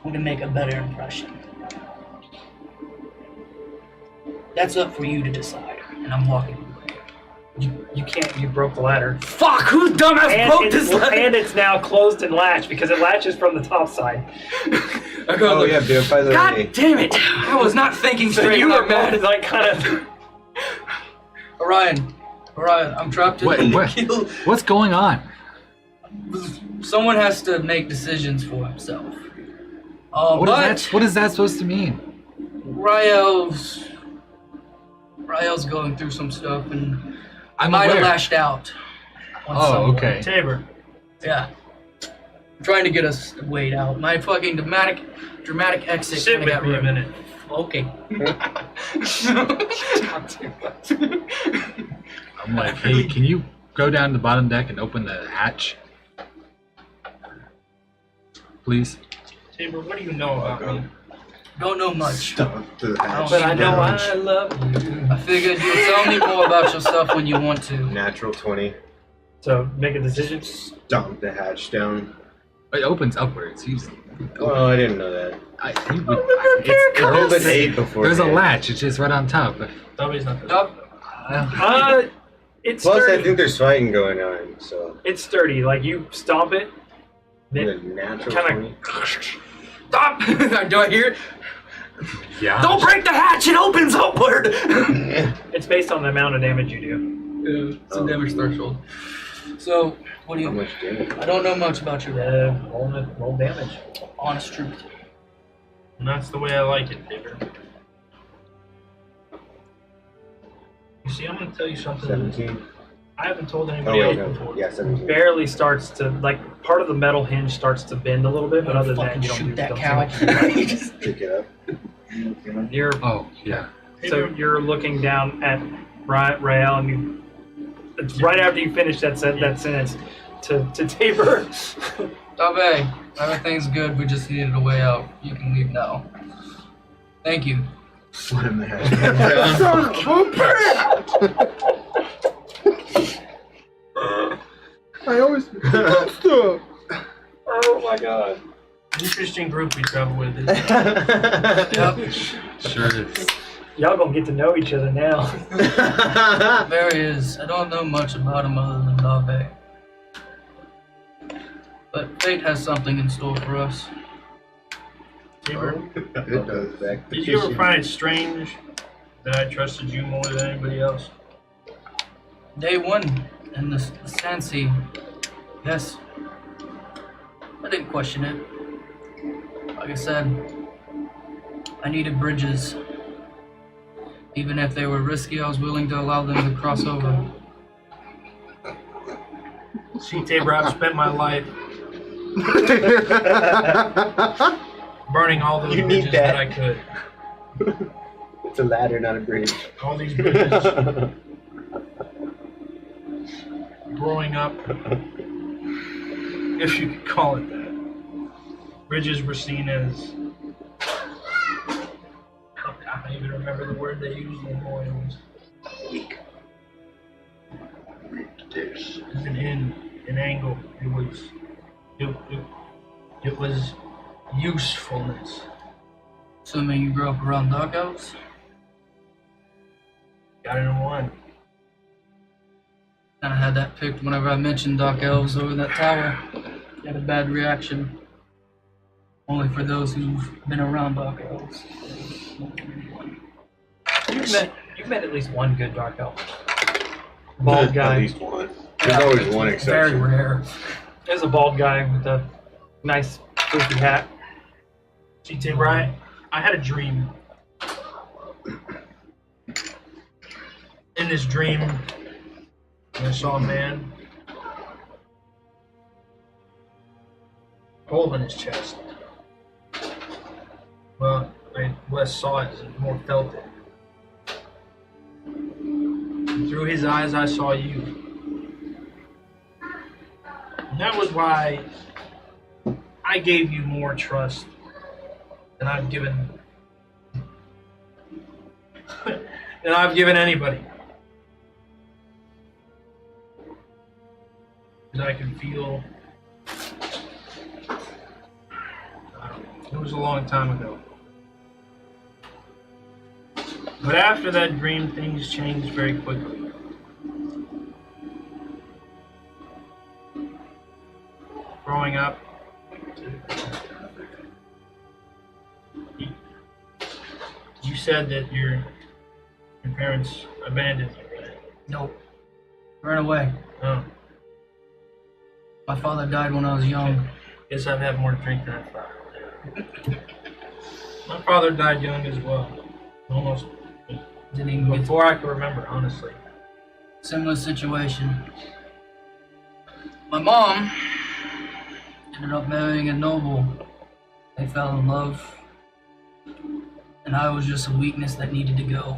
want to make a better impression? That's up for you to decide. And I'm walking away. You can't. You broke the ladder. Fuck! Who dumbass broke this ladder? And it's now closed and latched because it latches from the top side. I go, Oh yeah, dude. By the God way, damn it! I was not thinking So straight. you I'm were mad. both like kind of. Orion, I'm trapped in the What? kill. What's going on? Someone has to make decisions for himself. What is that supposed to mean? Rael's going through some stuff and I'm might have aware. lashed out. On Oh, someone. okay. Tabor. Yeah. I'm trying to get us weighed out. My fucking dramatic exit Sit kinda with me a ruined. minute. Okay. I'm like, hey, can you go down to the bottom deck and open the hatch? Please? Tabor, what do you know about me? Don't know much. Stomp to the hatch. But I know down. I love you. I figured you'll tell me more about yourself when you want to. natural 20. So make a decision. Stomp the hatch down. It opens upwards. Well, I didn't know that. I rolled an 8 before. There's a latch. It's just right on top. Nobody's not good. It's Plus, sturdy. I think there's fighting going on, so. It's sturdy. Like you stomp it, The it natural kind 20. Stop! Do I hear it? Yeah. Don't break the hatch! It opens upward! it's based on the amount of damage you do. Yeah, it's a damage threshold. So, what do How you... much damage? I don't know much about your Roll damage. honest truth. And that's the way I like it, Digger. You see, I'm going to tell you something 17? I haven't told Oh, anybody wait, else no. before. Yeah, 17. Barely starts to like part of the metal hinge starts to bend a little bit, but other than that, Fucking you don't shoot do that don't do cow. much. You just- Pick it up. You're Oh, yeah. so you're looking down at Rael, and you. It's right after you finish that sentence to Tabor. Tabe, everything's good. We just needed a way out. You can leave now. Thank you. What a man. Son of a bitch! I always stuff. Oh my god. Interesting group we travel with. Yep, Sure is. Y'all gonna get to know each other now. there he is. I don't know much about him other than Tabe. But fate has something in store for us. Tabor, It does back. did you ever find it strange that I trusted you more than anybody else? Day one in the Sansi. Yes. I didn't question it. Like I said, I needed bridges. Even if they were risky, I was willing to allow them to cross over. See, Tabor, I've spent my life burning all those You need bridges that. that I could. It's a ladder, not a bridge. All these bridges. Growing up, if you could call it that, bridges were seen as, I don't even remember the word they used anymore. It was This. an angle. It was usefulness. Assuming you grew up around Dark Elves? Got it in one. Kinda had that picked whenever I mentioned Dark Elves over that tower. Had a bad reaction. Only for those who've been around Dark Elves. You've met at least one good dark elf. Bald At guy. least one. There's always one Very exception. rare. There's a bald guy with a nice poofy hat. See, Tabor, I had a dream. In this dream, I saw a man, hole in his chest. Well, I less saw it, more felt it. And through his eyes, I saw you. And that was why I gave you more trust than I've given anybody. Because I can feel. It was a long time ago. But after that dream, things changed very quickly. Growing up, you said that your parents abandoned you, right? Nope. Ran away. Oh, My father died when I was young. guess I've had more to drink than I thought. My father died young as well. Almost Didn't even get before I could remember, honestly. similar situation. My mom ended up marrying a noble. They fell in love. And I was just a weakness that needed to go.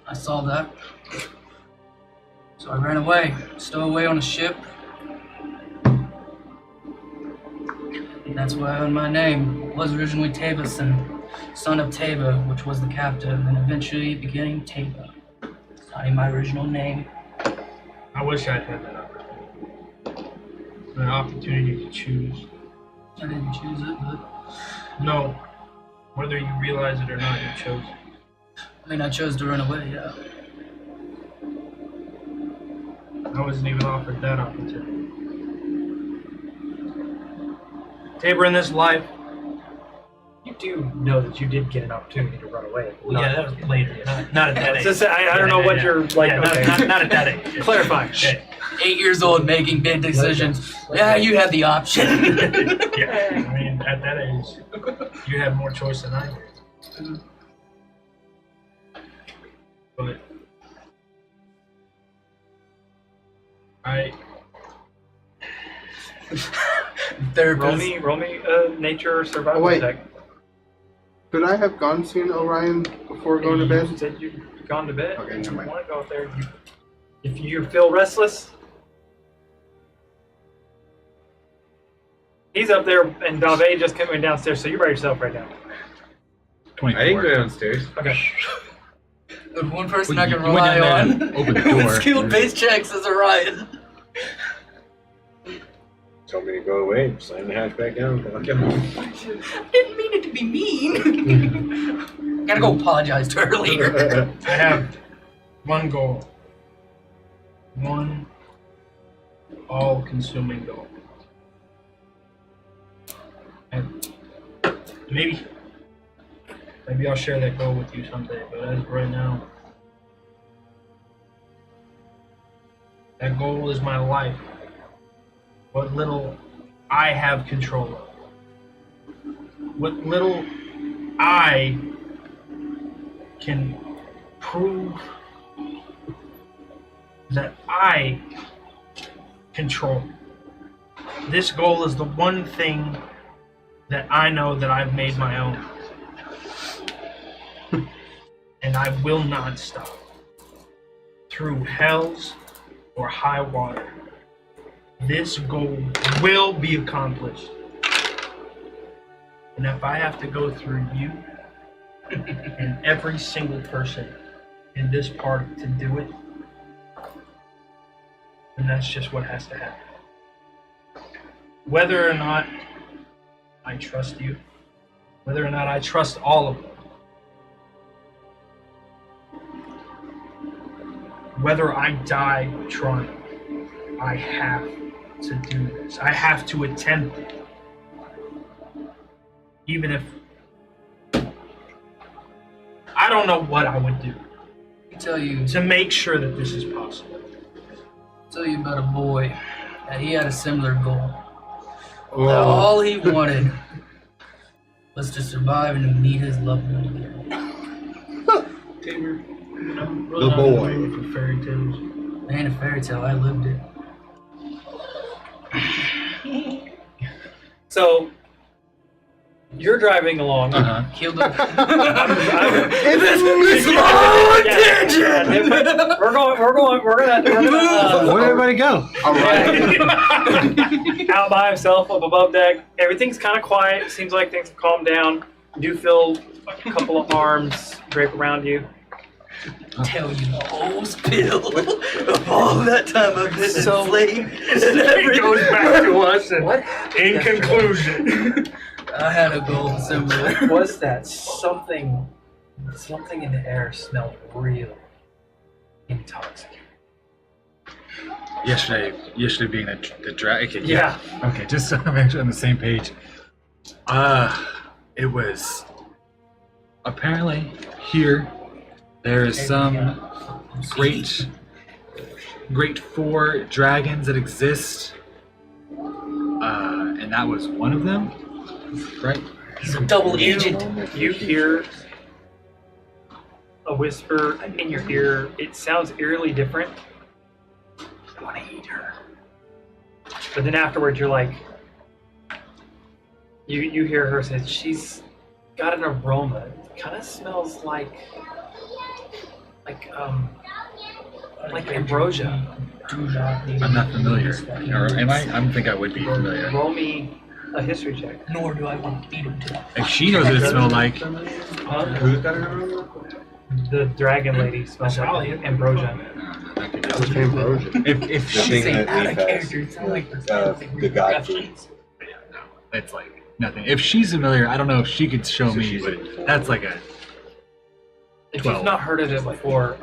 I saw that. So I ran away, stowed on a ship. And that's where I earned my name. It was originally Tabason, son of Taba, which was the captain, and eventually became Taba. It's not in my original name. I wish I'd had that opportunity. An opportunity to choose. I didn't choose it, but No. Whether you realize it or not, you chose. I mean, I chose to run away. Yeah. I wasn't even offered that opportunity. Tabor, in this life. You do know that you did get an opportunity to run away. Well, yeah, that was later. Not at that age. Just, I don't know what you're like. Yeah, okay. not at that age. Clarifying. Yeah. 8 years old, making big decisions. Yeah, you had the option. Yeah. I mean, at that age, you have more choice than I did. But Therapist. Roll me nature survival Oh, wait. check. Could I have gone seen Orion before going to You bed? said you'd gone to bed. Okay, You never mind. want to go out there. If you feel restless, he's up there, and Dalve just coming downstairs, so you're by yourself right now. 24. I didn't go downstairs. Okay. The one person Well, I can you went rely down on there and opened the with door. skill-based checks is Orion. Told me to go away. Slam the hatch back down. Lock it off. I didn't mean it to be mean. Gotta go apologize to her later. I have one goal. One all-consuming goal. And maybe I'll share that goal with you someday, but as of right now, that goal is my life. What little I have control of. What little I can prove that I control. This goal is the one thing that I know that I've made my own. And I will not stop. Through hells or high water. This goal will be accomplished. And if I have to go through you and every single person in this park to do it, then that's just what has to happen. Whether or not I trust you, whether or not I trust all of them, whether I die trying, I have to do this. I have to attempt it. Even if I don't know what I would do I tell you to make sure that this is possible. about a boy that he had a similar goal. Oh. That all he wanted was to survive and to meet his loved one again. Tabor, I'm The really not in boy. the mood for fairy tales. It ain't a fairy tale, I lived it. So you're driving along. Uh-huh. Killed him. We're gonna Where'd everybody go? Orion. out by himself up above deck. Everything's kind of quiet. Seems like things have calmed down. You do feel a couple of arms drape around you. Tell you the whole spill of all that time I've been So- enslaved. It goes back to us. And What in conclusion, I had a goal similar. was that? Something in the air smelled real intoxicating. Yesterday being the drag. Okay, Yeah. Okay, just so I'm actually on the same page. It was apparently here. There is some great 4 dragons that exist, and that was one of them, right? He's a double agent. You hear a whisper in your ear. It sounds eerily different. I want to eat her. But then afterwards, you're like, you hear her say, she's got an aroma. It kind of smells like ambrosia. I'm not familiar. Or am I? I don't think I would be familiar. Roll me a history check. Nor do I want to beat him to death. If she knows what it smells like, Who's got an aroma? The dragon lady smells like ambrosia. What's ambrosia? if The she thing Say that out we of have, character. It's not like the god food. That's like nothing. If she's familiar, I don't know if she could show me, but that's like a If 12. you've not heard of it before,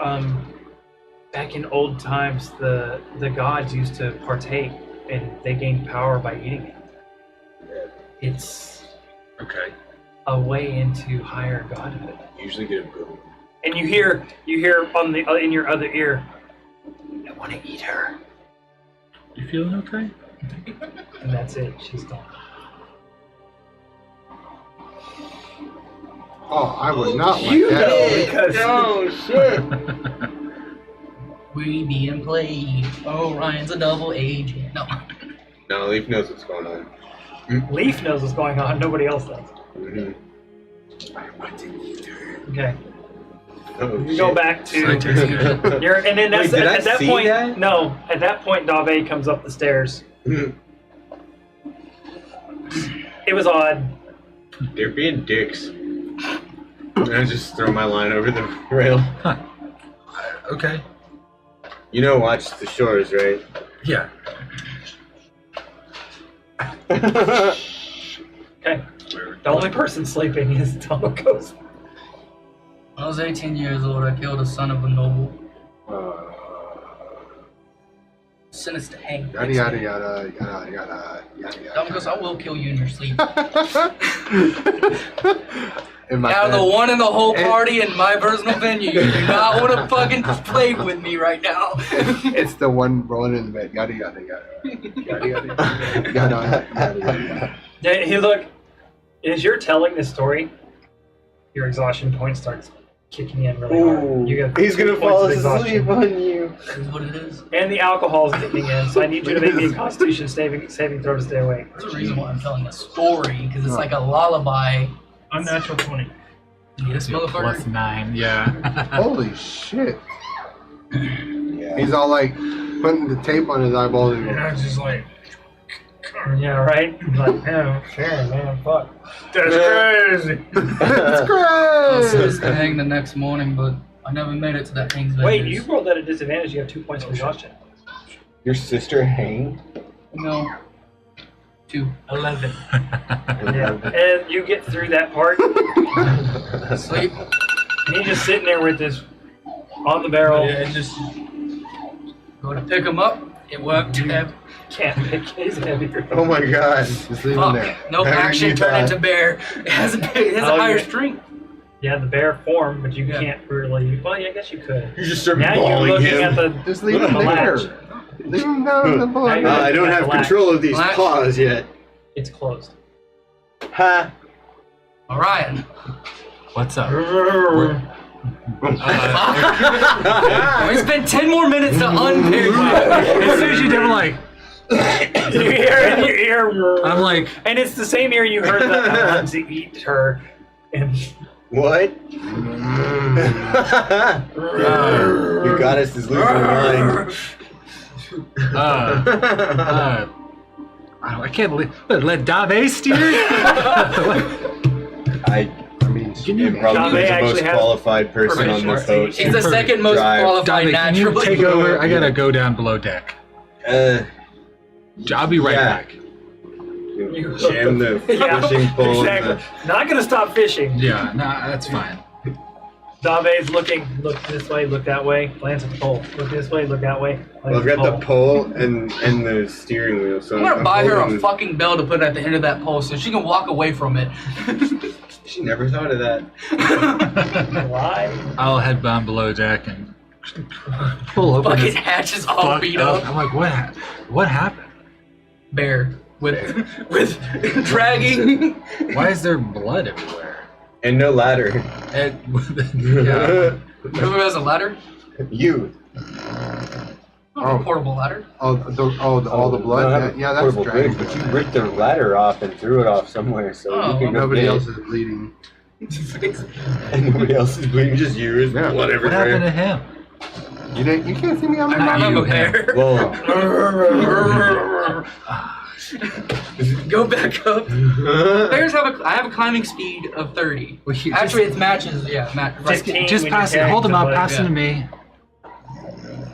back in old times, the gods used to partake, and they gained power by eating it. It's Okay. a way into higher godhood. Usually get a boom. And you hear on the in your other ear, I want to eat her, You feeling okay? and that's it. She's gone. Oh, I would not like You that. know because Oh shit! We being played. Oh, Ryan's a double agent. No. No, Leaf knows what's going on. Leaf knows what's going on. Nobody else does. Mm-hmm. Okay. Oh, You go back to you're, and then that's Wait, did at I that see point. that? No, at that point, Dave comes up the stairs. It was odd. They're being dicks. And I just throw my line over the rail. Okay. You know, watch the shores, right? Yeah. Okay. The only person sleeping is Tomokos. When I was 18 years old, I killed a son of a noble. Sentenced to hang. Yada yada yada yada yada yada yada. Because I will kill you in your sleep. In my Out of the bed. one in the whole party in my personal venue, you do not want to fucking play with me right now. It's the one rolling in the bed. Yada yada yada. Yada yada yada. Yada yada yada. Hey, look, as you're telling this story, your exhaustion point starts kicking in really hard. You get He's 2 gonna points fall of exhaustion. asleep on you. This is what it is. And the alcohol's kicking in, so I need you to make me a Constitution saving throw to stay awake. There's a reason why I'm telling a story, because it's like a lullaby. Unnatural 20. This motherfucker. +9. Yeah. Holy shit. Yeah. He's all like putting the tape on his eyeballs and And going, I was just like, Yeah, right? Like, yeah, sure, man, fuck. that's crazy. it's I was great! supposed to hang the next morning, but I never made it to that King's Wait, Vendors. you rolled at a disadvantage, you have 2 points of exhaustion. Your sister hanged? No. 2. 11. Yeah. And you get through that part, Sleep. and you're just sitting there with this on the barrel. Yeah, it just Go to pick him up. It worked. Can't pick his heavier. Oh my god. Just leave him Fuck. there. No How did action you turned die? into bear. It has a Oh, higher you're- strength. Yeah, the bear form, but you Yeah. can't really. Well, yeah, I guess you could. You just start Now you're bawling looking him. at the. Just leave him the there. latch. Leave him down in the Now bar. you're- I don't have control of these Latch. paws yet. It's closed. Ha! Orion. What's up? We spent 10 more minutes to unpick. As soon as you did, I'm like, You hear in your ear. I'm like, And it's the same ear you heard the Hansi eat her. And What? Your goddess is losing her mind. I can't believe. Let Dave steer? I mean, am probably Dave the actually most has qualified person on this boat. He's the second most Drive. qualified Dave, can you naturally. take over? I gotta go down below deck. I'll be right Yeah. back. Jam the Yeah, fishing pole. exactly. Not gonna stop fishing. Yeah, nah, that's fine. Dave's looking. Look this way. Look that way. Glance at the pole. Look this way. Look that way. Well, I've got the pole and the steering wheel, so I'm gonna buy her a holding- fucking bell to put at the end of that pole so she can walk away from it. She never thought of that. Why? I'll head down below deck and pull open Fucking this hatch is all fucked beat up. I'm like, what happened? Bear with dragging. Why is there blood everywhere? And no ladder. Yeah. Who has a ladder? You. A portable ladder. all the blood? I don't have a Yeah, that's portable dragging. bridge, but you ripped the ladder off and threw it off somewhere, so Oh, you can go Nobody get else it. is bleeding. And nobody else is bleeding, just yours. Yeah. Blood What happened to everywhere. him? You can't see me on my I I'm you a bear. Well, Go back up. Bears have I have a climbing speed of 30. Well, you Actually, it matches. Yeah, right. Just- just when pass you're it. Hold him up. carrying Pass it to me.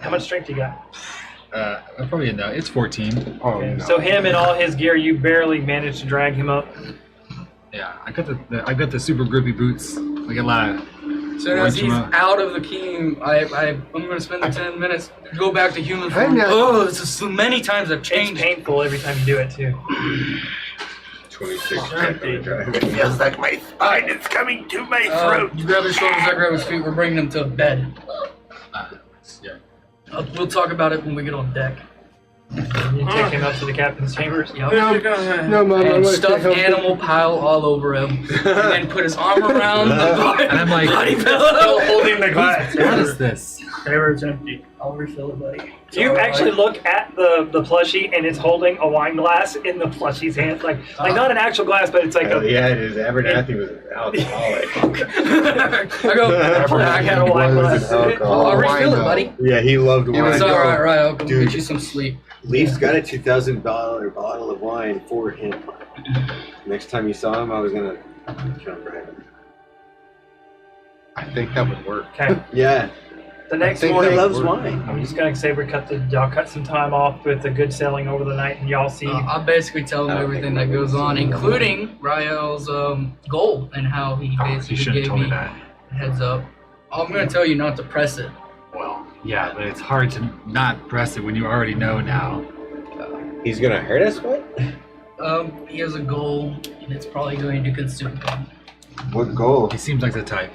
How much strength you got? Probably enough. It's 14. Oh no. So him and all his gear, you barely managed to drag him up. Yeah, I got the super grippy boots. Like a lot of. So as he's Lunch out of the keying, I'm going to spend the 10 minutes to go back to human Hey, form. now- Oh, this is so many times I've It's changed. painful every time you do it too. 26 check on the drive. Feels like my spine is coming to my You grab his shoulders, I grab his feet. We're bringing him to bed. Yeah. We'll talk about it when we get on deck. You take him up to the captain's chambers. Yep. No, Mom, I And want to stuffed help. animal pile all over him, and then put his arm around the body, And I'm like, body Still pillow. holding the glass. what is this? It's empty. I'll refill it, buddy. You actually look at the plushie and it's holding a wine glass in the plushie's hand, like not an actual glass, but it's like Hell a. yeah, it is. Abernathy was alcoholic. I go. I had a wine glass. I'll refill it, buddy. Yeah, he loved wine. It's all right, right. I'll come Dude. get you some sleep. Leaf's got a $2,000 bottle of wine for him. Next time you saw him, I was gonna jump right him. I think that would work. Okay. Yeah, The next think he morning, that- loves wine. I'm just gonna say y'all cut some time off with the good selling over the night, and y'all see. I'll basically tell him everything that goes on, including Rael's goal and how he You basically should have gave told me me that. a heads up. I'm going to tell you not to press it. Well, yeah, but it's hard to not press it when you already know now. He's gonna hurt us, what? He has a goal, and it's probably going to consume him. What goal? He seems like the type.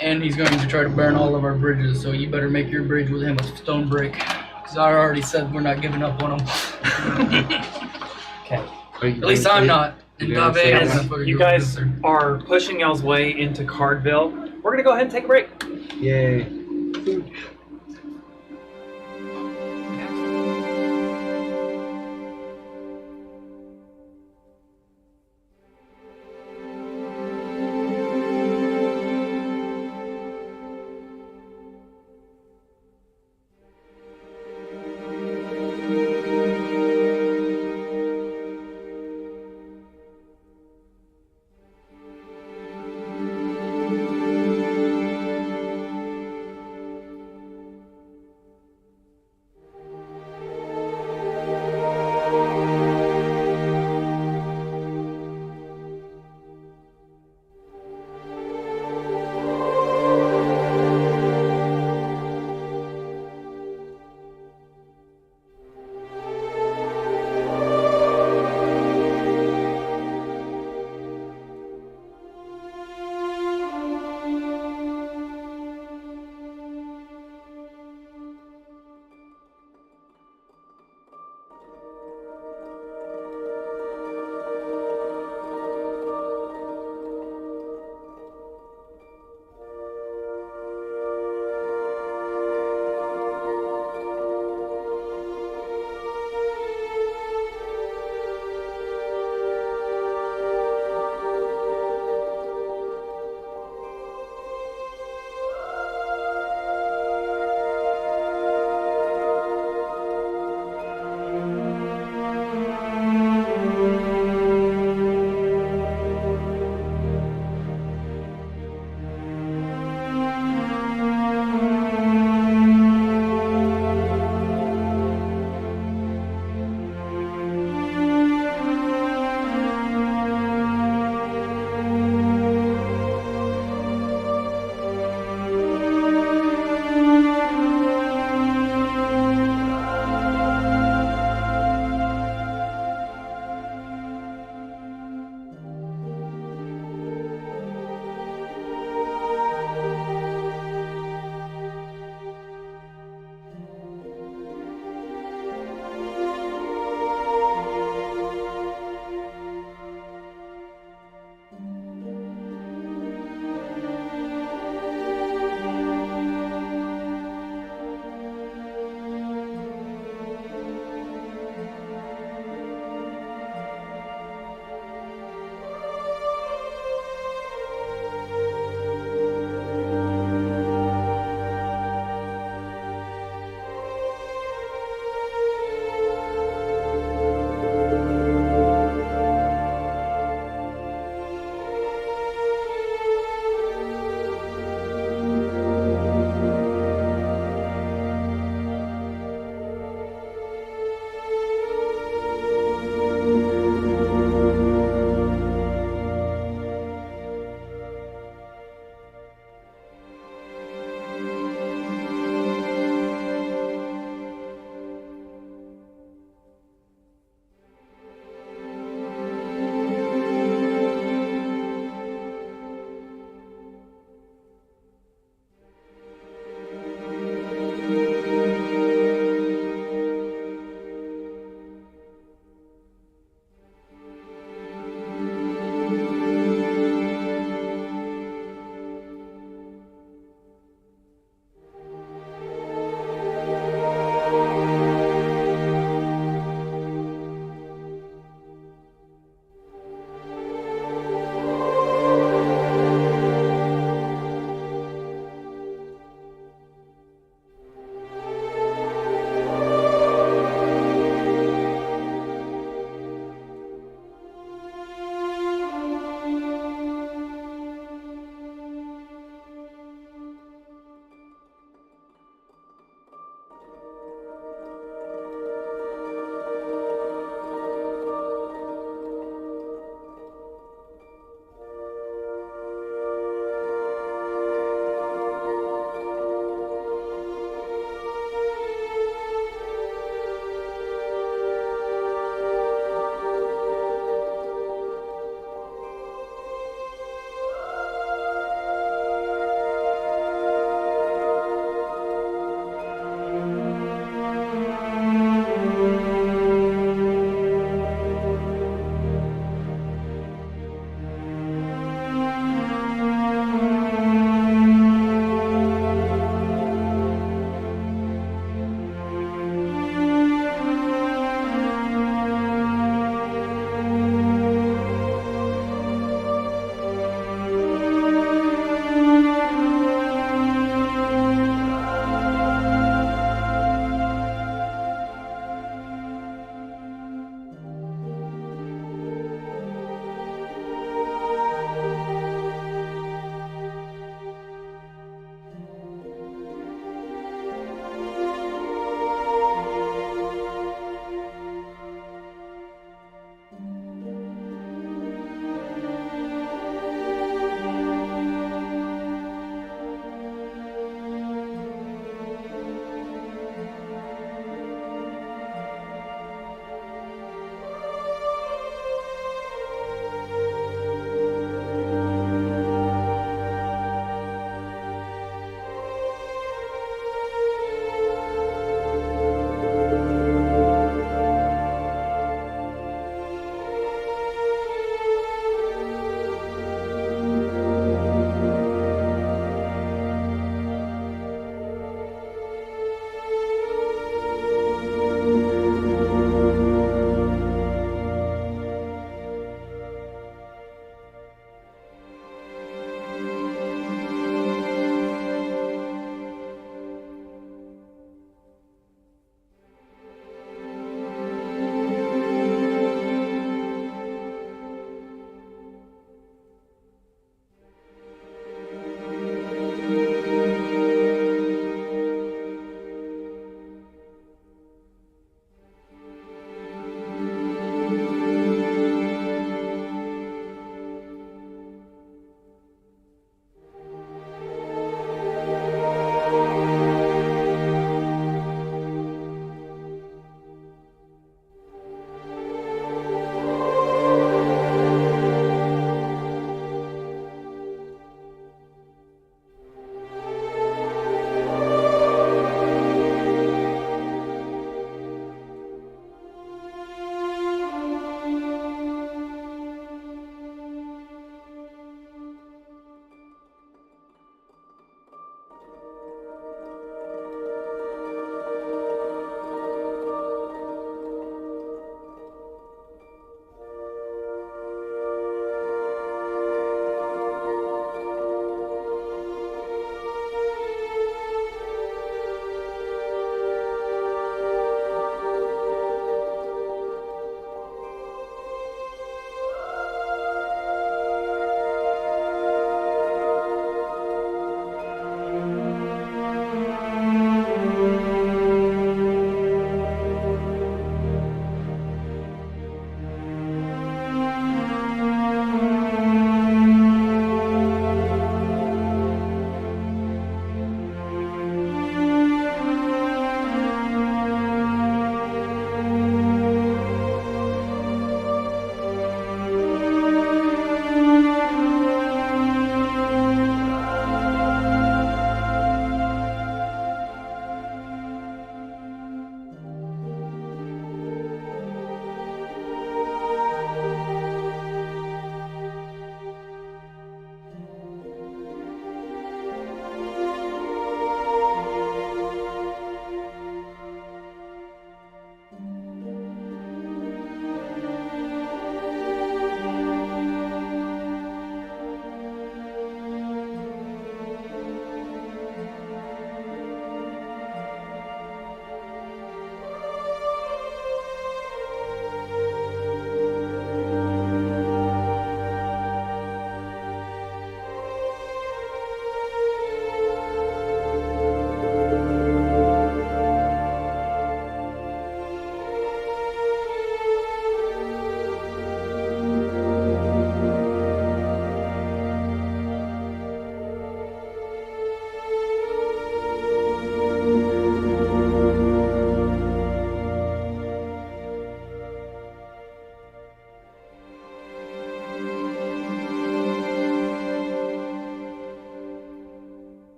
And he's going to try to burn all of our bridges, so you better make your bridge with him a stone brick. Because I already said we're not giving up on him. Okay. At least I'm not. And Yeah, Dave, I'm As gonna fucking you go guys with her. are pushing y'all's way into Cardville, we're gonna go ahead and take a break. Yay.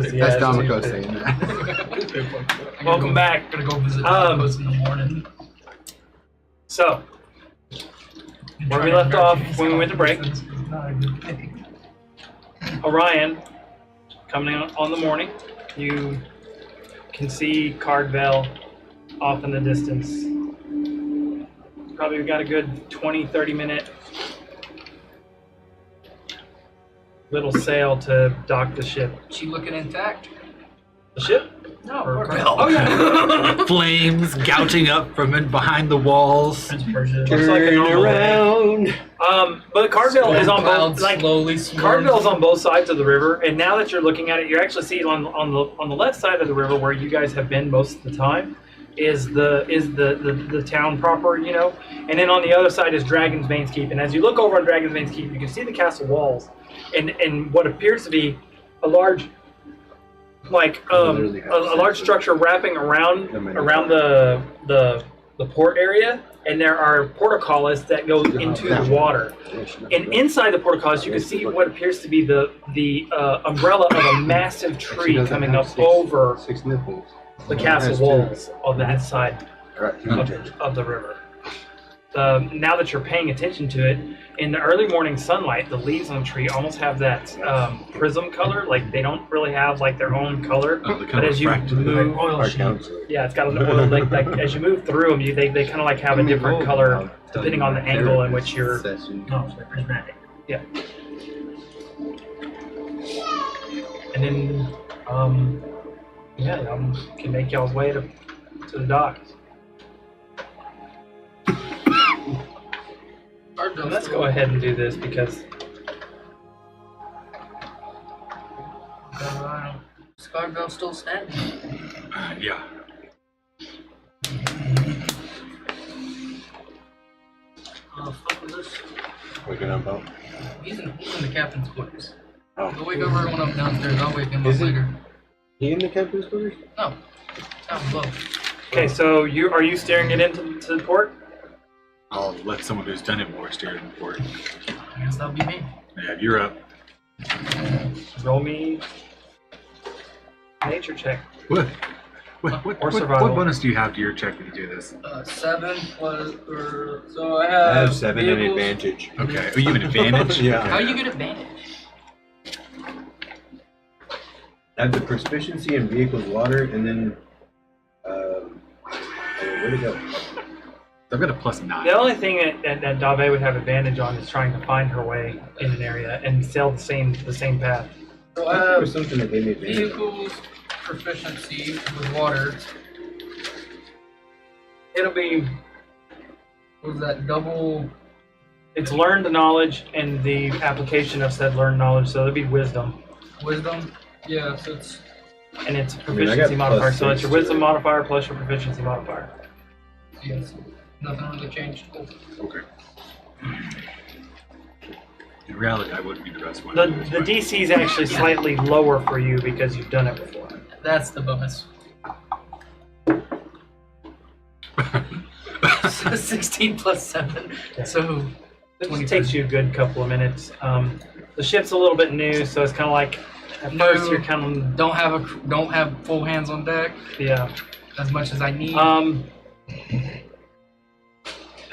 That's Dominico saying that. Welcome back. I'm gonna go visit Domino's in the morning. So, where we left off when we went to break, Orion, coming on the morning, you can see Cardvale off in the distance. Probably got a good 20-30 minute little sail to dock the ship. She looking intact? The ship? No, Or- Cardvale. Oh yeah. Flames gouting up from in behind the walls. Prince Persia. Looks like a normal day. around. But Cardvale is on Clouds both. Like slowly Cardvale's on both sides of the river, and now that you're looking at it, you actually see on the left side of the river where you guys have been most of the time is the town proper, you know, and then on the other side is Dragon's Bane's Keep. And as you look over on Dragon's Bane's Keep, you can see the castle walls, and what appears to be a large, like a large structure wrapping around the port area, and there are portcullis that go into the water. And inside the portcullis, you can see what appears to be the umbrella of a massive tree coming up over 6 nipples. the castle walls of that side of the river. Now that you're paying attention to it, in the early morning sunlight, the leaves on the tree almost have that prism color. Like they don't really have like their own color, but as you move, yeah, it's got an oil. Like as you move through them, they kind of like have a different color depending on the angle in which you're. No, it's like prismatic. Yeah. And then, can make y'all's way to the dock. Let's go ahead and do this because Is Cardvale still standing? Yeah. Fuck with this. Waking up, oh. He's in the captain's quarters. Oh. Go wake everyone up downstairs. I'll wake him up Is he- later. He in the captain's quarters? No, down below. okay. So are you steering it into the port? I'll let someone who's done it more steer it for it. I guess that'll be me. Yeah, you're up. Roll me nature check. What Or survival. what bonus do you have to your check when you do this? 7 plus, so I I have. have 7 and vehicles. advantage. Okay. Oh, you have an advantage? Yeah. How you get advantage? I have the proficiency in vehicles, water, and then. Where'd it go? I've got a +9. The only thing that Dave would have advantage on is trying to find her way in an area and sail the same path. So I I thought there have was something that gave me advantage. vehicles, proficiency with water. It'll be What was that double? it's learned knowledge and the application of said learned knowledge, so it'll be wisdom. Wisdom? Yeah, so it's. And it's a I proficiency got modifier, so +6 it's your to wisdom it. modifier plus your proficiency modifier. Yes. Nothing really changed. Cool. Okay. In reality, I would be the best one. The DC is actually slightly lower for you because you've done it before. That's the bonus. 16 plus 7. So. It just takes you a good couple of minutes. The ship's a little bit new, so it's kind of like at first you're kind of Don't have full hands on deck yeah. as much as I need.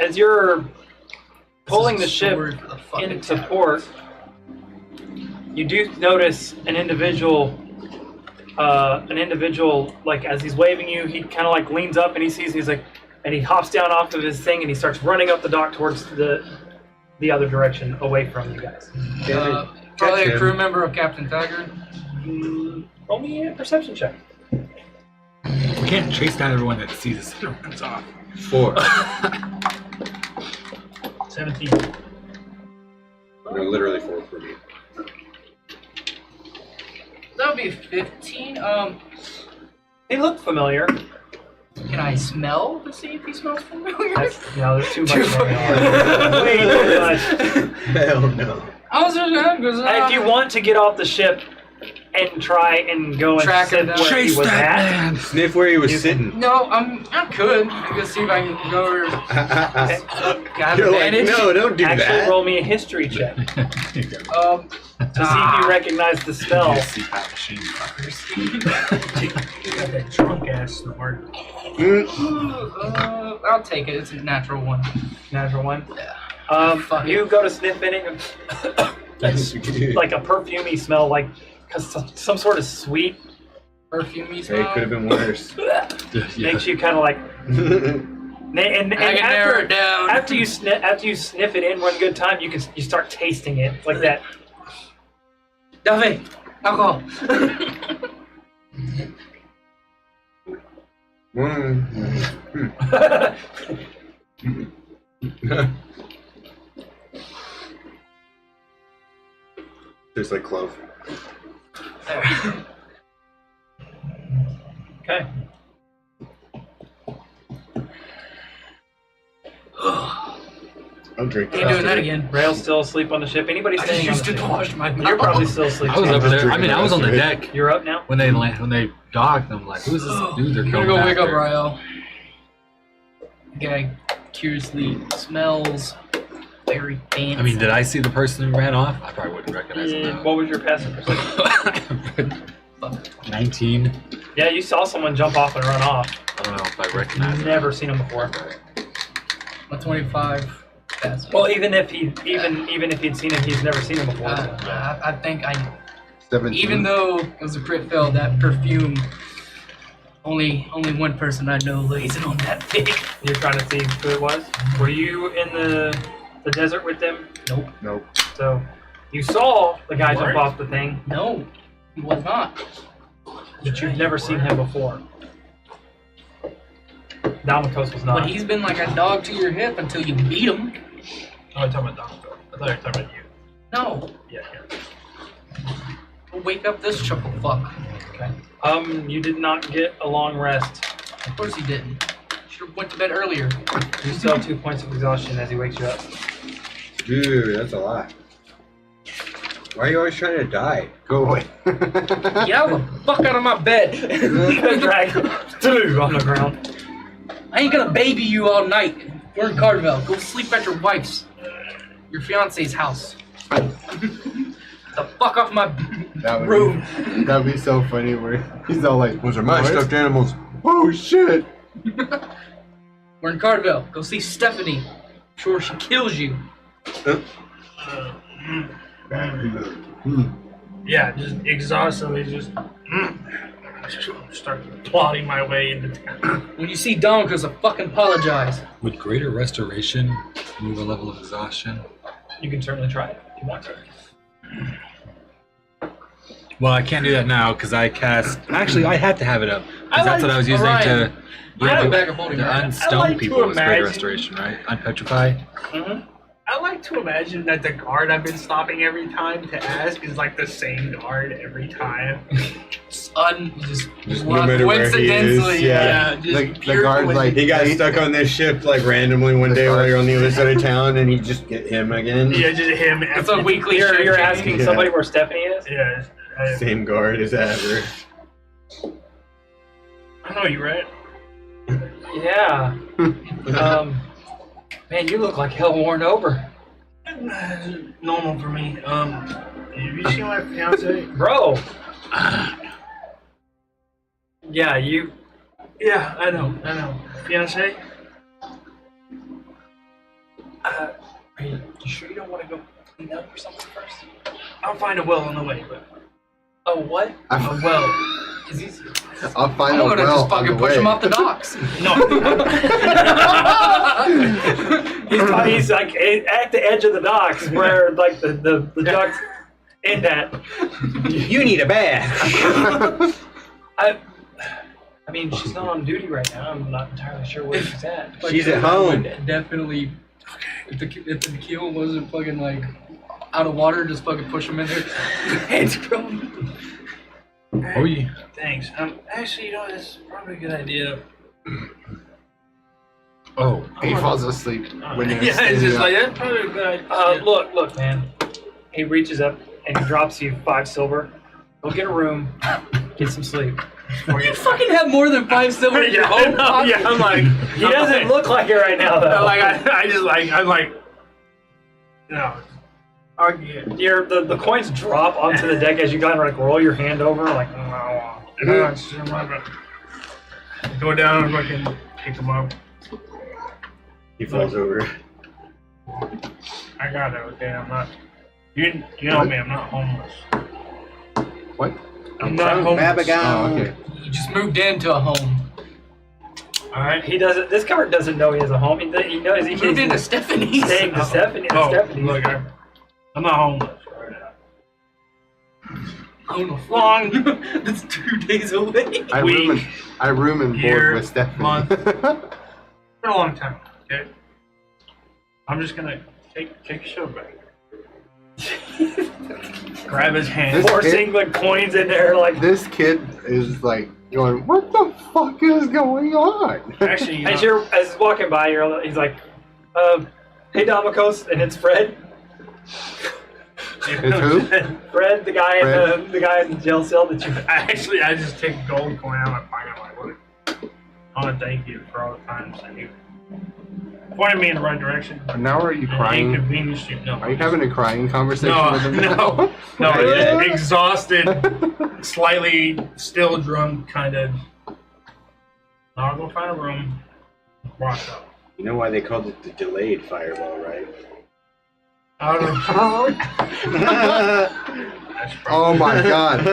As you're pulling the This is a ship story for the fucking into town. port, you do notice an individual, like as he's waving you, he kind of like leans up and he sees, he's like, and he hops down off of his thing and he starts running up the dock towards the other direction away from you guys. Probably a him. crew member of Captain Tiger. Roll me a perception check. We can't chase down everyone that sees us and runs off. 4. 17. No, literally 4 for me. That would be 15. He looked familiar. Can I smell to see if he smells familiar? No, there's too much Too going much. on. Way too much. Hell no. I was just because If you want to get off the ship and try and go and Track sniff it down. where he was at? Sniff where he was sitting. No, I could. I could see if I can go over. Got You're like, advantage. no, don't do Actually, that. roll me a history check to There you go. see if you recognize the spell. CPAP machine fuckers. Got that drunk ass snort. I'll take it. It's a natural one. Natural one. Yeah. Fuck You it. go to sniff in it, Yes, you do. like a perfumey smell, like some sort of sweet. Perfumey Hey, smell. it could have been worse. Makes you kind of like. And I can narrow it down. after you sniff it in one good time, you start tasting it. It's like that. Duffy, alcohol. Tastes like clove. There. Okay. I'll drink Ain't doing that again. Rail's still asleep on the ship. Anybody I staying on used the to ship? wash my mouth. You're probably still asleep. I was too. over there. I mean, I was on the Drinking deck You're up now. when they docked. I'm like, who's this dude? They're I'm coming gonna go back wake up there. Rael. The guy curiously smells very fancy. I mean, did I see the person who ran off? I probably wouldn't recognize him now. What was your passive perception? 19. Yeah, you saw someone jump off and run off. I don't know if I recognize him. Never seen him before. A 25. That's Well, even if he'd seen him, he's never seen him before. I think I. 17. Even though it was a crit fail, that perfume. Only one person I know lays it on that thing. You're trying to see who it was. Were you in the desert with them? Nope. Nope. So you saw the guy jump Weren't? off the thing, No, he was not. but you've never seen him before. Dalmakos was not. But he's been like a dog to your hip until you beat him. Oh, I'm talking about Doctor. I thought you were talking about you. No. Yeah, yeah. Go wake up this chuckle fuck. Okay. You did not get a long rest. Of course he didn't. Should have went to bed earlier. You still have 2 points of exhaustion as he wakes you up. Dude, that's a lot. Why are you always trying to die? Go away. Get out the fuck out of my bed. Drag on the ground. I ain't gonna baby you all night. We're in Carvel. Go sleep at your wife's, your fiance's house. The fuck off my room. That'd be so funny where he's all like, Those are my "What?" stuffed animals. Oh shit. We're in Carvel. Go see Stephanie. Sure, she kills you. Yeah, just exhaustively, just start plotting my way into town. When you see Donkers, fucking apologize. Would greater restoration move a level of exhaustion? You can certainly try it if you want to. Well, I can't do that now because I cast. Actually, I had to have it up because I that's like what I was using Orion. to. I have a the, bag of holding the right. unstone I like to people was greater imagine- restoration, right? Unpetrify. Mm-hmm. I like to imagine that the guard I've been stopping every time to ask is like the same guard every time. Just no well, matter where he is, coincidentally, yeah. just The pure guard's like, He got stuck on this ship like randomly one day while you're on the other side of town, and he just get him again. Yeah, just him. It's a weekly You're shift. asking Yeah. somebody where Stephanie is? Yeah, Same guard as ever. I know you, right? Yeah. Man, you look like hell worn over. Normal for me. Have you seen my fiance? Bro. Yeah, you. Yeah, I know. Fiance? Are you sure you don't want to go clean up or something first? I'll find a well on the way, but Oh, what? a well. Is he? I'll find I'm a gonna well just on fucking the push way. him off the docks. He's like at the edge of the docks where like the docks end at. You need a bath. I mean, she's not on duty right now. I'm not entirely sure where she's at. She's at I home. would definitely. If the keel wasn't fucking like out of water, just fucking push him in there. Hands growing. Oh yeah. Thanks. Actually, you know, it's probably a good idea. Oh. He falls asleep when you're Yeah, it's standing just up. like, that's probably a good idea. Look, man. He reaches up and he drops you 5 silver. Go get a room. Get some sleep. You fucking have more than 5 silver in your own pocket. Yeah, I'm like, He doesn't look like it right now, though. like I just like I'm like, no. I'll get. The coins drop onto the deck as you kind of like roll your hand over, like. Go down and fucking pick them up. He falls over. I got it. Okay, I'm not. You know me. I'm not homeless. What? I'm not homeless. Oh, okay. You just moved into a home. All right. He doesn't. This coward doesn't know he has a home. He knows You moved into Stephanie's. staying to Stephanie. Oh, Stephanie's. look, I'm not homeless right now. How long? That's 2 days away. I room and board year, with Stephanie. month. For a long time. Okay. I'm just gonna take a shove back. Grab his hand. This Forcing the coins in there, like. This kid is like going, what the fuck is going on? Actually, you know, As he's walking by, he's like, "Hey, Domicos," and it's Fred. It's who? Fred, the guy in the jail cell that you. I just take a gold coin out of my pocket. I'm like, look, I want to thank you for all the times that you pointed me in the right direction. Now are you crying? Inconvenienced you. No. Are you having a crying conversation No, with him? no, exhausted, slightly still drunk, kind of. Now I'll go find a room, wash up. You know why they called it the delayed fireball, right? I don't Oh my god.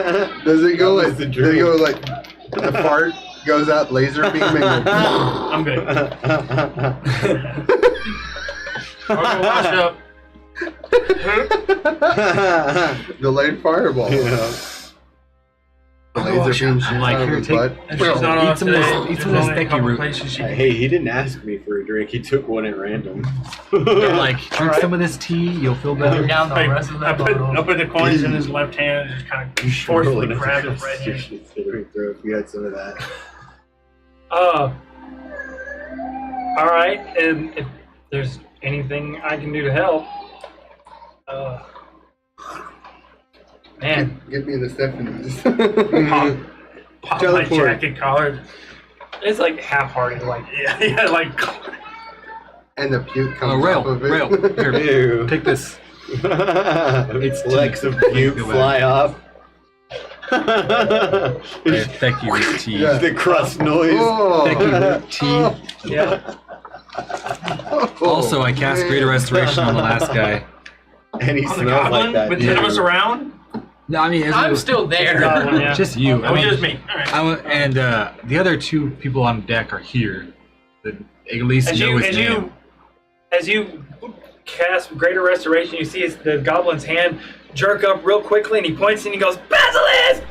Does it go like, the does it go like, the fart goes out laser beaming? I'm good. I'll go wash up. Delayed fireball. Yeah. The laser beam shoots like, out of here, his take- butt. And she's not eat off some of today. this- eat There's some of this only a sticky couple root. places she can Hey, he didn't ask me for a drink. He took one at random. Like, drink some of this tea, you'll feel better. Down the rest of I that put bottle. the coins in his left hand and just kind of forcefully grab his right hand. If you had some of that. All right, and if there's anything I can do to help, man, Get me in the Stephanie's. Pop my Teleport. jacket collar. it's like half-hearted, like. Yeah, like. And the puke Oh, comes off of it. rail. Here, Ew. take this. It's flecks of puke fly off. Right, thank you, Root Tea. Yeah. The crust noise. Oh. Thank you, Root Tea. Yeah. Also, I cast Greater Restoration on the last guy. And he On the smells goblin like that. with none of us too. around? No, I mean, I'm still there. Goblin, yeah. just you. Oh, just me. All right. And the other 2 people on deck are here. At least As know his you name. as you cast Greater Restoration, you see the goblin's hand jerk up real quickly, and he points and he goes, "Basilisk!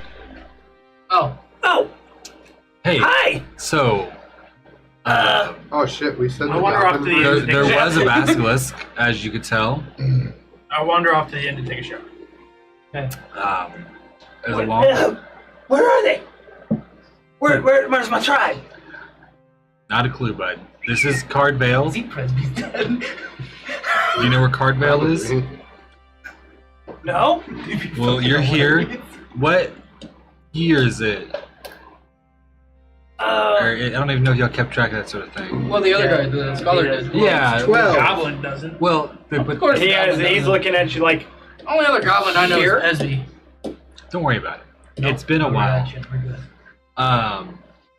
Oh, Oh, Hey, hi! so Oh shit, we said I the wonder goblin if the- version. there was a basilisk, as you could tell. I wander off to the end to take a shower. As a long. Where are they? Where's my tribe? Not a clue, bud. This is Cardvale. Z Presby's dead. Do you know where Cardvale is? No? Well, you're here. What year is it? Or, I don't even know if y'all kept track of that sort of thing. Well, the other guy, the scholar did. Yeah. 12. Goblin doesn't. Well, Of but course, the goblin He's doesn't. looking at you like, Only other goblin I know Here? is Esby. don't worry about it. It's been a while. We're good.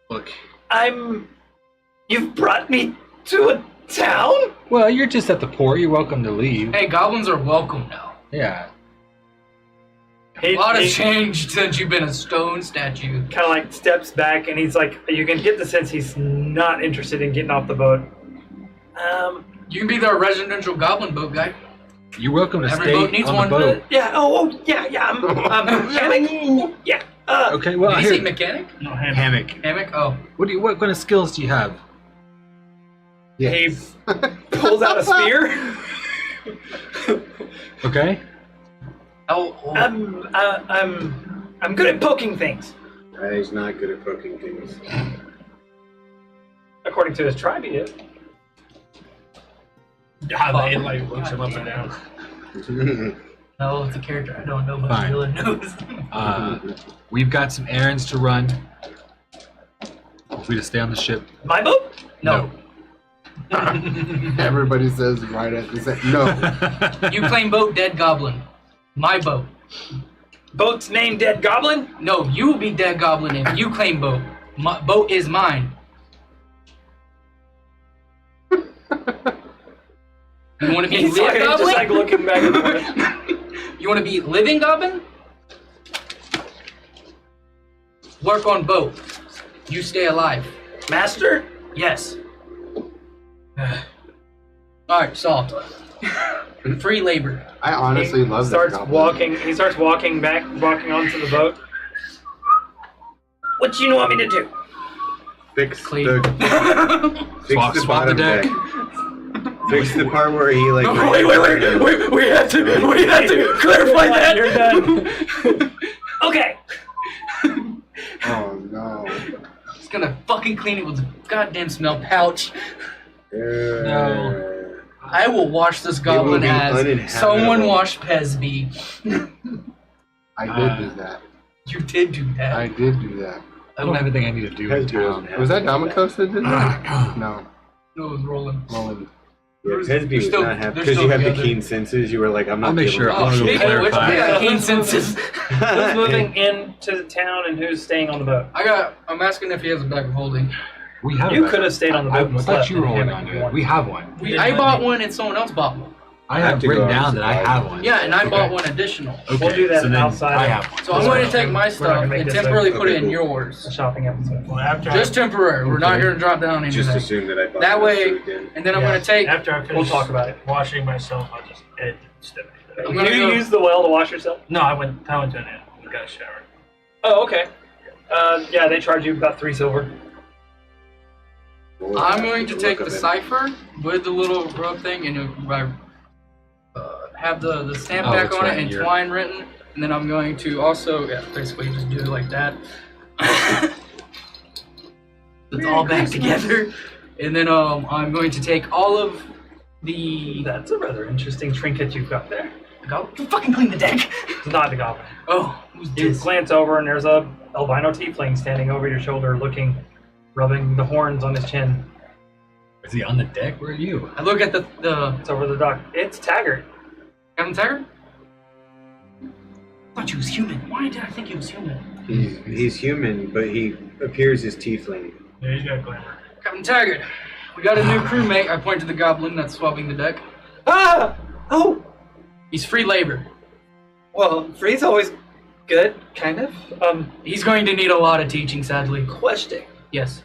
Look. you've brought me to a town? Well, you're just at the port. You're welcome to leave. Hey, goblins are welcome now. Yeah. A lot has changed since you've been a stone statue. Kind of like steps back, and he's like, you can get the sense he's not interested in getting off the boat. You can be the residential goblin boat guy. You're welcome to Every stay boat needs on one. the boat. Yeah, yeah, I'm hammock. Yeah, Okay, well, Did you say here. mechanic? No, hand. Hammock. Hammock? Oh. What kind of skills do you have? he pulls out a spear. Okay. Oh. I'm good at poking things. He's not good at poking things. According to his tribe, he is. God, they like looks him up and down. No, it's a character I don't know, but Fine. Dylan knows. We've got some errands to run. If we just stay on the ship. My boat? No. Everybody says right at the same. No. You claim boat, dead goblin. My boat. Boat's named Dead Goblin? No, you will be dead goblin if you claim boat. My boat is mine. You want to be He's live like, goblin? just like looking back and forth. You want to be living goblin? Work on boat. You stay alive. Master? Yes. Alright, solved. Free labor. I honestly love that starts goblin. walking. He starts walking onto the boat. What do you want me to do? Fix Clean. the Swap the bottom deck. Fix the part where he like. Wait, we have to clarify that. You're done. Okay. Oh no. He's gonna fucking clean it with a goddamn smell pouch. No. I will wash this goblin be as uninhabitable. someone washed Pesby. I did do that. You did do that. I did do that. I don't have anything I need to do in town. Was that Damikos that did that? No. No, it was rolling. Roland. Yeah, Pesby was still- not happy they're because you still have the together. keen senses. You were like, I'm not. I'll make giving sure. up. I'll go Speaking of which, I clarify. got keen senses. Who's moving into the town and who's staying on the boat? I'm asking if he has a bag of holding. We have. You a- could have stayed on the boat. I and thought slept you were in holding hammock on if to you it. wanted. We have one. I bought one and someone else bought one. I have have to written go down that I outside. have one. Yeah, and I Okay. bought one additional. Okay. We'll do that so then outside. I have one. So I'm going to take my We're not stuff gonna make and this temporarily a- put it in cool. A yours. shopping episode. Well, after Just temporary. We're not Okay. here to drop down anything. Just assume that I bought That enough way- food then. And then I'm going to take. after I finish We'll talk about it. washing myself, I'll just edit stuff. I'm Do gonna you go- use the well to wash yourself? No, I went to an inn. Got a shower. Oh, okay. Yeah, they charge you about 3 silver. I'm going to take the Look of it. cipher with the little rub thing and have the stamp Oh, back that's on right, it and you're- twine written. And then I'm going to also, basically just do it like that. It's all back together. And then I'm going to take all of the. That's a rather interesting trinket you've got there. Go fucking clean the deck. It's not the goblin. Oh, who's You this? glance over and there's a albino tiefling standing over your shoulder, looking, rubbing the horns on his chin. Is he on the deck? Where are you? I look at the It's over the dock. It's Taggart. Captain Tiger. I thought he was human. Why did I think he was human? He's human, but he appears as tiefling. Yeah, he's got glamour. Captain Taggart, we got a new crewmate. I point to the goblin that's swabbing the deck. Ah! Oh! He's free labor. Well, free's always good, kind of. He's going to need a lot of teaching, sadly. Question. Yes.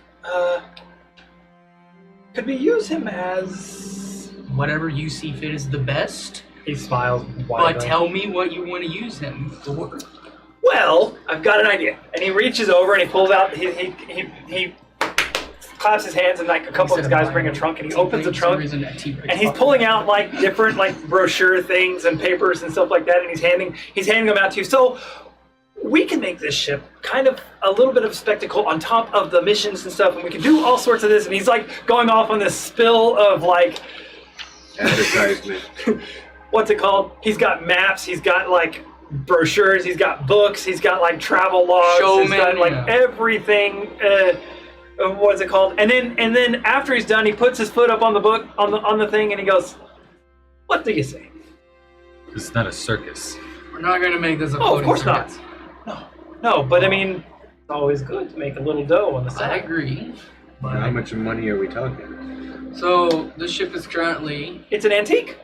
Could we use him as... Whatever you see fit is the best. He smiles But widely. tell me what you want to use him for. Well, I've got an idea. And he reaches over and he pulls out, he claps his hands and like a couple of his guys bring a trunk and he opens the trunk and he's pulling out like different like brochure things and papers and stuff like that and he's handing them out to you. So we can make this ship kind of a little bit of a spectacle on top of the missions and stuff and we can do all sorts of this and he's like going off on this spill of like Advertisement. what's it called? He's got maps, he's got like brochures, he's got books, he's got like travel logs, he's got Showman, like yeah. everything. What's it called? And then after he's done, he puts his foot up on the book on the thing and he goes, "What do you say?" This is not a circus. We're not going to make this a Oh, of floating course not. circus. No, but I mean, it's always good to make a little dough on the I side. agree. How much money are we talking? So, this ship is currently... It's an antique.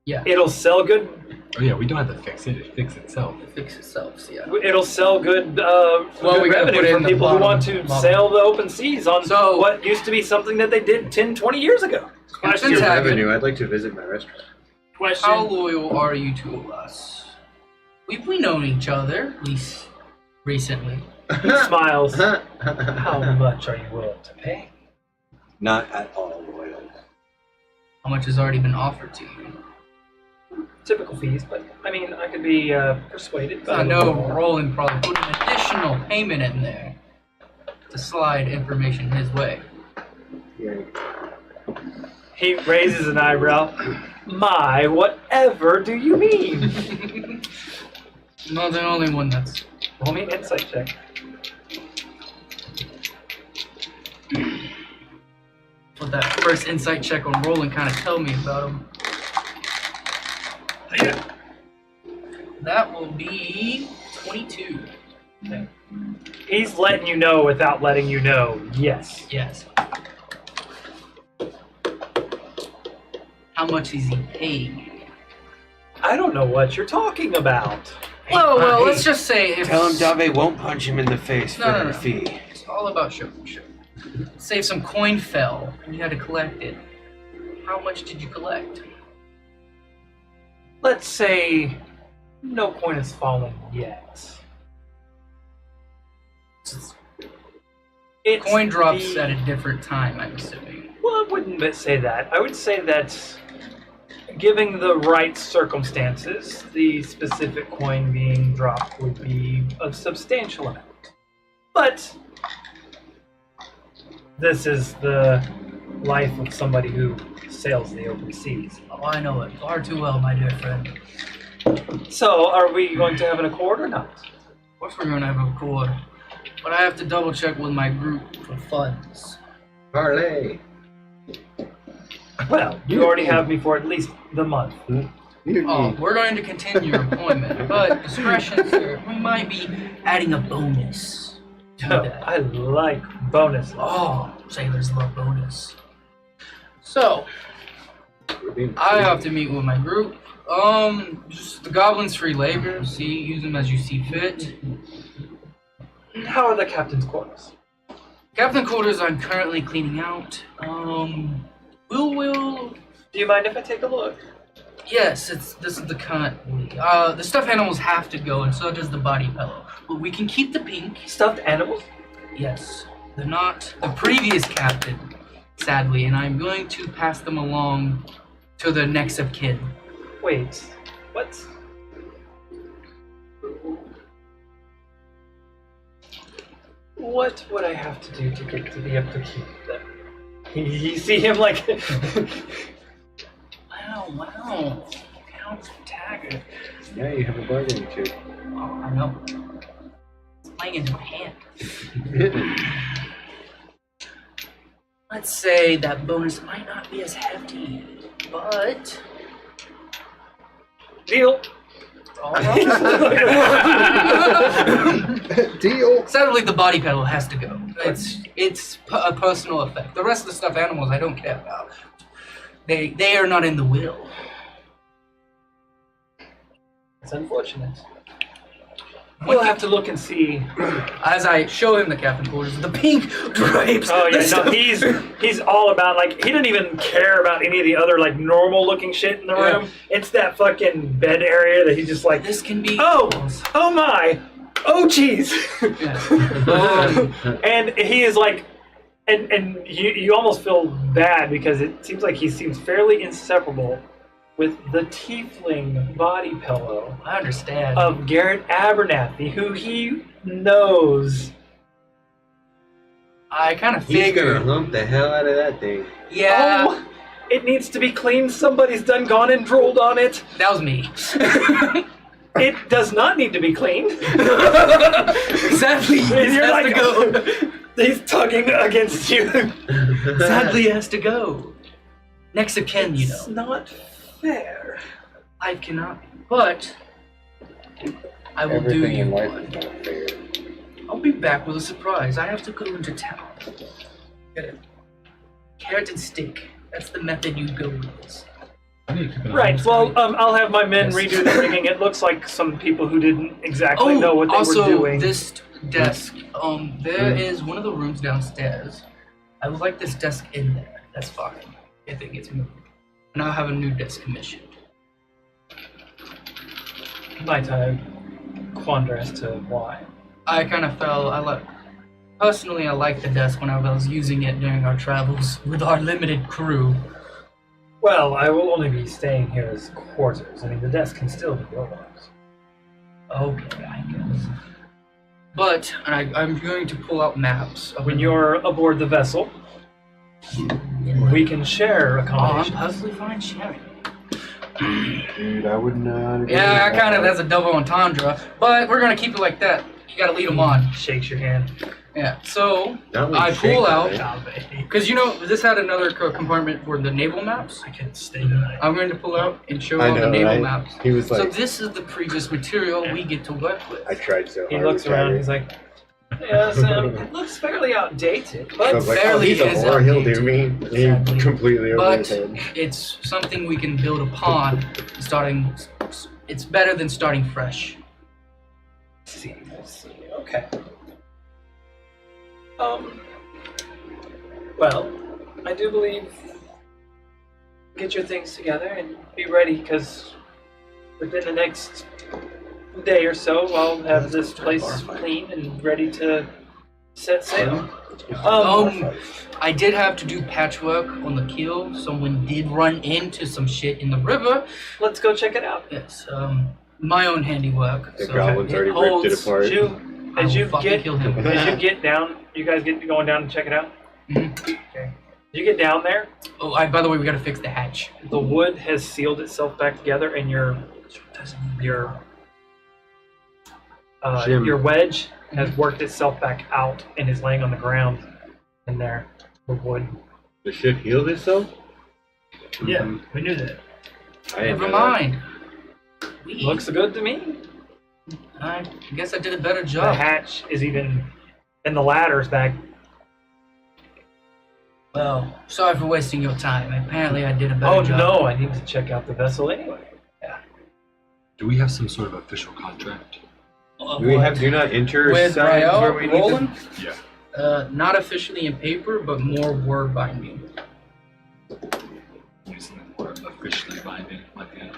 Yeah. It'll sell good. Oh yeah, we don't have to fix it. It fixes itself. It fixes itself, so yeah. It'll sell good, Well, good we gotta revenue put it for in the people who bottom- want to bottom. sail the open seas on So- what used to be something that they did 10, 20 years ago. What's Captain your Taggart, revenue? I'd like to visit my restaurant. Question. how loyal are you to us? We've known each other, at least recently. He smiles. How much are you willing to pay? Not at all loyal. How much has already been offered to you? Typical fees, but I mean, I could be persuaded. I know Roland probably put an additional payment in there to slide information his way. Yeah. He raises an eyebrow. My, whatever do you mean? Not the only one that's. Roll me an insight check. Well, that first insight check on rolling kind of tell me about him. That will be 22. Okay. He's letting you know without letting you know. Yes. Yes. How much is he paying? I don't know what you're talking about. Well, let's just say if... Tell him Dave won't punch him in the face for No. a fee. It's all about show. Say if some coin fell and you had to collect it. How much did you collect? Let's say no coin has fallen yet. It's Coin drops at a different time, I'm assuming. Well, I wouldn't say that. I would say that giving the right circumstances, the specific coin being dropped would be a substantial amount. But this is the life of somebody who sails the open seas. Oh, I know it far too well, my dear friend. So, are we going to have an accord or not? Of course we're going to have a accord. But I have to double check with my group for funds. Parlay. Well, you already have me for at least the month. Oh, we're going to continue your appointment, but discretion, sir. We might be adding a bonus to that. I like bonuses. Oh, sailors love bonus. So, I have to meet with my group. Just the goblins free labor. See, use them as you see fit. How are the captain's quarters? Captain quarters I'm currently cleaning out. Will. Do you mind if I take a look? Yes, this is the current. The stuffed animals have to go, and so does the body pillow. But we can keep the pink. Stuffed animals? Yes, they're not the previous captain, sadly, and I'm going to pass them along to the next of kin. Wait, what? What would I have to do to get to the upkeep then? You see him like... Wow. Count Taggart. Yeah, you have a bargaining chip. Oh, I know. It's playing into my hand. Let's say that bonus might not be as hefty, but... Deal. All right. Deal. Sadly, the body pedal has to go. It's a personal effect. The rest of the stuffed animals I don't care about. They are not in the will. It's unfortunate. We'll have to look and see. As I show him the captain quarters, the pink drapes. Oh yeah, no, he's all about like he didn't even care about any of the other like normal looking shit in the room. It's that fucking bed area that he's just like, This can be. oh my, oh jeez. Yeah. And he is like, and you almost feel bad because it seems like he seems fairly inseparable with the tiefling body pillow I understand. of Garrett Abernathy, who he knows. I kind of He's gonna figured. hump the hell out of that thing. Yeah, Oh, it needs to be cleaned. Somebody's done gone and drooled on it. that was me. It does not need to be cleaned. Sadly, And it you're has like, to go. he's tugging against you. Sadly, it has to go. Next of kin, you It's know. not fair. I cannot, but I will do Everything you in life one. is not fair. I'll be back with a surprise. I have to go into town. Get it? Carrot and stick. That's the method you go with this. I need to keep an eye on Right. this Well, guy. I'll have my men Yes. redo the rigging. It looks like some people who didn't exactly know what they also, were doing. this desk. There is one of the rooms downstairs. I would like this desk in there. That's fine. If it gets moved. And I'll have a new desk commissioned. Might I quandar as to why? I kind of personally, I like the desk when I was using it during our travels with our limited crew. Well, I will only be staying here as quarters. I mean, the desk can still be yours. Okay, I guess. But I'm going to pull out maps. Of When you're aboard the vessel, we can share I'm accommodations. perfectly fine sharing. Dude, I wouldn't know how to do Yeah, that. kind of that's a double entendre, but we're gonna keep it like that. You gotta lead them on. Shakes your hand. Yeah. So Not when I you shake pull it, out right? because this had another compartment for the naval maps. I can stay tonight. I'm going to pull out and show I all the know, naval right? maps. He was So like, this is the previous material we get to work with. I tried so hard. He looks with around. Tiger. He's like, "Yes, it looks fairly outdated, I but was like, oh, barely he's a is whore, he'll outdated. do me. Exactly. He completely over his But head. it's something we can build upon. It's better than starting fresh. let's see. Okay. Well, I do believe get your things together and be ready because within the next day or so, I'll have this place clean and ready to set sail. I did have to do patchwork on the keel. Someone did run into some shit in the river. Let's go check it out. It's my own handiwork. The so goblins it already holds, ripped it apart. As you fucking get kill him. as you get down, you guys get going down and check it out. Mhm. Okay. You get down there. Oh, by the way, we gotta fix the hatch. The wood has sealed itself back together, and your Jim. your wedge has worked itself back out and is laying on the ground in there. The wood. The ship healed itself? Yeah, we knew that. I didn't Never know that. mind. Looks good to me. I guess I did a better The job. hatch is even, and the ladder's back. Well, sorry for wasting your time. Apparently, I did a better Oh job. no, I need to check out the vessel anyway. Do we have some sort of official contract? Do we have do not enter with signs Rael where we need Roland? to... Yeah. Not officially in paper, but more word binding. Maybe something more officially binding might be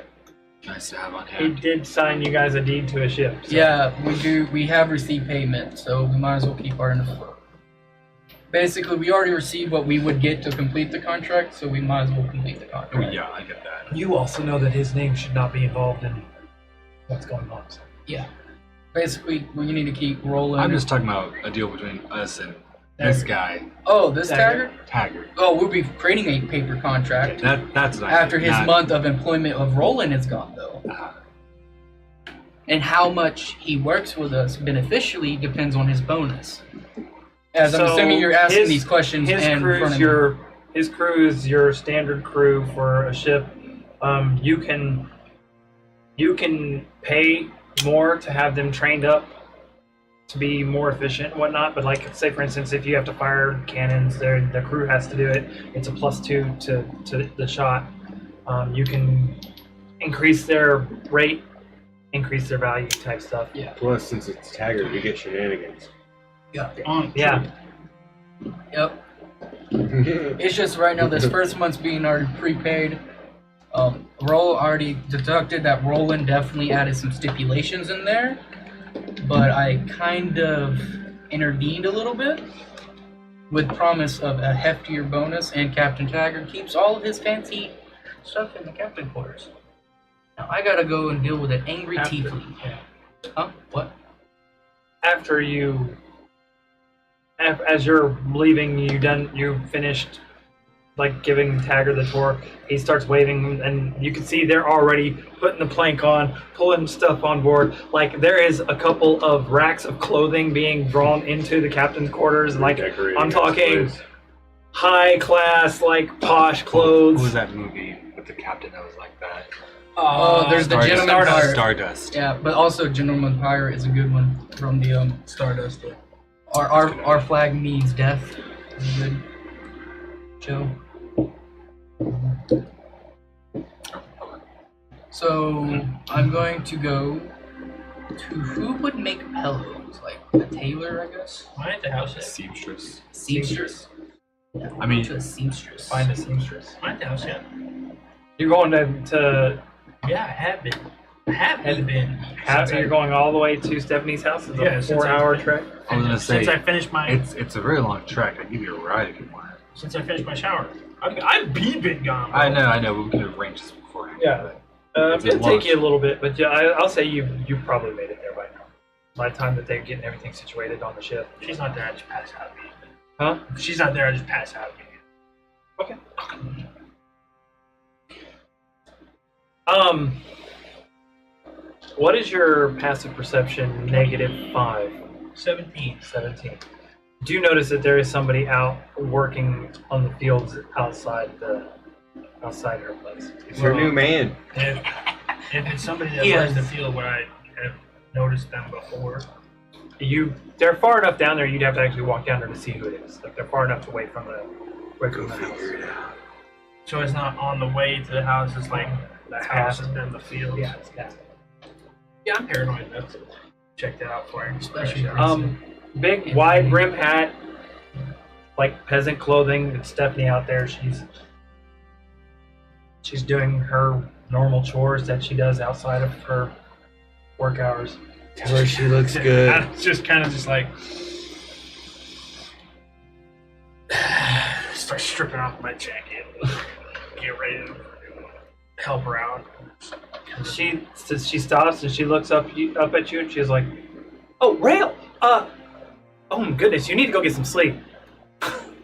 nice to have on He hand. did sign you guys a deed to a ship. So. Yeah, we do. We have received payment, so we might as well keep our end of the book. Basically, we already received what we would get to complete the contract, so we might as well complete the Oh, contract. yeah, I get that. You also know that his name should not be involved in what's going on. So. Yeah. Basically, we need to keep rolling. I'm just talking about a deal between us and this guy, Oh, this Taggart. Taggart? Taggart. Oh, we'll be creating a paper contract That's what I after mean, his not- month of employment of Roland is gone, though. And how much he works with us beneficially depends on his bonus. As I'm So assuming you're asking his- these questions His in front crew's of your his crew is your standard crew for a ship. You can pay more to have them trained up to be more efficient and whatnot. But like, say for instance, if you have to fire cannons, the crew has to do it. It's a +2 to the shot. You can increase their rate, increase their value type stuff. Yeah. Plus, since it's Taggart, we get shenanigans. Yeah. Yeah. Yep. It's just right now this first month's being already prepaid. Roll already deducted that Roland definitely added some stipulations in there, but I kind of intervened a little bit with promise of a heftier bonus, and Captain Taggart keeps all of his fancy stuff in the captain quarters. Now I gotta go and deal with an angry After- tiefling. Huh? What? After you, as you're leaving, you finished like giving Taggart the tour. He starts waving, and you can see they're already putting the plank on, pulling stuff on board. Like there is a couple of racks of clothing being drawn into the captain's quarters. Like Decorating I'm this talking place. high class, like posh clothes. What was that movie with the captain that was like that? Oh, there's the Gentleman Pirate. Stardust. Yeah, but also Gentleman Pirate is a good one from the Stardust. Yeah. Our flag means death. Is a good show. So I'm going to go to who would make pillows? Like a tailor, I guess. Am I at the house yet? Seamstress. Seamstress. Yeah, I mean- to a seamstress. Find a seamstress. Am I at the house yet? You're going to Yeah, I have been. I have been. you're going all the way to Stephanie's house. It's Yeah, a since 4-hour I- trek. I was gonna say Since I finished my it's a very long trek. I give you a ride if you want. since I finished my shower. I've been gone. Bro. I know. We can arrange this beforehand. Yeah. It's a It'll launch. take you a little bit, but yeah, I'll say you probably made it there by now. By the time that they're getting everything situated on the ship. If she's not there, I just pass out. Huh? If she's not there, I just pass out. Okay. What is your passive perception? -5. 17. 17. Do you notice that there is somebody out working on the fields outside her place? It's her new man. If it's somebody that Yes. works the field where I have noticed them before, They're far enough down there. You'd have to actually walk down there to see who it is. Like they're far enough away from the house. so it's not on the way to the house. It's like the It's house past. and then the field. Yeah, it's past. Yeah, I'm paranoid enough to check that out for him. Especially Big wide brim hat, like peasant clothing. It's Stephanie out there. She's doing her normal chores that she does outside of her work hours. Tell her she looks good. I just kind of just like start stripping off my jacket, get ready to help her out. She stops and she looks up at you and she's like, "Oh, Rail! Oh my goodness, you need to go get some sleep."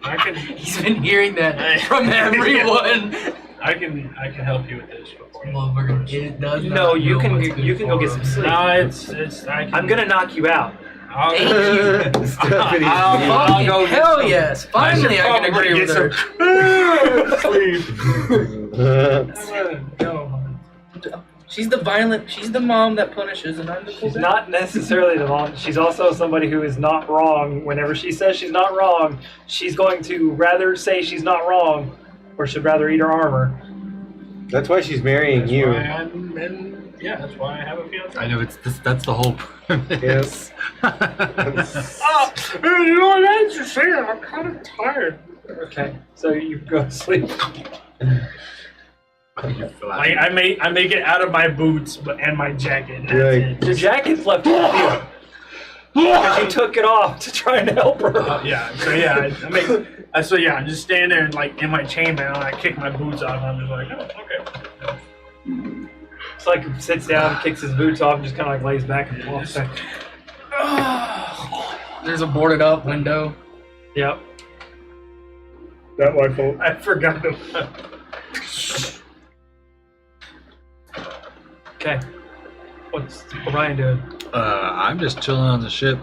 I can He's been hearing that from everyone. I can help you with this before. Motherfucker, it does No, not you know can what's you good can go for get some him. sleep. No, it's I can, I'm gonna knock you out. I'll, Thank you. Stephanie's I'll Fucking go get hell some- yes! Finally, I can agree with her. She's the violent. She's the mom that punishes, and I'm the cool She's dad. not necessarily the mom. She's also somebody who is not wrong. Whenever she says she's not wrong, she's going to rather say she's not wrong, or should rather eat her armor. That's why she's marrying That's you. why that's why I have a fiance. I know that's the whole premise. You know what? That's just saying. I'm kind of tired. Okay, so you go to sleep. I make it out of my boots and my jacket. And that's Right. it. Your jacket's left in the field because you took it off to try and help her. Yeah. So yeah, I'm just standing there and like in my chainmail, and I kick my boots off. And I'm just like, oh, okay. It's like he sits down, kicks his boots off, and just kind of like lays back and walks back. There's a boarded up window. Yep. That my fault. I forgot about. Okay. What's Orion doing? I'm just chilling on the ship.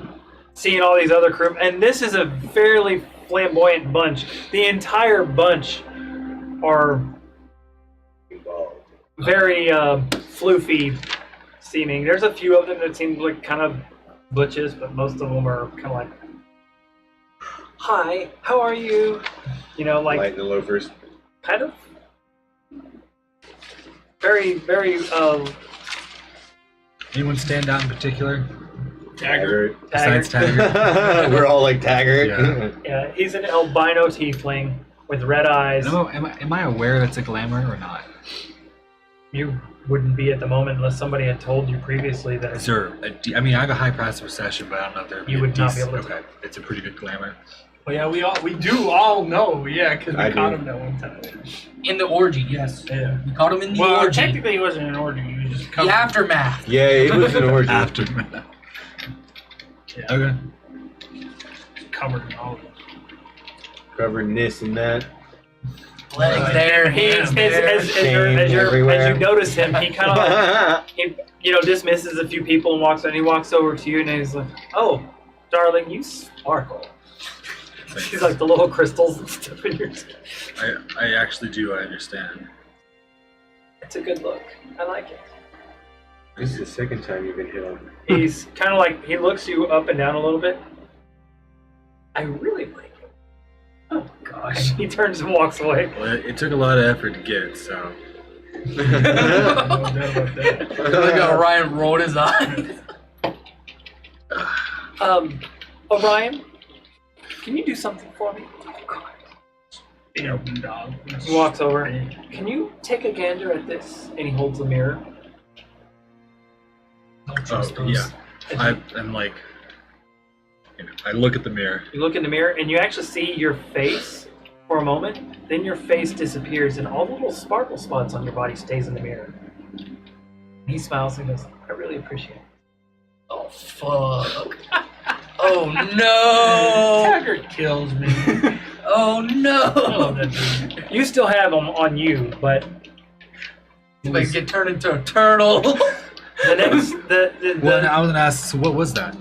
Seeing all these other crew, and this is a fairly flamboyant bunch. The entire bunch are very floofy seeming. There's a few of them that seem like kind of butches, but most of them are kind of like, "Hi, how are you?" You know, like Light in the loafers. kind of very, very Anyone stand out in particular? Taggart. Besides Taggart. Taggart? We're all like Taggart. Yeah. Yeah, he's an albino tiefling with red eyes. Am I aware that's a glamour or not? You wouldn't be at the moment unless somebody had told you previously that Is it's there I mean, I have a high passive perception, but I don't know if there You would not be able to Okay, it's a pretty good glamour. Well, yeah, we do all know, yeah, because we I caught do. him that one time. In the orgy, yes. Yeah. We caught him in the Well, orgy. technically, he wasn't an orgy. He was just The aftermath. Yeah, it was an orgy. Aftermath. Yeah. Okay. covered in all of it. Covered in this and that. Legs there, hands there. As you notice him, he kind of like, dismisses a few people and walks on. He walks over to you and he's like, "Oh, darling, you sparkle." She's like the little crystals and stuff in your skin. I actually do. I understand. It's a good look. I like it. This is the second time you've been hit on. He's kind of like, he looks you up and down a little bit. I really like it. Oh gosh. He turns and walks away. Well, it took a lot of effort to get, so. No doubt about that. Look how Ryan rolled his eyes. Orion, can you do something for me? The open dog. He walks over. Can you take a gander at this? And he holds the mirror. Yeah. I'm like, I look at the mirror. You look in the mirror and you actually see your face for a moment. Then your face disappears and all the little sparkle spots on your body stays in the mirror. And he smiles and goes, "I really appreciate it." Oh, fuck. Oh, no. Taggart kills me. Oh, I love no. that dude. You still have him on you, but Like get turned into a turtle. The next, Well, I was gonna ask. So what was that?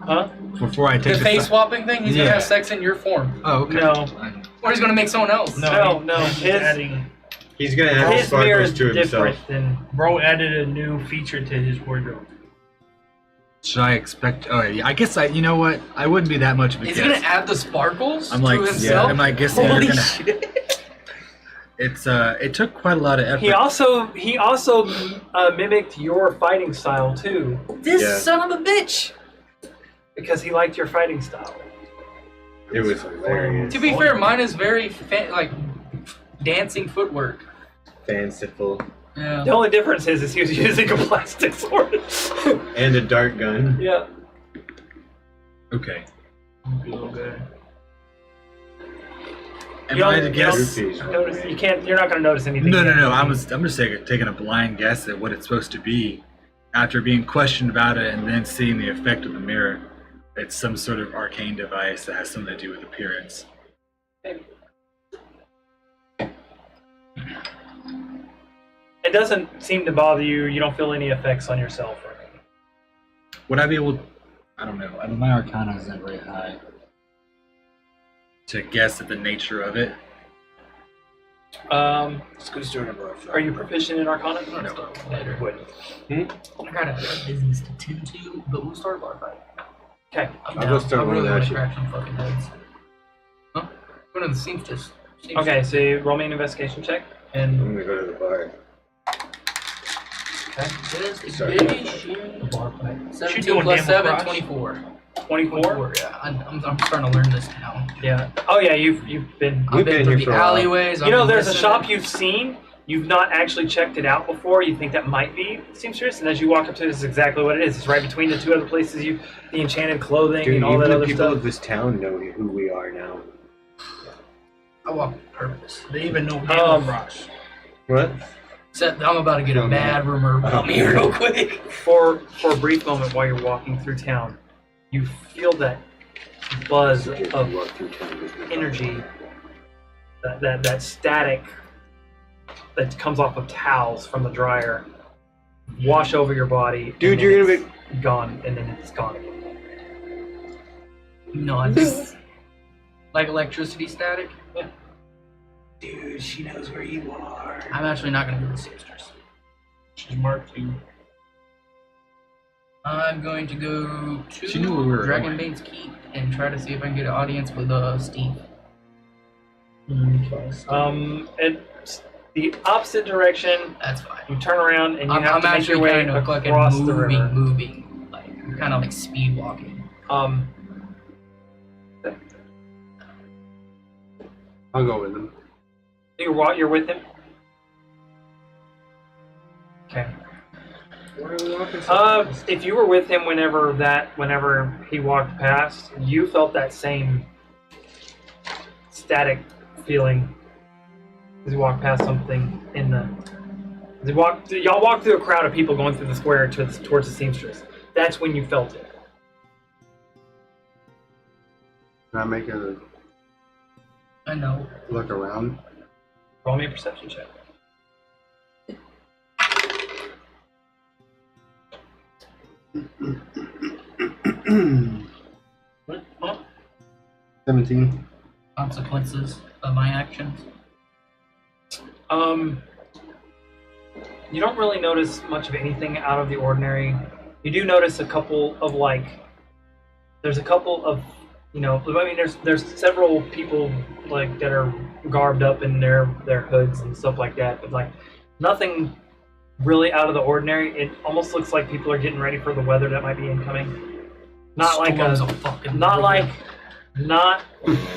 huh? Before I take The face swapping thing. He's gonna Yeah. have sex in your form, Oh, okay. No. or he's gonna make someone else. No, he's his adding. He's gonna add his mirror sparkles is to himself. different than. Bro added a new feature to his wardrobe. Should I expect? Oh, yeah. I guess you know what? I wouldn't be that much of a He's guess. gonna add the sparkles I'm like, to himself. I'm like guessing they're Holy gonna. shit! It's it took quite a lot of effort. He also mimicked your fighting style too, This Yeah. son of a bitch. because he liked your fighting style. It was hilarious. To be fair, mine is very like dancing footwork. Fanciful. Yeah. The only difference is he was using a plastic sword. And a dart gun. Yeah. Okay. Okay. Am You I don't- to you don't guess? Notice you can't. You're not going to notice anything. No. yet. I'm just taking a blind guess at what it's supposed to be, after being questioned about it and then seeing the effect of the mirror. It's some sort of arcane device that has something to do with appearance. It doesn't seem to bother you. You don't feel any effects on yourself or anything. Would I be able? I don't know. My Arcana isn't very high. To guess at the nature of it. Let's go start a bar. Are you proficient in Arcana? No. Later. Would. I got a business to tend to, but we'll start a bar fight. Okay. I'm I'll down. go start I one really without want to you. crack some fucking heads. Huh? Go to the seamstress. Okay. So you roll me an investigation check, I'm and gonna go to the bar. Sorry. Investigation. bar fight. 17 doing plus damn 7, cross? 24. 24. Yeah, I'm starting to learn this now. Yeah. Oh yeah. You've been. I've We've been been through here the for a while. alleyways. You know, there's a listening. shop you've seen. You've not actually checked it out before. You think that might be seamstress, and as you walk up to it, this is exactly what it is. It's right between the two other places. The enchanted clothing Dude, and all even that the other people stuff. of this town know who we are now. I walk with purpose. They even know Um, Rush. What? Except I'm about to get a bad rumor about me real quick. For a brief moment while you're walking through town, you feel that buzz of Walk through town with me. energy, that static that comes off of towels from the dryer, wash over your body. Dude, and you're then gonna it's gone, and then it's gone again. No, I think like electricity static. Dude, she knows where you are. I'm actually not gonna go to the seamstress. She's marked you. I'm going to go She knew where we to were Dragon going. Bane's Keep and try to see if I can get an audience with Steve. It's the opposite direction. That's fine. You turn around and you I'm have to make your actually way kind of fucking across the moving, river. moving. Like I'm kind of like speed walking. I'll go with him. You're with him. Okay. If you were with him whenever he walked past, you felt that same static feeling as you walked past something in the. Y'all walked through a crowd of people going through the square towards the seamstress. That's when you felt it. Can I make a I know. look around? Roll me a perception check. What? Huh? 17. Consequences of my actions. You don't really notice much of anything out of the ordinary. You do notice a couple of there's a couple of, I mean, there's several people that are garbed up in their hoods and stuff like that, but nothing really out of the ordinary. It almost looks like people are getting ready for the weather that might be incoming. Not like Storms a, of fucking not weather. not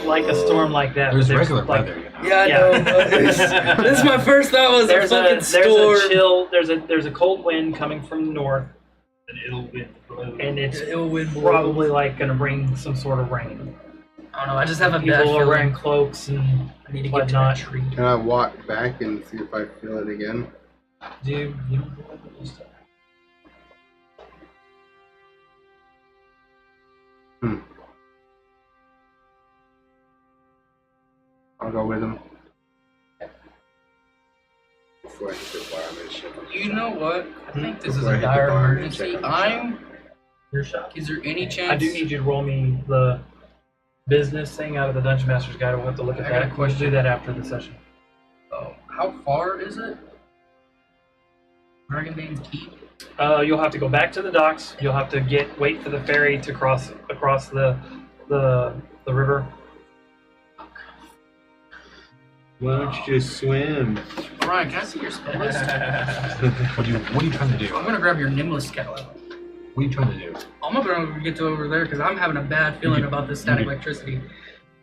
like a storm like that. There's but regular like, weather, you know. Yeah, I Yeah. know. But this is my first thought was a fucking storm. a chill. There's a cold wind coming from the north, An ill wind blows. and it's Ill wind blows. probably gonna bring some sort of rain. I don't know. I just have a bad People are wearing feeling. cloaks and I need to get to that whatnot. tree. Can I walk back and see if I feel it again? Dude, you don't know what this stuff. I'll go with him. before I hit the bar, I'm gonna check. You know what? I think this is Before I a hit the dire bar, I'm gonna emergency. check on the I'm. Your shot. Is there any chance? I do need you to roll me the business thing out of the Dungeon Master's Guide. We'll have to look at I got a that. We'll question. do that after the session. Oh, how far is it? Dragonbane's Keep. You'll have to go back to the docks. You'll have to wait for the ferry to cross across the river. Why don't you just swim? Brian, can I see your spell list? What are you trying to do? I'm gonna grab your Nimbless Scout out. What are you trying to do? I'm not gonna get to over there because I'm having a bad feeling about this static electricity.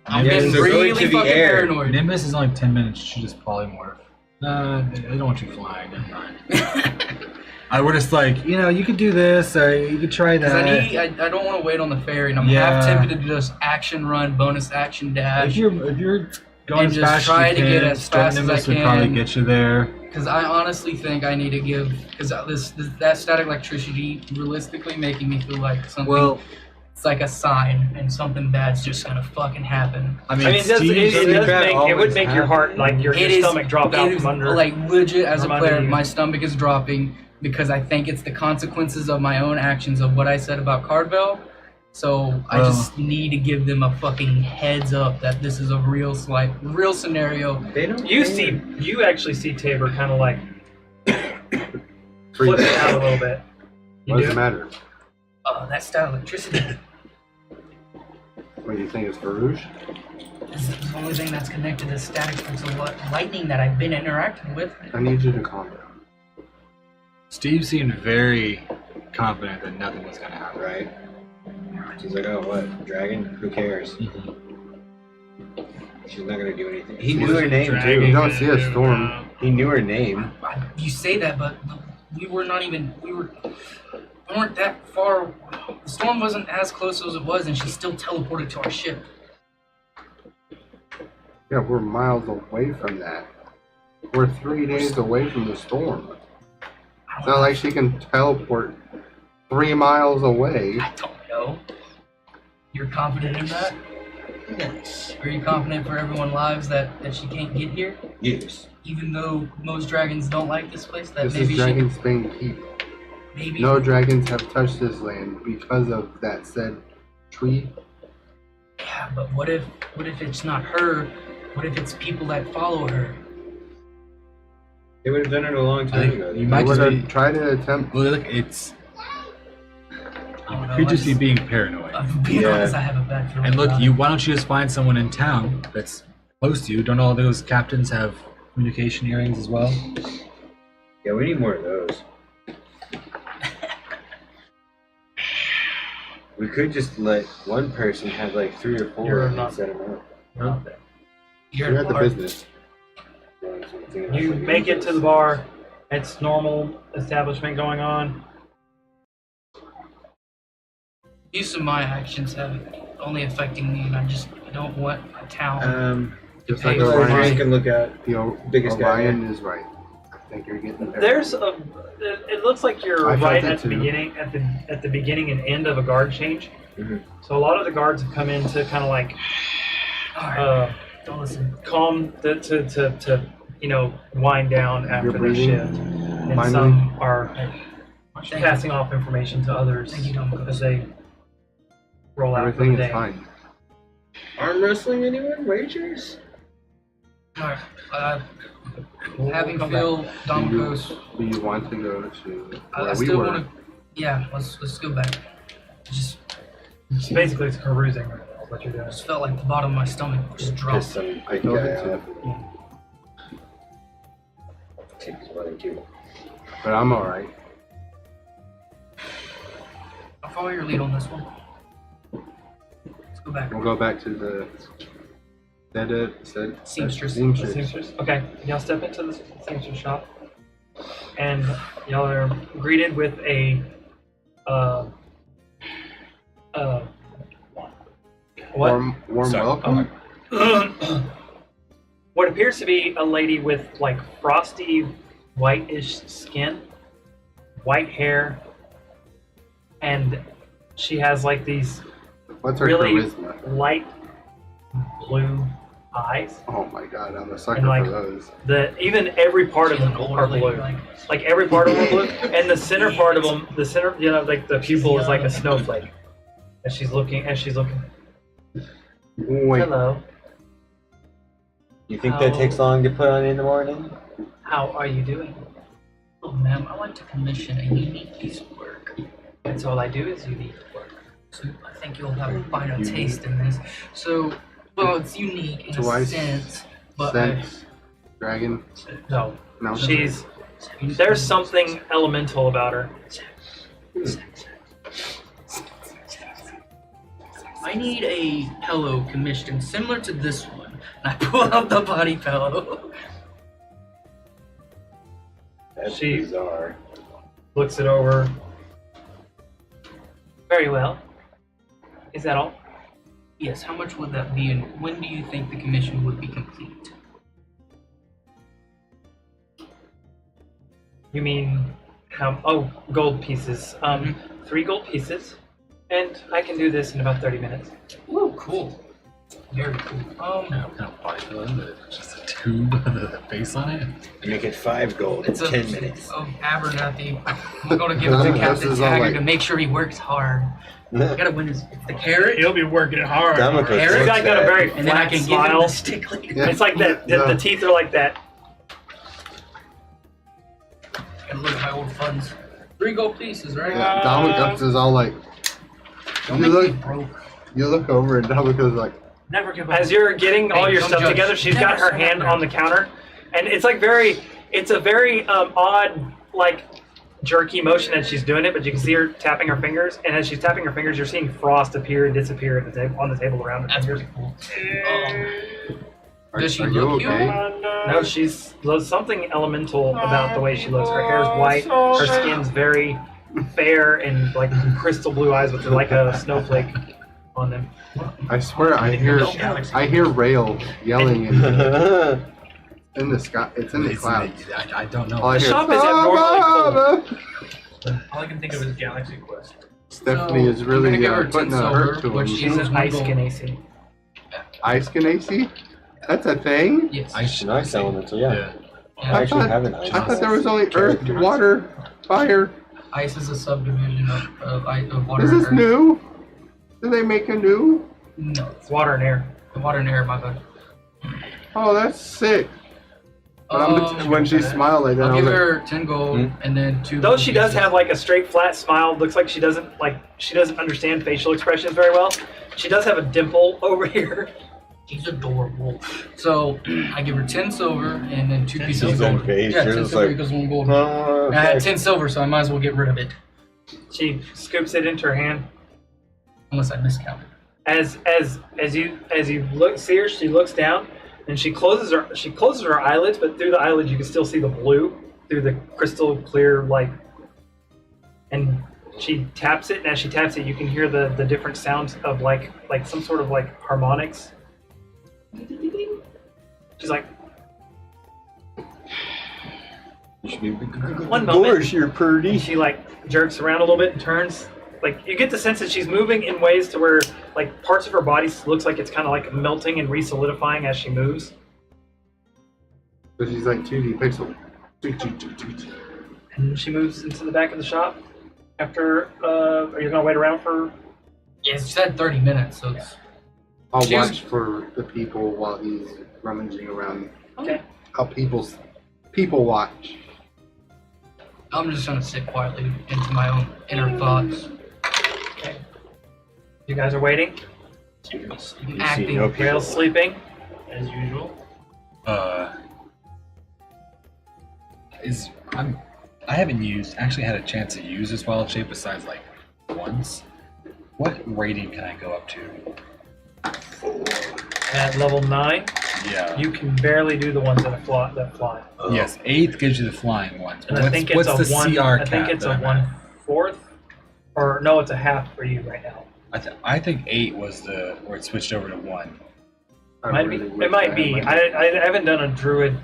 I'm Nimbus getting is going really to the fucking air. paranoid. Nimbus is only 10 minutes. She just polymorph. I don't want you flying. Never mind. I would just like, you could do this, or you could try Because that. I don't want to wait on the ferry, and I'm Yeah. half tempted to just action run, bonus action dash. If you're going And as just fast try as to you get can, as Storm fast as Nimbus I would probably can. get you there. Because I honestly think I need to give, because that static electricity realistically making me feel like something. Well, it's like a sign, and something bad's just gonna fucking happen. I mean, it does Steve- make it would always make your heart like your It is- stomach drop out it is, from under. like legit as a from under player, you. my stomach is dropping because I think it's the consequences of my own actions of what I said about Cardbell. So I just need to give them a fucking heads up that this is a real scenario. They don't. You actually see Tabor kind of like Freak flipping out a little bit. You What does do? it matter? That style electricity What do you think is Farouche? is the only thing that's connected to static to lightning that I've been interacting with. I need you to calm down. Steve seemed very confident that nothing was going to happen. Right. She's like, oh, what? Dragon? Who cares? She's not gonna do anything. He knew her name You too. don't see a storm. He knew her name. You say that, but we weren't that far. The storm wasn't as close as it was, and she still teleported to our ship. Yeah, we're miles away from that. We're 3 days away from the storm. It's not like she can teleport 3 miles away. I don't know. You're confident in that? Yes. Are you confident for everyone's lives that she can't get here? Yes. Even though most dragons don't like this place, that This maybe is Dragon's Bane Keep. maybe No dragons have touched this land because of that said tree. Yeah, but what if it's not her? What if it's people that follow her? They would have done it a long I time think ago. you I might would just be. have tried to attempt. Well, look, it's. I don't know. Could just be being paranoid. I'm being Yeah. honest, I have a bad feeling. And look, about you. it. Why don't you just find someone in town that's close to you? Don't all those captains have communication earrings as well? Yeah, we need more of those. We could just let one person have like 3 or 4 You're and not- set them up. You're You're at the part- business. Yeah, that's what I'm thinking. You That's what make he it to does. the bar. It's normal establishment going on. Use of my actions have only affecting me, and I don't want a town. Just Hey, like so Drake Orion. can look at. The Biggest guy Orion is right. I think you're getting there. There's a. It looks like you're I felt right it at the too. beginning, at the beginning and end of a guard change. Mhm. So a lot of the guards have come in to kind of like Alright, don't listen. calm to wind down after You're their breathing. shift, and Finally. some are Thank you. passing off information to others Thank you, Dominic. as they roll out for Everything the is day. fine. Arm wrestling anyone? Wagers? Alright, We'll having come Phil, Domicos, Do you want to go to I where we still were? want to. Yeah, let's go back. Just So basically, it's carousing right now. Is what you're doing. felt like the bottom of my stomach just Piss dropped. some I felt guy it too. off. Take his money too. But I'm alright. I'll follow your lead on this one. Let's go back. We'll go back to the Seamstress. Seamstress. Seamstress. Okay, y'all step into the seamstress shop, and y'all are greeted with a what? Warm Sorry. welcome. What appears to be a lady with like frosty whitish skin, white hair, and she has like these What's her really charisma? light blue eyes. Oh my god, I'm a sucker And, like, for those. Even every part of them are blue. Like every part of them are blue, and the center part of them, like the pupil is like a snowflake. As she's looking. Wait, Hello. You think that takes long to put on in the morning? How are you doing? Oh, ma'am, I want to commission a unique piece of work. That's all I do is unique work. So I think you'll have a finer taste in this. So, well, it's unique in a Twice. sense, but sense, dragon. No, No, there's something elemental about her. I need a pillow commissioned similar to this one. And I pull out the body pillow. That's She- bizarre. Looks it over. Very well. Is that all? Yes, how much would that be, and when do you think the commission would be complete? You mean how? Oh, gold pieces. 3 gold pieces, and I can do this in about 30 minutes. Ooh, cool. Very cool. What kind of body pillow is it? Just a tube with a face on it? Make it 5 gold in It's a 10 minutes. Oh, Abernathy. I'm gonna give it to This Captain is all Taggart like- to make sure he works hard. I gotta win his the carrot, He'll be working hard. Damocles Eric, This looks guy got a bad. very and then I flat can give him smile. the stick later. Yeah. It's like that. The teeth are like that. Gotta look at my old funds. 3 gold pieces, right? Yeah, Dominic is all like, Don't you make look, me broke. you look over and Dominic is like, Never give up. As you're getting all Hey, your don't stuff judge. together, she's Never got her say hand that. on the counter, and it's like it's a very odd, like jerky motion as she's doing it. But you can see her tapping her fingers, and as she's tapping her fingers, you're seeing frost appear and disappear at the on the table around her That's fingers. pretty cool. Does she are you look okay? No, there's something elemental about the way she looks. Her hair's white, her skin's very fair, and like crystal blue eyes with like a snowflake on them. I swear I hear Rail yelling in the sky. It's in the clouds. I don't know. All I The hear, shop is abnormally All I can think of is Galaxy Quest. Stephanie is I'm really gonna give her putting 10 a hurt silver, to which him. she says Ice gold. Ganasi. Ice Ganasi? That's a thing? Yes. It's an ice elemental, yeah. I I actually thought, have an ice. I thought there was only earth, water, fire. Ice is a subdivision of water. This and is earth. new? Did they make a new? No, It's water and air. the water and air, my bad. Oh, that's sick. But when she smiled like that, I'll I was give like, her 10 gold and then 2 Though she does pieces. have like a straight flat smile, looks like she doesn't understand facial expressions very well. She does have a dimple over here. She's adorable. So I give her 10 silver and then 2 pieces of She's gold. unfazed. Yeah, You're 10 just silver like, equals 1 gold. Oh, And I had okay. 10 silver, so I might as well get rid of it. She scoops it into her hand. Unless I miscounted. As you see her, she looks down and she closes her eyelids, but through the eyelids you can still see the blue through the crystal clear light. And she taps it, and as she taps it, you can hear the different sounds of like some sort of like harmonics. She's like, You should be One moment. Gosh, you're pretty. she like jerks around a little bit and turns. Like you get the sense that she's moving in ways to where like parts of her body looks like it's kind of like melting and re-solidifying as she moves. so she's like 2D pixel. And she moves into the back of the shop. After, are you gonna wait around for? Yeah, she said 30 minutes, so it's... I'll She's- watch for the people while he's rummaging around. Okay. How people watch. I'm just gonna sit quietly into my own inner thoughts. Okay. You guys are waiting. Acting. no people. Rail's sleeping. As usual. I haven't actually had a chance to use this wild shape besides like once. What rating can I go up to? At level 9, Yeah. you can barely do the ones that fly. Yes, 8th gives you the flying ones. And But I think what's it's the a one. CR I cap think it's that a I'm at? 1/4, or no, it's a half for you right now. I think 8 was where it switched over to 1. I Might really be. wish It might I be. had my- I haven't done a druid.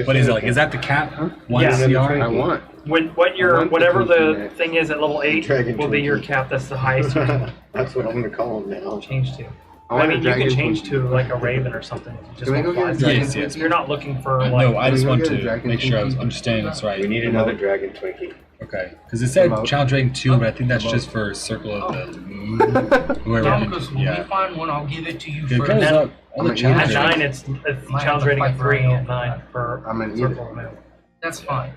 What is it like? Is that the cap? 1 Yeah. CR? I want. Whatever the Dragon thing is at level 8 Dragon will be your Twinkie. cap. That's the highest you can That's what I'm gonna call him now. change to. I mean, you can change to like a raven or something. You just Can we won't go fly. get a dragon? Yes, yes. You're not looking for like. No, I Can we just go want get a to dragon make sure I was Twinkie? understanding this right. We need another dragon Twinkie. Okay, because it said Remote. Challenge Dragon 2, but I think that's Remote. just for Circle of the Moon. Whoever. Domicus, when we Yeah. find one, I'll give it to you It first. comes up all the At challenge At Dragon. 9, ratings, it's Might challenge have to rating fight of for 3. it. At 9 for I'm gonna eat Circle it. of the Moon. That's fine.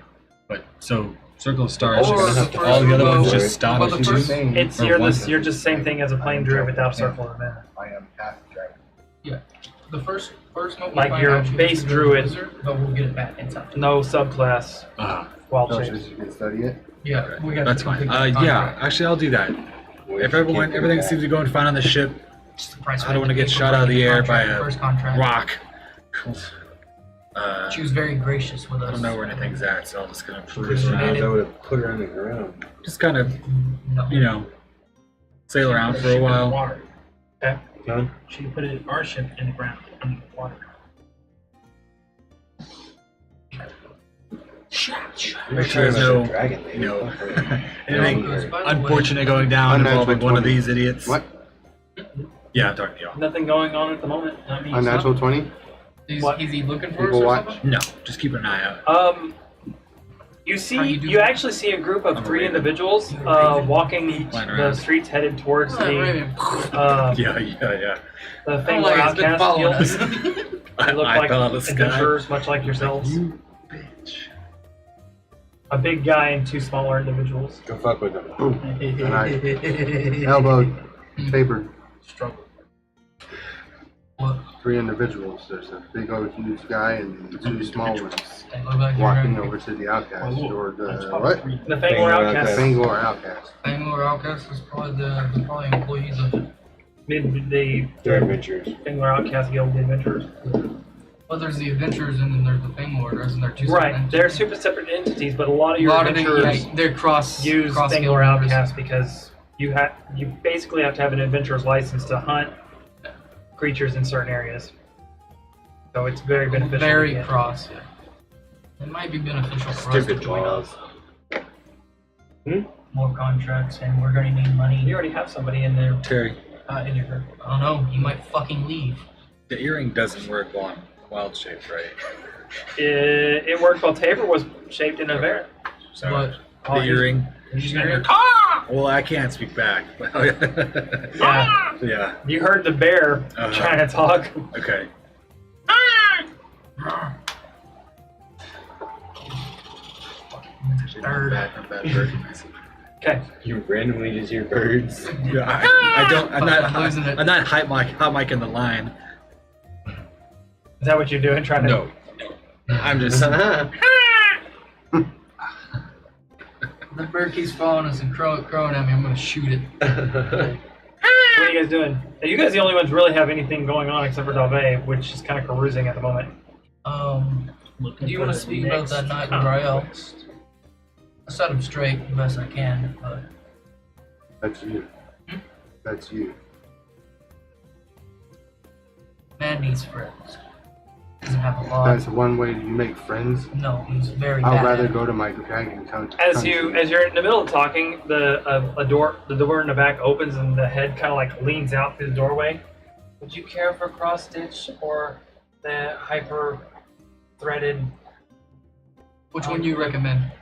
but so Circle of Stars, Or just, the all the other first ones remote. just stop Well, at the two. first- It's Or you're one. you're just same thing as a plain druid without Circle of the Moon. I am half dragon. The first note we Like find your out, you base can do druid. wizard, but we'll get it back in time. No subclass. Wild So shapes. you can study it. Yeah, we got That's to fine. complete the Yeah, contract. actually, I'll do that. If everything seems to be going fine on the ship, Just the price I we don't have want to get pay for shot out of the breaking air by contract, a first contract. rock. She was very gracious with us. I don't know where anything's at, so I'm just gonna Cruise cruise around. around. I would have put her on the ground. Just kind of, No. you know, sail around for a while. Water. Huh? She put it, our ship in the ground in the water. Make sure there's no, dragon, you know, By anything the way, unfortunate going down Unnatural involving one of 20. these idiots. What? Yeah, I'm talking to y'all. Nothing going on at the moment. That means Unnatural 20? Is What? he looking for us People or watch. something? No, just keep an eye out. You see, How you do you that? actually see a group of I'm a 3 raven. individuals You're a raven. walking Flying the around. streets headed towards Oh, the Raven. Yeah. the Oh, thing like where it's been outcast following guild. us. They look I like fell out of the sky. adventurers, much like yourselves. You bitch. A big guy and 2 smaller individuals. Go fuck with them. And I elbowed, tapered Struggle. What? 3 individuals. There's a big old huge guy and 2 small ones They look like walking you're over to the outcast or the That's what? probably The Fangor outcast. Bangor outcast. Bangalore Outcast is probably the probably employees of it. The They're adventurers. Fangor outcast guild, the adventurers. Well, there's the adventurers and then there's the Bangalore, isn't there? Two Right, separate they're entities? super separate entities, but a lot of A your lot of it, adventurers yeah, they're cross use cross Fangor guild members. outcast because you basically have to have an adventurer's license to hunt creatures in certain areas. So it's very beneficial. to Very get. cross. Yeah. It might be beneficial for us to Stupid join laws. up. More contracts, and we're gonna need You money. already have somebody in there Terry, in your group. I don't know. You might fucking leave. the earring doesn't work on wild shapes, right? It worked while Tabor was shaped in a bear. So But the earring. You're just gonna hear, Well, I can't speak back. yeah. Yeah. You heard the bear Uh-huh. trying to talk. Okay. Bird. I'm bad bird. Okay. You randomly just hear birds. Yeah, I don't. I'm Fucking losing it. not. I'm not hot mic in the line. Is that what you're doing? Trying to? No. I'm just. The bird keeps following us and crowing at me. I'm gonna shoot it. What are you guys doing? You guys are the only ones really have anything going on except for Dave, which is kind of carousing at the moment. Do you want to speak about that night with Rael? I set him straight the best I can, but That's you. That's you. man needs friends. Doesn't have a lot. That's one way you make friends. No, he's very I'd bad. rather go to my dragon country. As you're in the middle of talking, the door in the back opens and the head kind of like leans out through the doorway. Would you care for cross stitch or the hyper threaded? Which one do you recommend?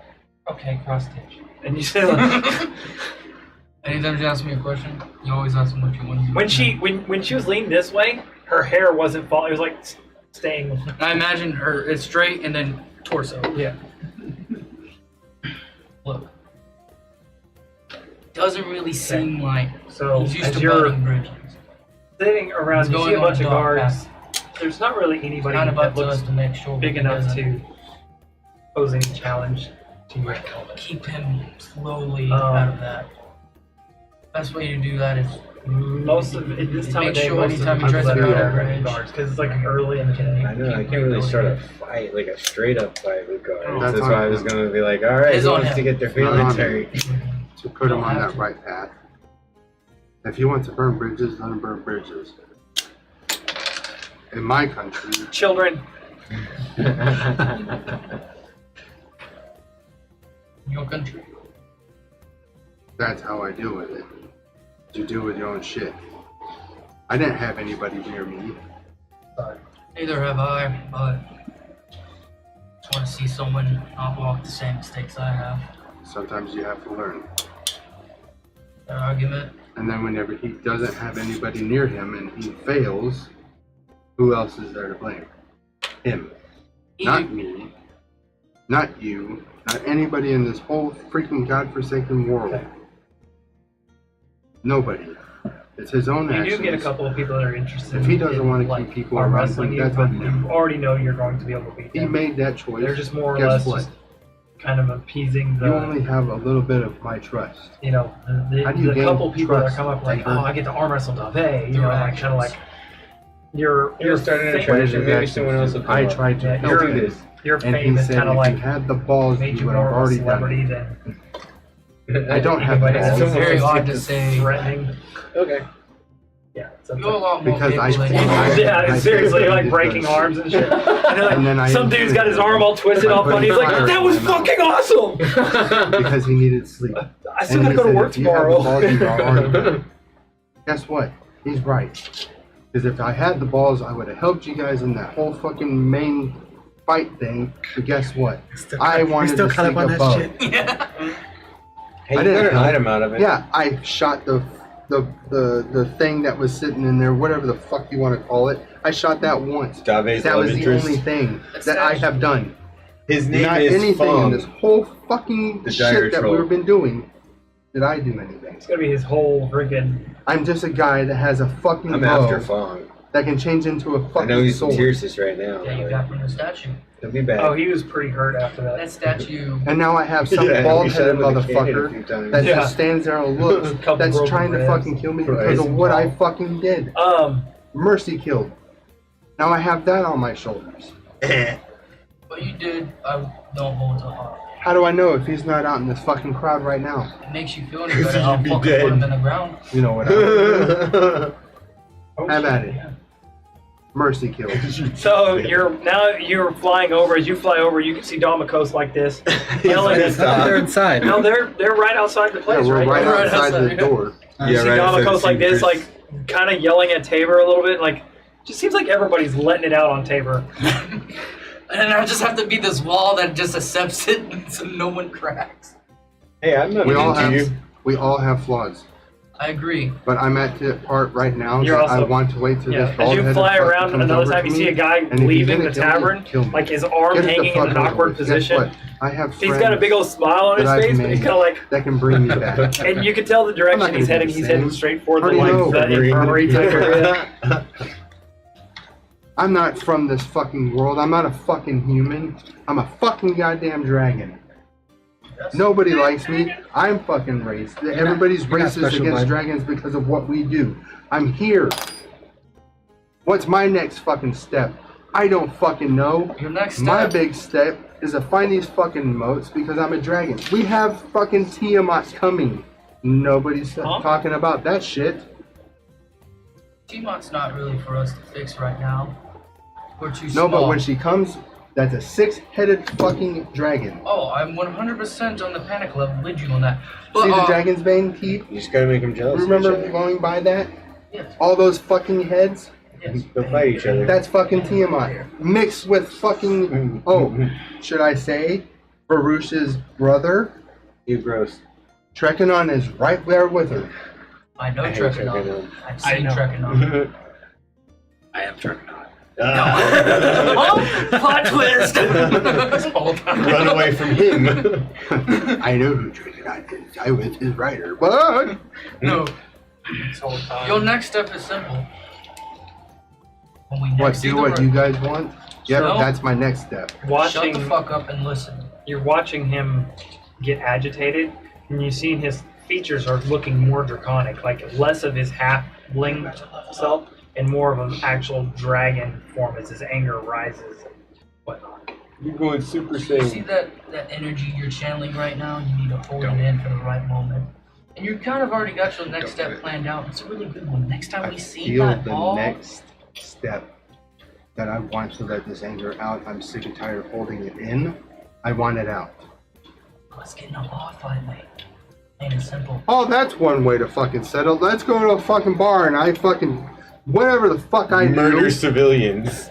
Okay, cross stitch. And you say like, Anytime you ask me a question, you always ask me what you want. when she was leaning this way, her hair wasn't falling. It was like staying. I imagine her it's straight and then torso. Yeah. Look, doesn't really seem like So he's used as to you're building bridges. sitting around, He's you see going a on bunch a of dark guards. There's not really anybody Kind of that up to looks us to make sure big he enough doesn't to pose any challenge to you. keep him slowly Um, out of that. Best way to do that is Most of at this time Make of day, sure most anytime of he the tries people to that build are a bridge, guards because it's like early in the day. I know, I can't really start a fight, like a straight up fight with guards. That's That's on why I was him. gonna be like, alright, It's who on wants to him. get their Not on feelings hurt? to put him Don't on have that to. right path. If he wants to burn bridges, let him burn bridges. In my country, Children, your country. that's how I deal with it. You deal with your own shit. I didn't have anybody near me. Neither have I, but just want to see someone not walk the same mistakes I have. Sometimes you have to learn. That argument. And then whenever he doesn't have anybody near him and he fails, who else is there to blame? Him. Not me. Not you. Not anybody in this whole freaking godforsaken world. Nobody. It's his own You actions. do get a couple of people that are interested. If he doesn't in, want to like, keep people arm around wrestling him, you, that's but on him. you already know you're going to be able to beat He them. made that choice. They're just more or Guess less what? just kind of appeasing the. You only have a little bit of my trust. You know, How do you the gain couple people that trust, come up like, Tiger? oh, I get to arm wrestle Dave, you know, like kind of like You're starting to fame- try What is to his maybe actions? someone else will come I up. tried to Yeah, help you're- him. this. your And fame he is said kind of if like you had the balls, made you you would have more of a already done celebrity it. than I don't have the anybody else. It's balls. very odd to say. threatening. Okay. Yeah, so You're a lot more Because I- capable than you I- are. yeah, seriously, I like did breaking those. arms and shit. And then, like, And then I some dude's got his arm all twisted, I all put funny. He's like, fire "That in was my mouth." fucking awesome." Because he needed sleep. I still And gotta he go to said, work if you had the balls, tomorrow. you'd already done it. Guess what? He's right. Because if I had the balls, I would have helped you guys in that whole fucking main fight thing. But guess what? I wanted to sneak above. Hey, you I didn't got an help. item out of it. Yeah, I shot the thing that was sitting in there, whatever the fuck you want to call it. I shot that once. Dave's That love was the interest. only thing that I have done. His name Not is anything in Fong. this whole fucking The shit Gyro that Troll. we've been doing. Did I do anything? It's gonna be his whole freaking. I'm just a guy that has a fucking I'm bow after Fong. that can change into a I fucking know he's sword. Tyrsis right now. Yeah, you but got from the statue. Don't be bad. Oh, he was pretty hurt after That that. statue. And now I have some Yeah, we bald shot headed him with a cannon a motherfucker few times. that Yeah. just stands there and looks, Couple that's broken trying to ribs. fucking kill me because Right. of what I fucking did. Mercy killed. Now I have that on my shoulders. What you did, I don't hold to heart. How do I know if he's not out in this fucking crowd right now? It makes you feel any better. I'll You'd be fucking dead. put him in the ground. You know what I mean? Oh, Have shit, at it. yeah. Mercy killed. So you're flying over. As you fly over, you can see Don McCoast like this, yelling. like, "Stop." They're inside. No, they're right outside the Yeah, place, we're right Right outside the outside. door. You see Don outside McCoast the like this, secret. like kind of yelling at Tabor a little bit, like just seems like everybody's letting it out on Tabor. And I just have to be this wall that just accepts it so no one cracks. Hey, I'm not We all mean to you. have flaws. I agree. But I'm at the part right now You're that I also- want to wait till Yeah, this as bald-headed you fly fuck around comes another over time, to you see me, a guy and if he's leaving gonna the kill me, tavern, kill me. like his arm Get the hanging fuck in an over awkward it. Guess position. what? I have He's got a big old smile on his that I've face, but he's made kind of like, that can bring me back. and you can tell the I'm direction not he's gonna do heading. the He's same. heading straight for the Already know. the infirmary type area. I'm not from this fucking world. I'm not a fucking human. I'm a fucking goddamn dragon. Nobody likes me. I'm fucking racist. Everybody's you're not racist special, against bud. dragons because of what we do. I'm here. What's my next fucking step? I don't fucking know. Your next My step. big step is to find these fucking moats because I'm a dragon. We have fucking Tiamat coming. Nobody's talking about that shit. Tiamat's not really for us to fix right now. We're too No, small. but when she comes, that's a six-headed fucking dragon. Oh, I'm 100% on the panic level with you on that. But, See the dragon's bane keep? You just gotta make them jealous. Remember of each other. going by that? Yes. All those fucking heads? Yes. They'll fight each other. That's fucking Tiamat. Mixed with fucking, should I say, Baruch's brother? You gross. Trekkanon is right there with her. I know I hate Trekkanon. Trekkanon. I've I seen know. Trekkanon. I am Trekkanon. Oh, plot twist! Run away from him. I know who Trekkanon is. I was his writer, but... No. This whole time. Your next step is simple. When we What, next see do the what you guys want? Yep, So- that's my next step. shut watching, the fuck up and listen. you're watching him get agitated, and you see his features are looking more draconic, like less of his half-bling self and more of an actual dragon form as his anger rises and whatnot. You're going Super You see Saiyan. that energy you're channeling right now? You need to hold it in for the right moment. And you kind of already got your next step planned out. It's a really good one. Next time I we see feel that the ball, next step that I want to let this anger out. I'm sick and tired of holding it in. I want it out. let's get in a ball fight, mate. Plain and simple. Oh, that's one way to fucking settle. Let's go to a fucking bar and I fucking whatever the fuck I Murder do. civilians.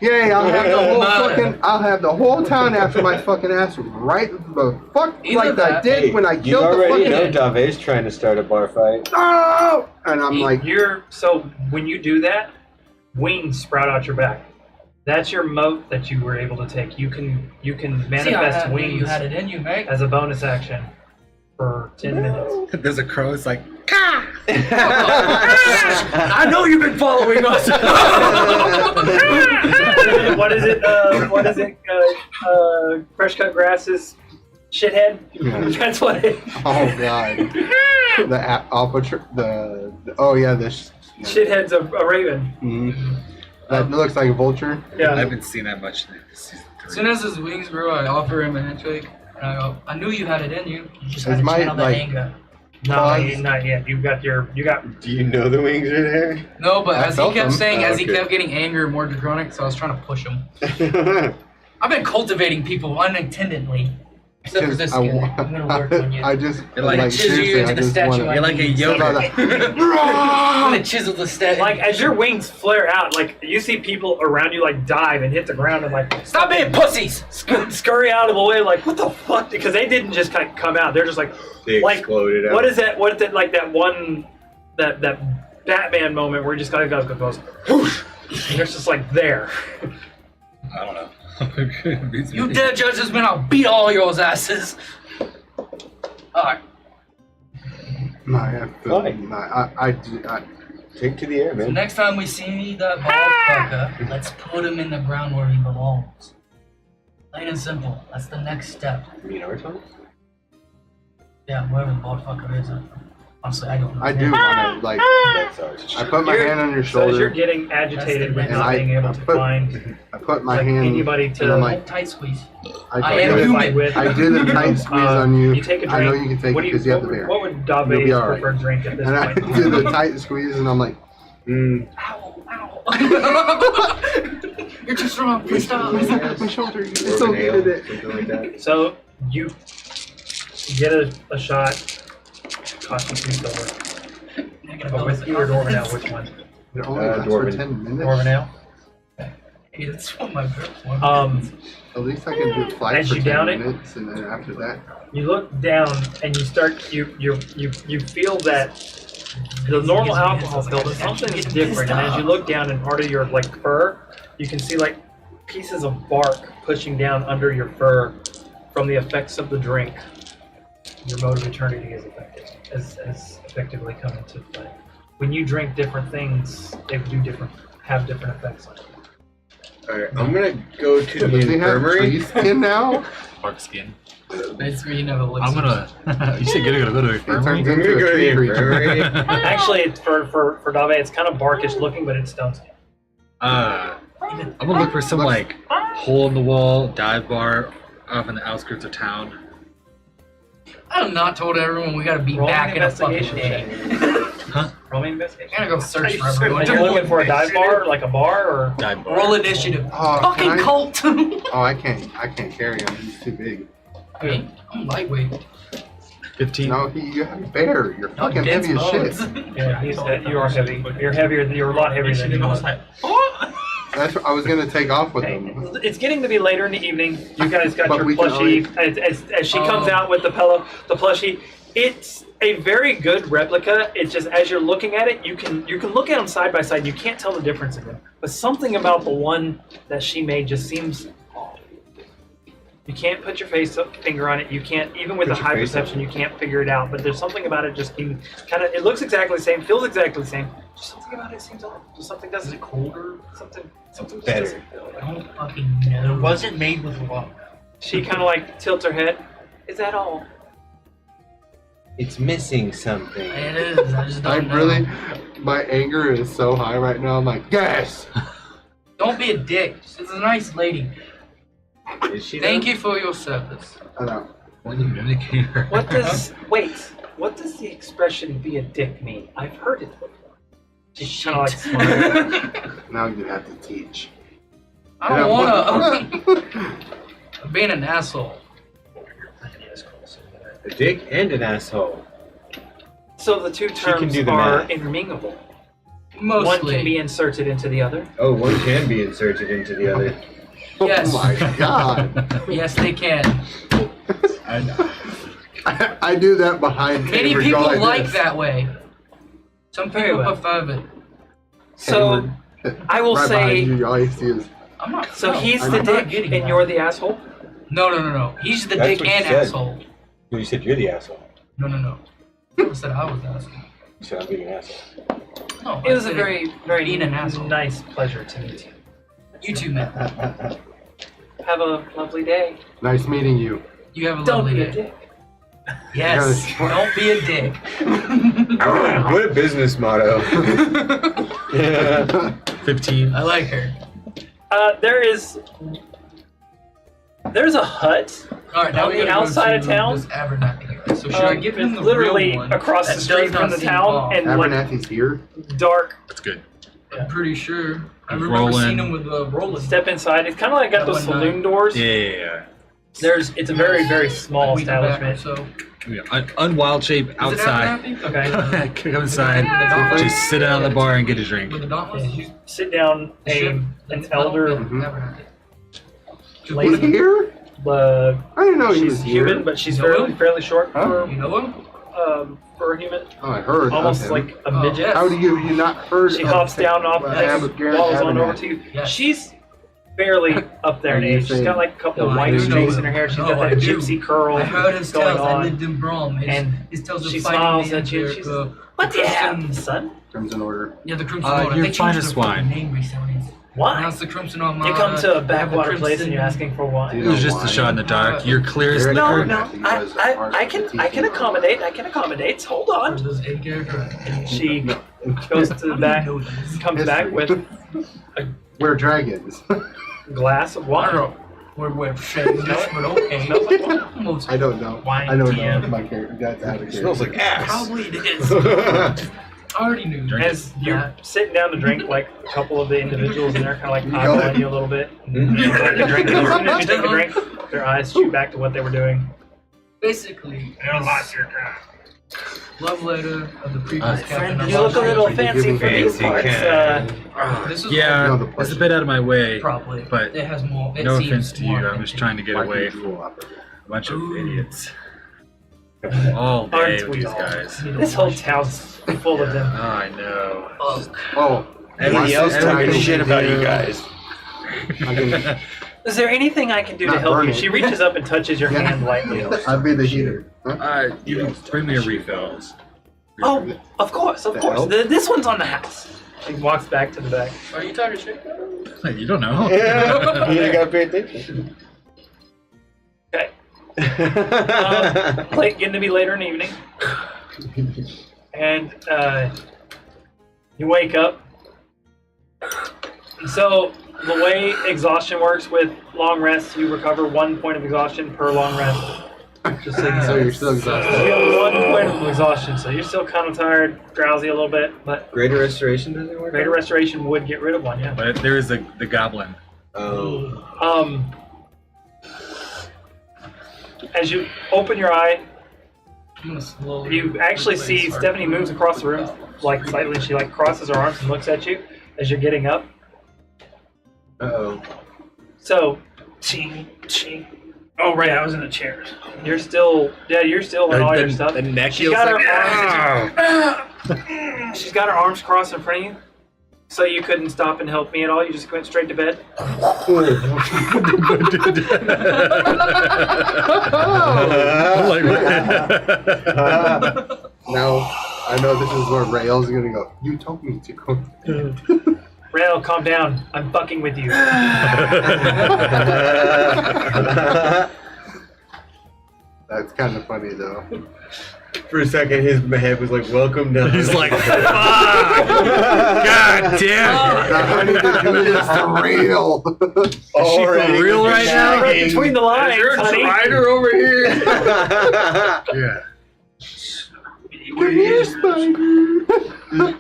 Yay, I'll have the whole Murder. I'll have the whole town after my fucking ass right the fuck Either like I that- did when I You killed the already fucking. know Dave's trying to start a bar fight. Oh! And I'm like, So when you do that, wings sprout out your back. That's your moat that you were able to take. You can manifest knew wings you had it in you, mate. as a bonus action for 10 minutes. There's a crow. It's like, I know you've been following us. What is it? Fresh cut grasses, shithead. Yeah. That's what it. oh god, I'll butcher the oh yeah this Shithead's a raven. that looks like a vulture. I Yeah. haven't seen that much in season As 3. soon as his wings grew, I offer him a handshake. And I go, I knew you had it in you. You just had Is to my, channel the like- anger. No, Buzz. not yet. You got. Do you know the wings are there? No, but I as he felt kept them. saying, Oh, as he okay. kept getting angrier, more draconic, so I was trying to push him. I've been cultivating people unintentionally. Except for this guy. I'm gonna work on you. I just You're like, chisel you seriously, into I the just statue. wanna- You're like a yogurt. I'm gonna chisel the statue. Like as your wings flare out, like you see people around you like dive and hit the ground and like Stop being pussies! scurry out of the way. Like what the fuck? Because they didn't just kind of come out. They're just like, They like exploded out. what is that? What is it like that one that Batman moment where he just kind of goes whoosh, and it's just like there. I don't know. You dead judges, man, I'll beat all yours asses. Alright. No, I feel Why? no, I Take to the air, So man. next time we see that bald fucker, let's put him in the ground where he belongs. Plain and simple. That's the next step. You mean our tongue? Yeah, whoever the bald fucker is. Honestly, I don't know. I do want to like. That's ours. I put my hand on your So as you're shoulder. getting agitated with And not being able to find I put my like hand. anybody and I'm to like, Tight squeeze. I I am do human. fight with. I do the tight squeeze on you. You take a drink. I know you can take what it do you, because you have what the would, bear. what would You'll be Dave's all right. preferred drink at this And I point? do the tight squeeze, and I'm like, Ow, ow. You're too strong. Please stop. my shoulder. You're so good at it. Something like that. So you get a shot. Cost you 2 silver. But whiskey or Dwarven Ale, which one? It only lasts for Dwarven. 10 minutes. Dwarven Ale. Hey, that's what my grip was. At least I can do fly As for you 10 down it? minutes, and then after that, You look down and you start. You feel that the normal alcohol feel, but something is different. And as you look down in part of your like fur, you can see like pieces of bark pushing down under your fur from the effects of the drink. Your mode of eternity is has effectively come into play. When you drink different things, they have different effects on you. Alright, I'm gonna go to the does he have infirmary. tree skin now? Bark skin. Basically, you never look. I'm gonna. You said you're gonna go to the It infirmary? turns I'm into gonna a go to tree the creature. infirmary. Actually, it's for Dave, it's kind of barkish looking, but it's stone skin. I'm gonna look for some like hole in the wall dive bar off in the outskirts of town. I have not told everyone we gotta be Roll back an in a fucking investigation day. Huh? Roll me investigation. I'm gonna go search for Are everyone. you looking for a dive bar, like a bar, or? Dive bar. Roll initiative. Oh, Fucking can I- cult. Oh, I can't carry him. He's too big. I mean, I'm lightweight. 15. No, you have a bear. You're Not fucking dense heavy as bones. shit. Yeah, you are heavy. You're heavier. You're a lot heavier than you are. That's what I was gonna take off with him. It's getting to be later in the evening. You guys got But your we can plushie. As she comes out with the plushie, it's a very good replica. It's just as you're looking at it, you can look at them side by side. You can't tell the difference in them. But something about the one that she made just seems off. You can't put your finger on it. You can't, even with Put a your high face on perception, you can't figure it out. But there's something about it just being kind of. It looks exactly the same, feels exactly the same. Just something about it seems off. Just something doesn't. Is it colder? Something just Better. doesn't feel right. I don't fucking know. It wasn't made with love. She kind of like tilts her head. Is that all? It's missing something. It is. I just I don't know. really, my anger is so high right now. I'm like, yes. Don't be a dick. She's a nice lady. Is she? Thank you for your service. I know. When you mimicking her. What does What does the expression "be a dick" mean? I've heard it before. She's kind of like smiling. Now you have to teach. I don't wanna. Being an asshole. A dick and an asshole. So the two can terms do the are math. interminglable. Mostly. One can be inserted into the other. Oh, one can be inserted into the other. Yes. Oh my god. Yes, they can. I do that behind Many camera people going like this. that way. Some Very people well. prefer it. So, I will right say- behind you, all you see is I'm not. So no, he's I'm the not dick getting and that. you're the asshole? No. He's the That's dick what you and said. asshole. You said you're the asshole. No. I said I was the asshole. You said I'm being an asshole. No, It I was a said very, very being an asshole. nice pleasure to meet you. You too, man. Have a lovely day. nice meeting you. You have a Don't lovely be a day. dick. Yes. Yes. Don't be a dick. What a business motto. Yeah. 15. I like her. There's a hut All right, now on we the gotta go outside of to town. this Abernathy guy. So should I give him the literally real one across that the street does not from the seem town off? and like Abernathy's here. dark. That's good. I'm pretty sure. I He's remember seeing rolling. him with Roland. Step inside. It's kind of like got That those one saloon night. doors. Yeah. It's a very, very small Like, we go back or establishment. So. Yeah. Unwild shape Is it outside. Abernathy? Okay. Come inside. Just sit down at the bar and get a drink. With the dauntless? You sit down, an elder, Abernathy. He's lady. here? Uh, I didn't know he she's was here. human, but she's You know fairly short Huh? You know him? for a human. Oh, I heard. Almost of him. like a Oh, midget. yes. How do you not heard? She of hops him? down off the thing, waddles on over to you. Yes. She's barely up there in Are you age. She's saying- got like a couple No, of I white do streaks know in her hair. She's him. got No, I that do. gypsy curl I heard his going tales. I on. lived in Brom. And His tales of she fighting smiles the at you. Emperor, She's the what do you have, Crimson- son? Crimson Order. Yeah, the Crimson Order. Your They changed finest their fucking wine. name recently. Now Why? it's the Crimson Armada. You come to a They have the backwater place and Crimson- you're asking for wine. It was just a shot in the dark. Your clearest Derek- liquor. No, I can accommodate. I can accommodate. Hold Or on. does Ed character? She goes to the back, comes back with We're dragons. a glass of I wine. don't know. We're shades, but okay. Smells like wine. Most I don't know. Wine I don't TM. know. My character. That's out of It smells like ass. Probably it is. I already knew. Drink As you're sitting down to drink, like a couple of the individuals in there kind of like eyeballing you a little bit. Mhm. You take a drink. As soon as you take a drink, their eyes shoot back to what they were doing. Basically, love letter of the previous Alright. captain. of You look a our little ship. fancy for these Fancy parts. cat. This is Yeah, No, the it's a bit out of my way. probably, but it has more. It No seems offense to you, more I'm just authentic. trying to get Why away can't you from roll up? a bunch of Ooh. idiots. All day Aren't with we these all? guys. This whole town's full of them. Oh, I know. Fuck. Oh. Everybody else talking shit about you guys. I can, Is there anything I can do to Not help you? burning. She reaches up and touches your Yeah. hand lightly. I'll be the heater. Huh? You can bring me a refill. Oh, of course, of The course. elf? This one's on the house. He walks back to the back. Are you talking shit? You don't know. Yeah, you gotta pay attention. Okay. Like getting to be later in the evening, and you wake up. So the way exhaustion works with long rests, you recover 1 point of exhaustion per long rest. Just so you know. So you're still exhausted. You have 1 point of exhaustion, so you're still kind of tired, drowsy a little bit, but Greater restoration doesn't work. greater restoration would get rid of one, yeah. But there is the goblin. Oh. As you open your eye, I'm gonna slowly. you actually see Stephanie moves across the room, like slightly. She like crosses her arms and looks at you as you're getting up. Uh-oh. So Ching, ching. Oh, right, I was in the chairs. you're still on all your stuff. The neck She's got She's got her arms crossed in front of you, so you couldn't stop and help me at all. You just went straight to bed. Now I know this is where Rael's gonna go. You told me to go. Rael, calm down. I'm fucking with you. That's kind of funny though. For a second, his head was like, "Welcome down." He's like, fuck! God damn! I need to do this to Rael. Is she for real right now? Right between the lines, honey. over here. Yeah. Come here, Spider.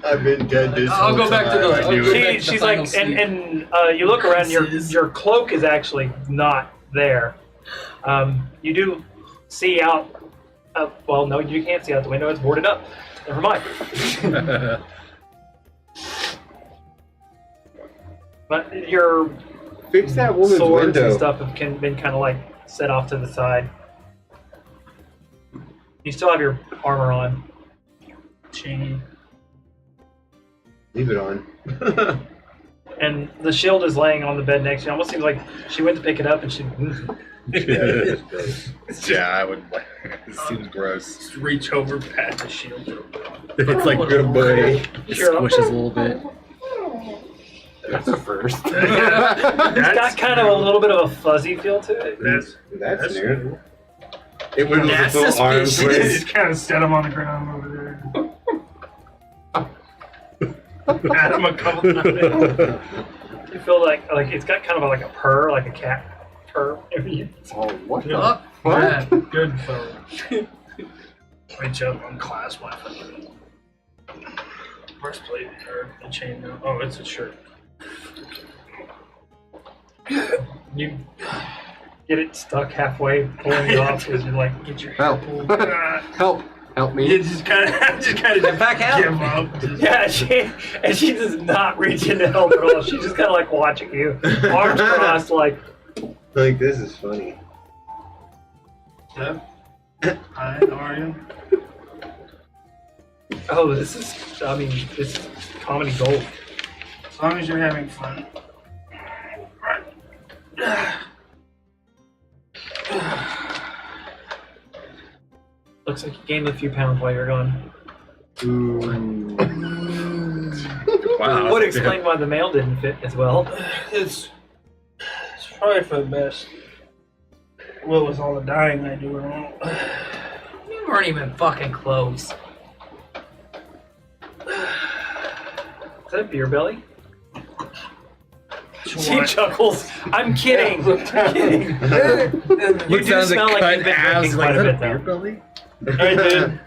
I've been dead this I'll whole go back to time. those. I I'll knew go it. back to She's the like, final and you look around. Your cloak is actually not there. You do see out. Well, no, you can't see out the window. It's boarded up. Never mind. But your Fix that woman's swords window. and stuff have been kind of like set off to the side. You still have your armor on. Chain. Leave it on. And the shield is laying on the bed next to you. It almost seems like she went to pick it up and she. Yeah, I would. It seems gross. Just reach over, pat the shield. It's like Good boy. it squishes a little bit. That's a first. It's got kind of a little bit of a fuzzy feel to it. That's new. It wiggles its That's little arms. suspicious. Just kind of set him on the ground over there. Pat him a couple times. You feel like it's got kind of like a purr, like a cat purr. Oh, what the? Oh, yeah. Good fellow. Reach up, unclasp my fucking breastplate or the chain now. Oh, it's a shirt. You get it stuck halfway, pulling it off because you're like, get your hair Help. pulled. Help me. You just kind of back out. give up. Just, Yeah, she does not reach in to help at all. She's just kind of like watching you, arms crossed, like. Like, this is funny. Steph. Hi, how are you? Oh, this is comedy gold. As long as you're having fun. Looks like you gained a few pounds while you're gone. Wow. Would explain why the mail didn't fit as well. It's probably for the best. What was all the dying I do wrong? You weren't even fucking close. Is that beer belly? She What? chuckles. I'm kidding. I'm kidding. You Looks do down the smell like cut you've been abs, drinking like, quite a is bit, that a beer though. belly? I did.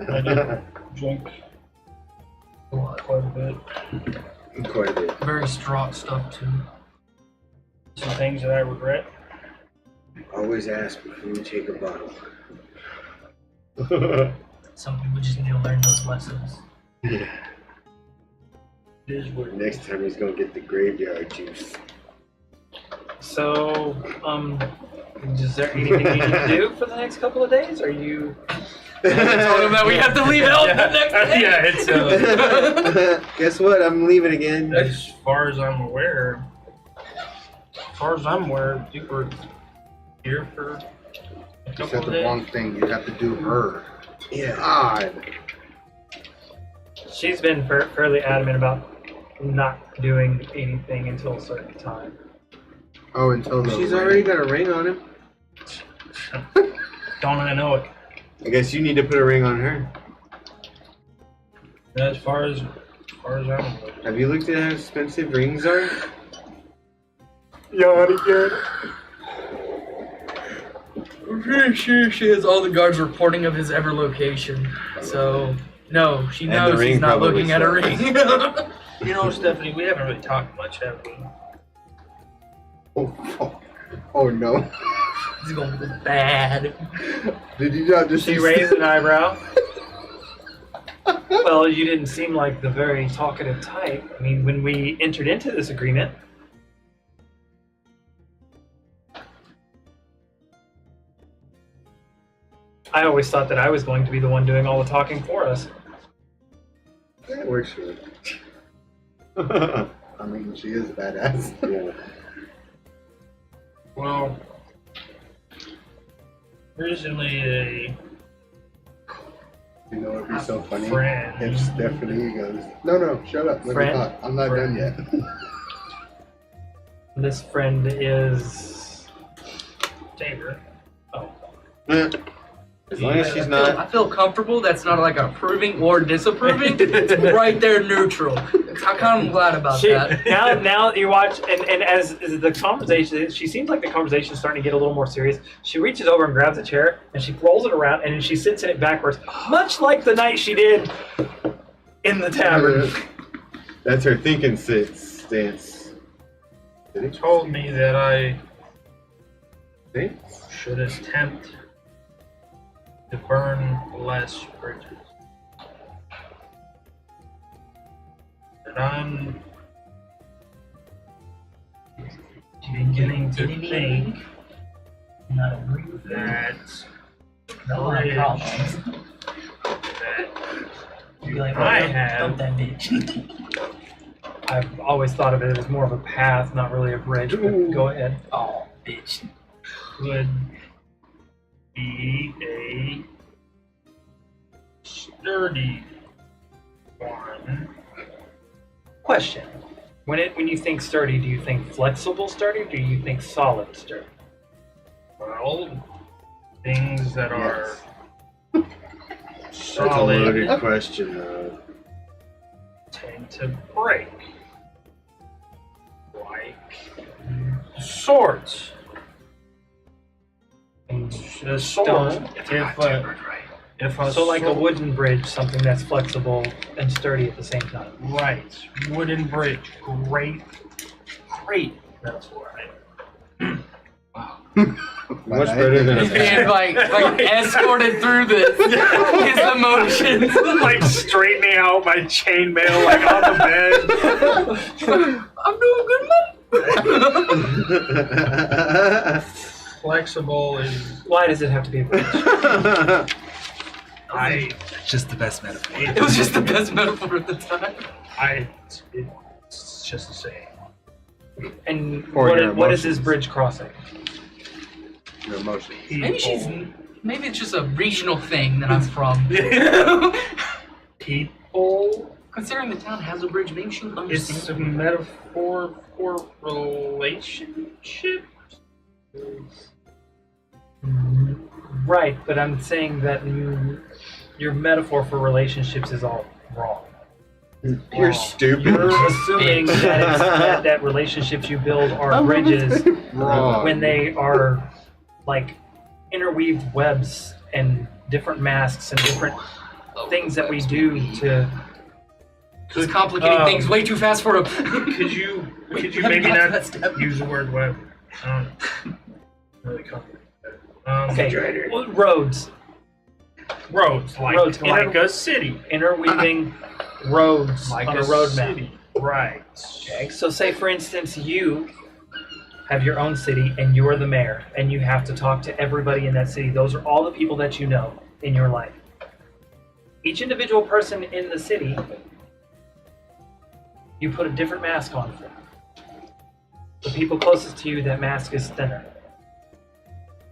I did drink quite a bit. Quite a bit. Very strong stuff too. Some things that I regret. Always ask before you take a bottle. Some people just need to learn those lessons. Yeah. It is what it Next time he's gonna get the graveyard juice. So, is there anything you need to do for the next couple of days? Are you? Told him that we have to leave out the next day. Yeah, it's Guess what? I'm leaving again. as far as I'm aware. As far as I'm aware, you were here for a You couple said of the days. wrong thing. You have to do her. Yeah. God. She's been fairly adamant about not doing anything until a certain time. Oh, until the She's already got a ring on him. Don't I know it? I guess you need to put a ring on her. As far as I'm aware. Have you looked at how expensive rings are? Yawn again. I'm pretty sure she has all the guards reporting of his ever location. So, no, she And the knows ring he's not probably looking at a ring. You know, Stephanie, we haven't really talked much, have we? Oh, fuck. Oh no. He's going to be bad. Did you not just She raised an eyebrow. Well, you didn't seem like the very talkative type. I mean, when we entered into this agreement, I always thought that I was going to be the one doing all the talking for us. That works for me. I mean, she is badass. Yeah. Well, originally You know, it'd be so funny friend. if Stephanie goes, no, shut up. Let me Friend? talk. I'm not done yet. This friend is. Tabor. As long as she's not. I feel comfortable. That's not like approving or disapproving. It's right there neutral. I'm kind of glad about that. Now you watch, and as the conversation, she seems like the conversation is starting to get a little more serious. She reaches over and grabs a chair, and she rolls it around, and then she sits in it backwards, much like the night she did in the tavern. That's her thinking stance. They told me that I See? should attempt to burn less bridges. And I'm beginning to think Not agree with that No, bridge problems. that Be like, I dump have that bitch. I've always thought of it as more of a path, not really a bridge. But go ahead. Oh, bitch. could be a sturdy one. Question: when you think sturdy, do you think flexible sturdy? Or do you think solid sturdy? Well, things that are That's a solid loaded question, though. tend to break. Like swords. And A sword, if a so like a sword- wooden bridge, something that's flexible and sturdy at the same time. Right. Wooden bridge. Great metaphor. Much better than He's being like escorted through this. His emotions. Like straightening out my chainmail like on the bed. I'm doing good, mom. Flexible is Why does it have to be a bridge? It's just the best metaphor. It was just the best metaphor at the time. It's just the same. And Or your what is this emotions. bridge crossing? Your emotions. Maybe it's just a regional thing that I'm from. People. Considering the town has a bridge, maybe she would It's a understand. metaphor for relationships. Right, but I'm saying that your metaphor for relationships is all wrong. You're stupid. You're assuming that relationships you build are bridges Wrong. when they are like interweaved webs and different masks and different things that we do to. Just complicating things way too fast for him. Could you Haven't maybe got to not that step. use the word web? Really complicated. Okay, well, roads, Roads like a city. interweaving roads Like on a a road map. city. Right. Okay, so say for instance you have your own city and you're the mayor and you have to talk to everybody in that city. Those are all the people that you know in your life. Each individual person in the city, you put a different mask on for. The people closest to you, that mask is thinner.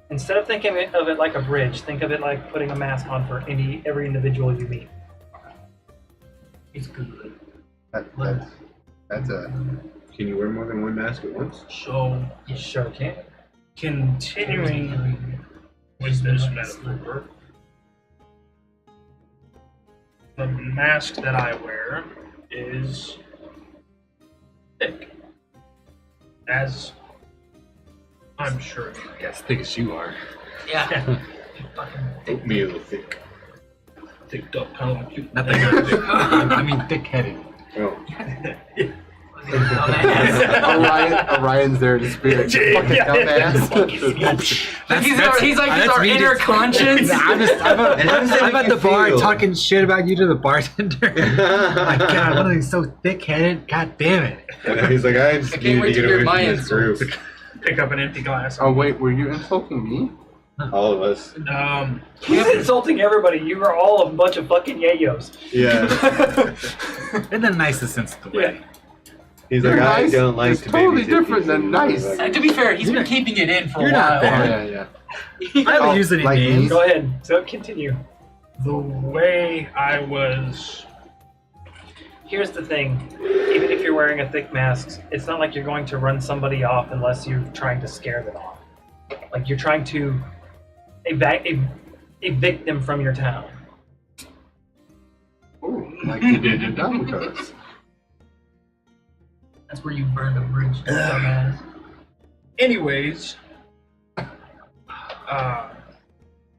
Instead of thinking of it like a bridge, think of it like putting a mask on for every individual you meet. It's good. That's a. Can you wear more than one mask at once? So You sure can. continuing with this metaphor, the mask that I wear is thick, as I'm sure. As thick as you are. Yeah. Oatmeal thick. Thicked up, kind of like you. Not thick. I mean thick-headed. Oh. Orion's there to spirit. Fucking dumbass. He's like that's our me inner just- conscience. I'm at the bar feel. talking shit about you to the bartender. My God, one of these so thick-headed. God damn it. And he's like, I just I can't needed wait to to get hear away my from this group. insults. Pick up an empty glass. Oh wait, were you insulting me? All of us. He's insulting everybody. You are all a bunch of fucking yayos. Yeah. In the nicest sense of the way. He's You're like, I nice. don't like It's to totally babysit different people." than nice. Like, And to be fair, he's been keeping it in for You're a not while. bad. Yeah. I haven't Oh, used any like names. me? Go ahead. So continue. The way I was. Here's the thing. Even if you're wearing a thick mask, it's not like you're going to run somebody off unless you're trying to scare them off. Like you're trying to evict them from your town. Ooh, like you did in Dumbcoats. That's where you burned a bridge, dumbass. Anyways,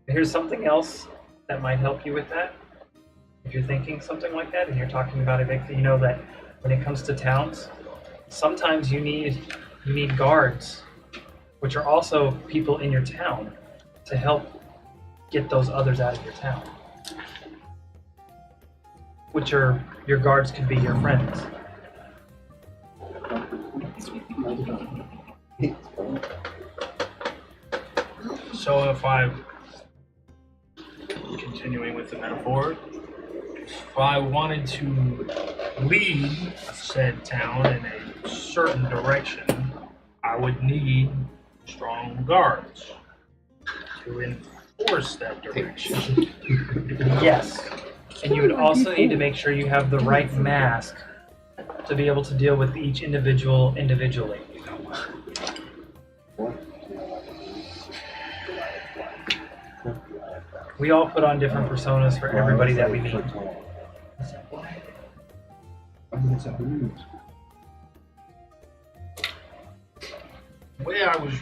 Here's something else that might help you with that. If you're thinking something like that and you're talking about evicting, you know that when it comes to towns, sometimes you need guards, which are also people in your town, to help get those others out of your town. Which are your guards could be your friends. So if I'm continuing with the metaphor, if I wanted to lead said town in a certain direction, I would need strong guards to enforce that direction. Yes. And you would also need to make sure you have the right mask to be able to deal with each individual individually. We all put on different personas for everybody that we meet. The way I was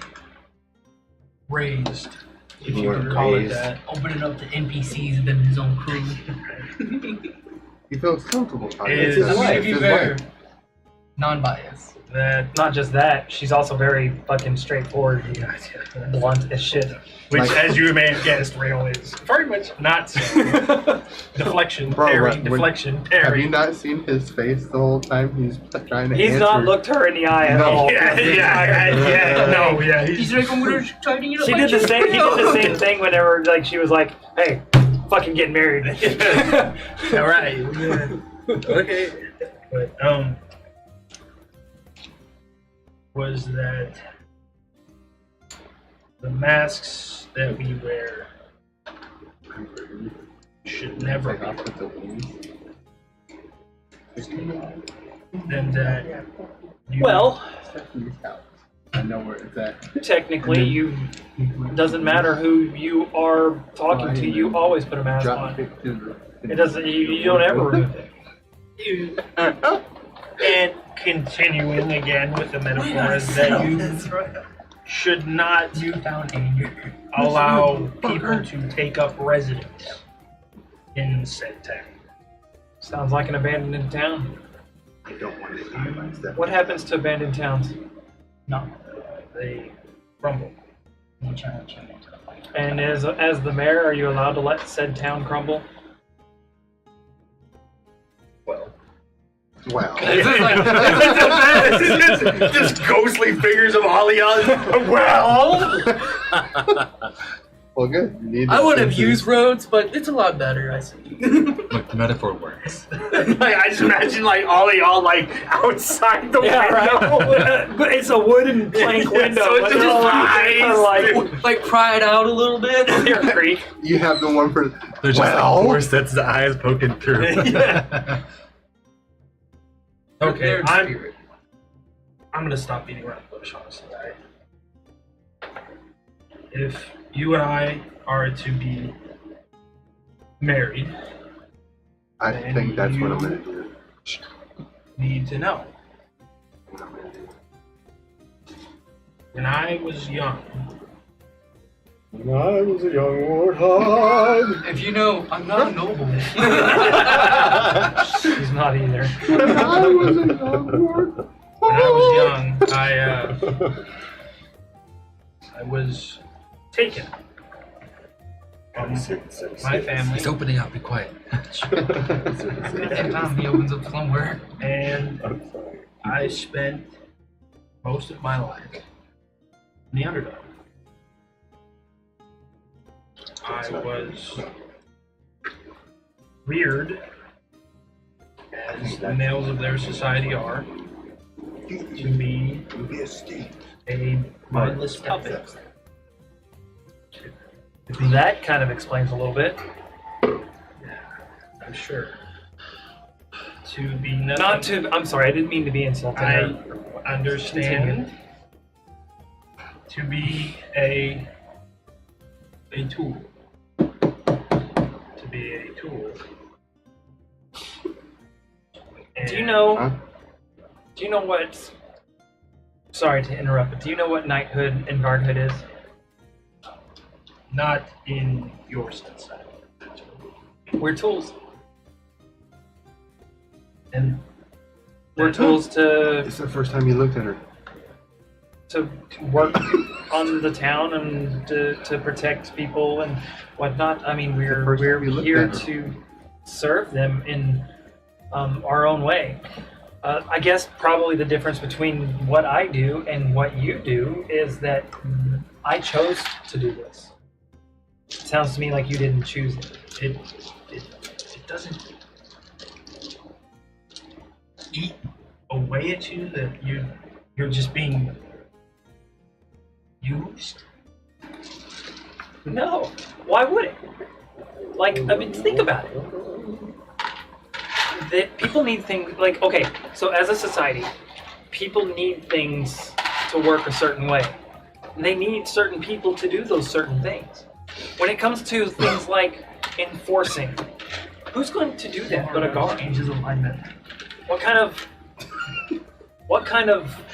raised, if you could call it that, Opening up to NPCs than his own crew. He feels comfortable talking. Is- It's his to life. be His fair, life. non-biased. that Not just that, she's also very fucking straightforward, blunt as shit. which, Like- as you may have guessed, Rail is very much not so. Deflection, Bro, parry, what- deflection, Have parry. you not seen his face the whole time? He's trying to He's answer. not looked her in the eye at No. all. Yeah, He's like, I'm gonna try to get He did the same. He did the same thing whenever, like, she was like, "Hey, fucking getting married." All right. Yeah. Okay. But was that the masks that we wear should never be and that you, Well, I know where it's at. technically, you doesn't matter who you are talking to. You always put a mask Drop on. kick to the- It doesn't. You don't ever remove it. and continuing again with the metaphor is that you should not allow people to take up residence in said town. Sounds like an abandoned town. I don't want to die by step. What happens to abandoned towns? No. They crumble. And as the mayor, are you allowed to let said town crumble? Wow. Just ghostly figures of Aliyah. Well, Well, good. You need I the would have senses. used roads, but it's a lot better, I see. Look, the metaphor works. like, I just imagine like Aliyah like outside the window. But it's a wooden plank window. So it's but just they're all eyes. Like, pry it out a little bit. Deer Creek. You have the one for. There's just Well. like 4 sets of eyes poking through. Okay, They're in I'm spirit. gonna stop beating around the bush, honestly. If you and I are to be married, I think that's what I'm gonna do. need to know. When I was young, When I was a young warthog. If you know, I'm not a noble. He's not either. When I was a young lord. when I was young, I was taken from my family, He's opening up. Be quiet. Every time he opens up somewhere. and I spent most of my life in the underdog. I was reared, as the males of their society are, to be a mindless puppet. That kind of explains a little bit. I'm sure. To be nothing. Not to. I'm sorry. I didn't mean to be insulting. I understand. To be a tool. To be a tool. Do you know? Huh? Do you know what? Sorry to interrupt, but do you know what knighthood and guardhood is? Not in your sense. We're tools. And We're tools to It's the first time you looked at her. work on the town and to protect people and whatnot. I mean, The first we're time you looked here at her. to serve them in our own way. I guess probably the difference between what I do and what you do is that I chose to do this. It sounds to me like you didn't choose it. It doesn't eat away at you that you're just being used. No. Why would it? Like, I mean, think about it. That people need things like, okay, so as a society, people need things to work a certain way. They need certain people to do those certain things. When it comes to things like enforcing, who's going to do that but a guard? Changes alignment. What kind of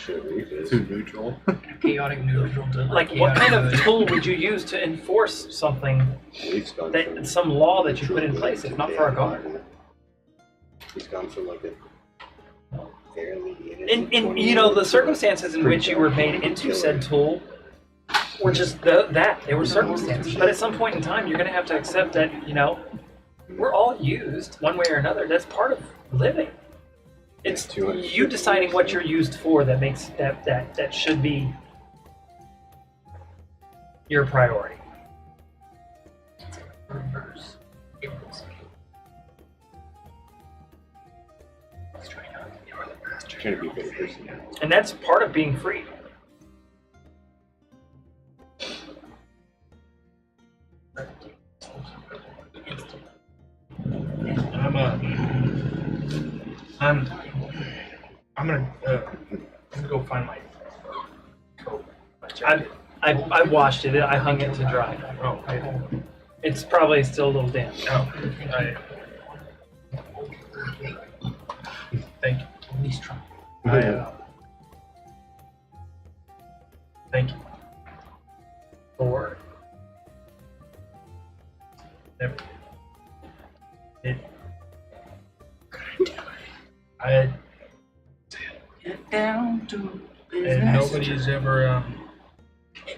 Too neutral. Chaotic neutral. like what kind of tool would you use to enforce something that some law that you put in place if not for a guard? He's gone from like a fairly In you know the circumstances in which you were made into said tool were just that they were circumstances. But at some point in time, you're going to have to accept that we're all used one way or another. That's part of living. It's you deciding what you're used for that makes that should be your priority. Reverse. trying to be a better person. And that's part of being free. I'm gonna go find my coat. My jacket. I washed it. I hung it to dry. Oh, It's probably still a little damp. thank you. Please try. Thank you. For Never. It. Get down to business. And nobody's ever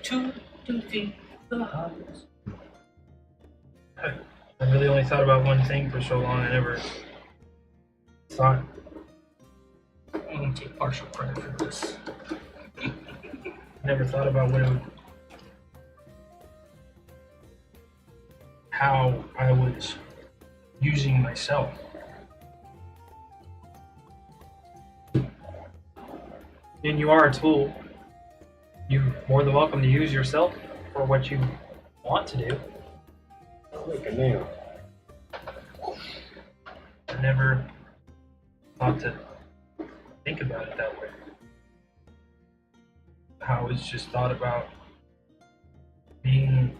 to defeat the odds. I really only thought about one thing for so long. I never thought. I'm gonna take partial credit for this. Never thought about what it would, how I was using myself. and you are a tool. You're more than welcome to use yourself for what you want to do. Like a nail. I never thought to think about it that way. I always just thought about being.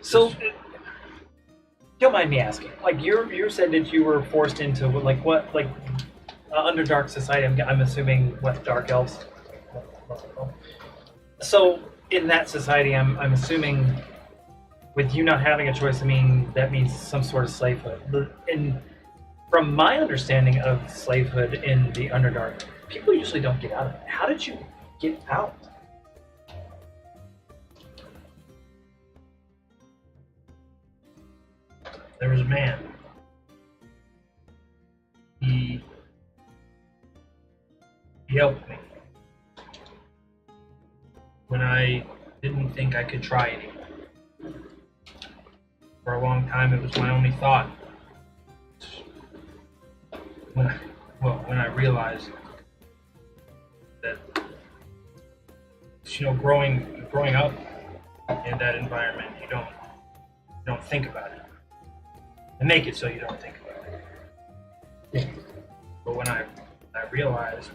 So, don't mind me asking. Like you said that you were forced into Underdark society. I'm assuming what dark elves. So in that society, I'm assuming with you not having a choice, that means some sort of slavehood. From my understanding of slavehood in the Underdark, people usually don't get out of it. How did you get out? There was a man. He helped me when I didn't think I could try anymore. For a long time, it was my only thought. When I realized that, growing up in that environment, you don't think about it. They make it so you don't think about it. But when I realized,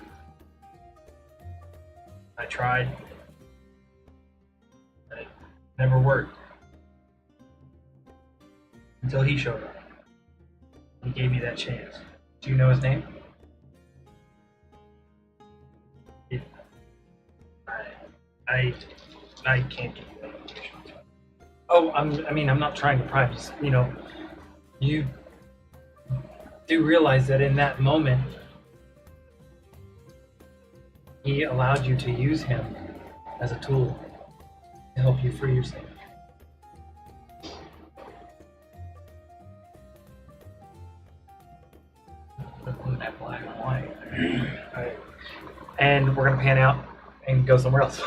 I tried, and it never worked. Until he showed up. He gave me that chance. Do you know his name? I can't give you that information. Oh, I'm not trying to pry. Just, you do realize that in that moment, he allowed you to use him as a tool to help you free yourself. and we're gonna pan out and go somewhere else.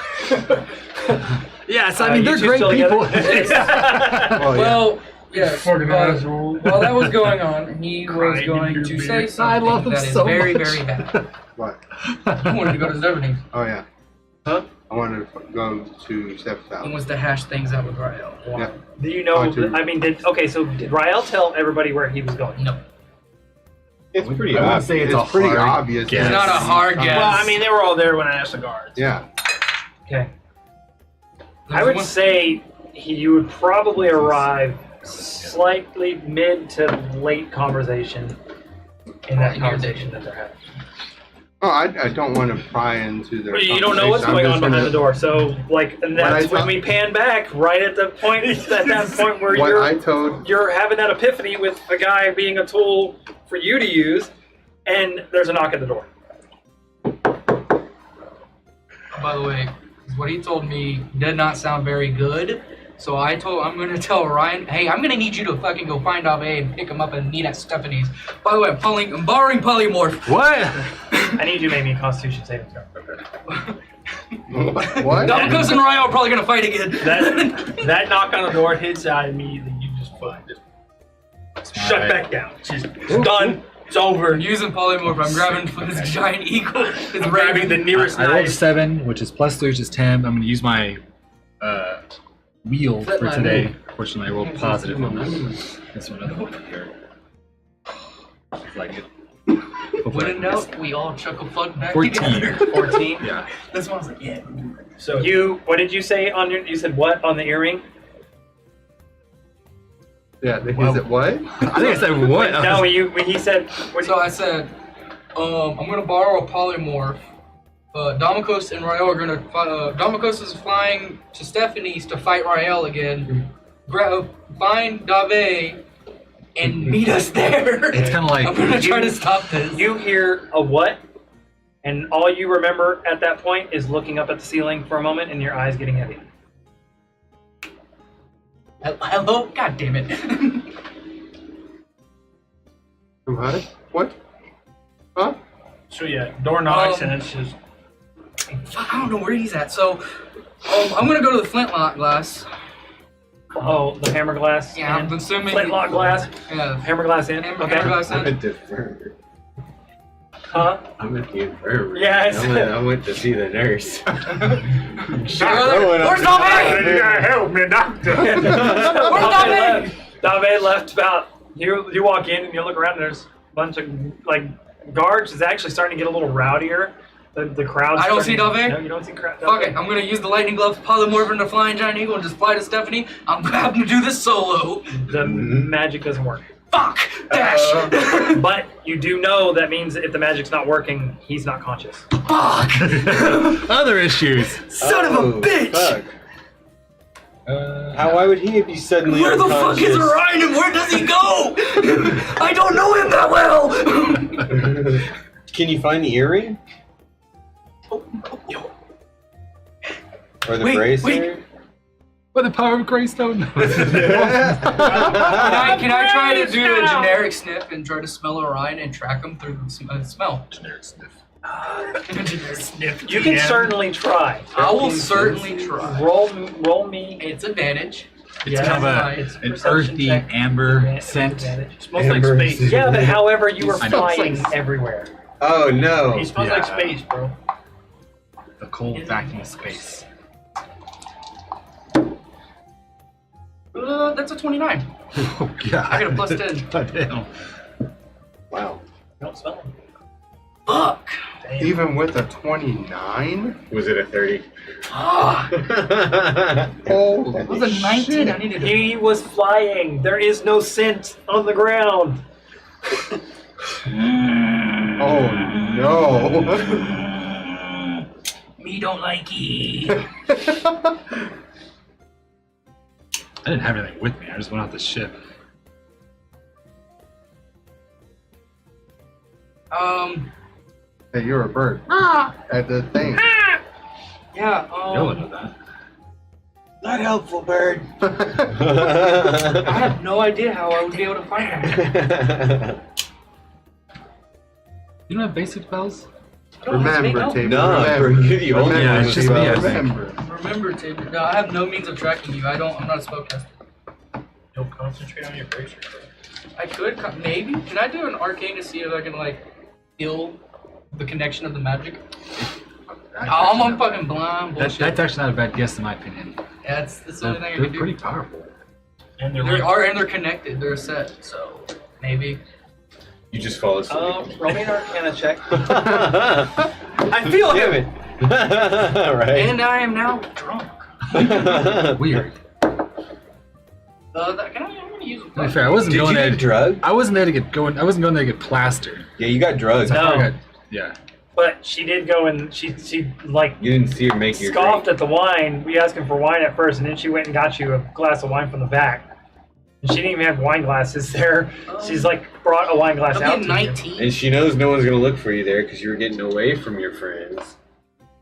Yes, I mean you they're two great still people. Oh, yeah. Well, yes. Organized but rule. while that was going on, he was Crying going into to your say beard. something I love him that is so very, much. very bad. What? I wanted to go to Stephanie. Oh yeah. Huh? I wanted to go to Steph's He house. wants to hash things out with Rael. Why? Yeah. Do you know? Oh, dude. I mean, did Rael tell everybody where he was going? No. It's pretty I wouldn't obvious. say it's, It's a pretty hard obvious. guess. It's not a hard guess. Well, I mean, they were all there when I asked the guards. Yeah. Okay. There's I would one- say you would probably arrive slightly mid to late conversation in that conversation that they're having. Oh, I don't want to pry into their. But you don't know what's conversation. going on I'm behind the just door, so like, and that's I when thought- we pan back right at the point where gonna- What I told. you're having that epiphany with a guy being a tool for you to use, and there's a knock at the door. By the way, what he told me did not sound very good. So I'm gonna tell Ryan, hey, I'm gonna need you to fucking go find Ave and pick him up and meet at Stephanie's. By the way, I'm borrowing polymorph. What? I need you to make me a Constitution saving throw. What? Domicos and Ryan are probably gonna fight again. That knock on the door hits out immediately. You just shut Alright. back down. It's done. It's over. I'm using polymorph. I'm grabbing this giant eagle. It's I'm grabbing the nearest I rolled a knife. 7, which is plus 3, which is 10. I'm going to use my wheel for Flatline today. Fortunately, I rolled positive on that. That's another one up here. Like it. When in doubt, we all chuckle fuck back 14. together. 14. Yeah. This one's like, yeah. So What did you say on your? You said what on the earring? Yeah. Is it what? I think I said what? No, when he said. So I said, I'm gonna borrow a polymorph. Domicos and Rael are gonna. Domicos is flying to Stephanie's to fight Rael again. Find Dave and meet us there. It's kind of like I'm gonna try to stop this. You hear a what, and all you remember at that point is looking up at the ceiling for a moment and your eyes getting heavy. Hello? God damn it. What? What? Huh? So yeah, door knocks Um, and it's just Fuck, I don't know where he's at. So, I'm gonna go to the flintlock glass. Oh, the hammer glass. Yeah, I'm and assuming. flintlock glass. Yeah. Hammer glass in. Hammer Okay. glass I'm in. at the infirmary. Huh? I'm at the infirmary. Yeah, I said- I went to see the nurse. Where's Where's Dave? you gotta help me, doctor. Where's Dave? Dave left about. You walk in and you look around and there's a bunch of like guards. It's actually starting to get a little rowdier. The crowd. I don't see Dave? No, you don't see crowd. Fuck it, I'm gonna use the lightning glove, polymorph into flying giant eagle, and just fly to Stephanie. I'm having to do this solo. The magic doesn't work. Fuck! Dash! But you do know that means if the magic's not working, he's not conscious. Fuck! other issues. Son of a bitch! Fuck. Why would he be suddenly Where the fuck is unconscious? Orion and where does he go? I don't know him that well! Can you find the earring? Or the Wait, bracelet? By the power of Greystone. Can I try to do a generic sniff and try to smell Orion and track him through the smell? Generic sniff. Generic sniff. You can certainly try. I will certainly try. Roll me. It's advantage. It's kind of It's an perception earthy check. amber scent. Advantage. smells like space. Yeah, but however, you were I know. flying everywhere. Oh no. He smells like space, bro. The cold vacuum space. That's a 29. Oh god. I got a plus 10. God damn. Wow. Don't smell him. Fuck. Even with a 29? Was it a 30? Fuck. Holy It was a 19. shit. I needed to. He was flying. There is no scent on the ground. Oh no. Me don't like it. I didn't have anything with me. I just went off the ship. Hey, you're a bird. At the thing. Yeah, Y'all know that. Not helpful, bird. I have no idea how I would be able to find him. You don't have basic spells? Remember, Tabor. No, remember. you're the only Yeah, one it's with just me, I spells. think. Remember. Remember, Tabor. No, I have no means of tracking you. I'm not a spellcaster. You'll concentrate on your bracer. I could, maybe. Can I do an arcane to see if I can, like, feel the connection of the magic? I'm fucking blind. Bullshit. That's actually not a bad guess in my opinion. Yeah, that's the only thing I They're can do. pretty powerful. And And they're connected. They're a set, so maybe. You just fall asleep. Roll me an Arcana check. I feel Damn it. Right. And I am now drunk. Weird. I'm gonna use To be fair, I wasn't Did going you there. get drugged? I wasn't there to get going. I wasn't going there to get plastered. Yeah, you got drugged. No. I got, yeah. But she did go and she like You didn't see her make your scoffed drink. at the wine. We asked him for wine at first, and then she went and got you a glass of wine from the back. And she didn't even have wine glasses there. She's like brought a wine glass out I'll to be you. 19. And she knows no one's gonna look for you there because you were getting away from your friends.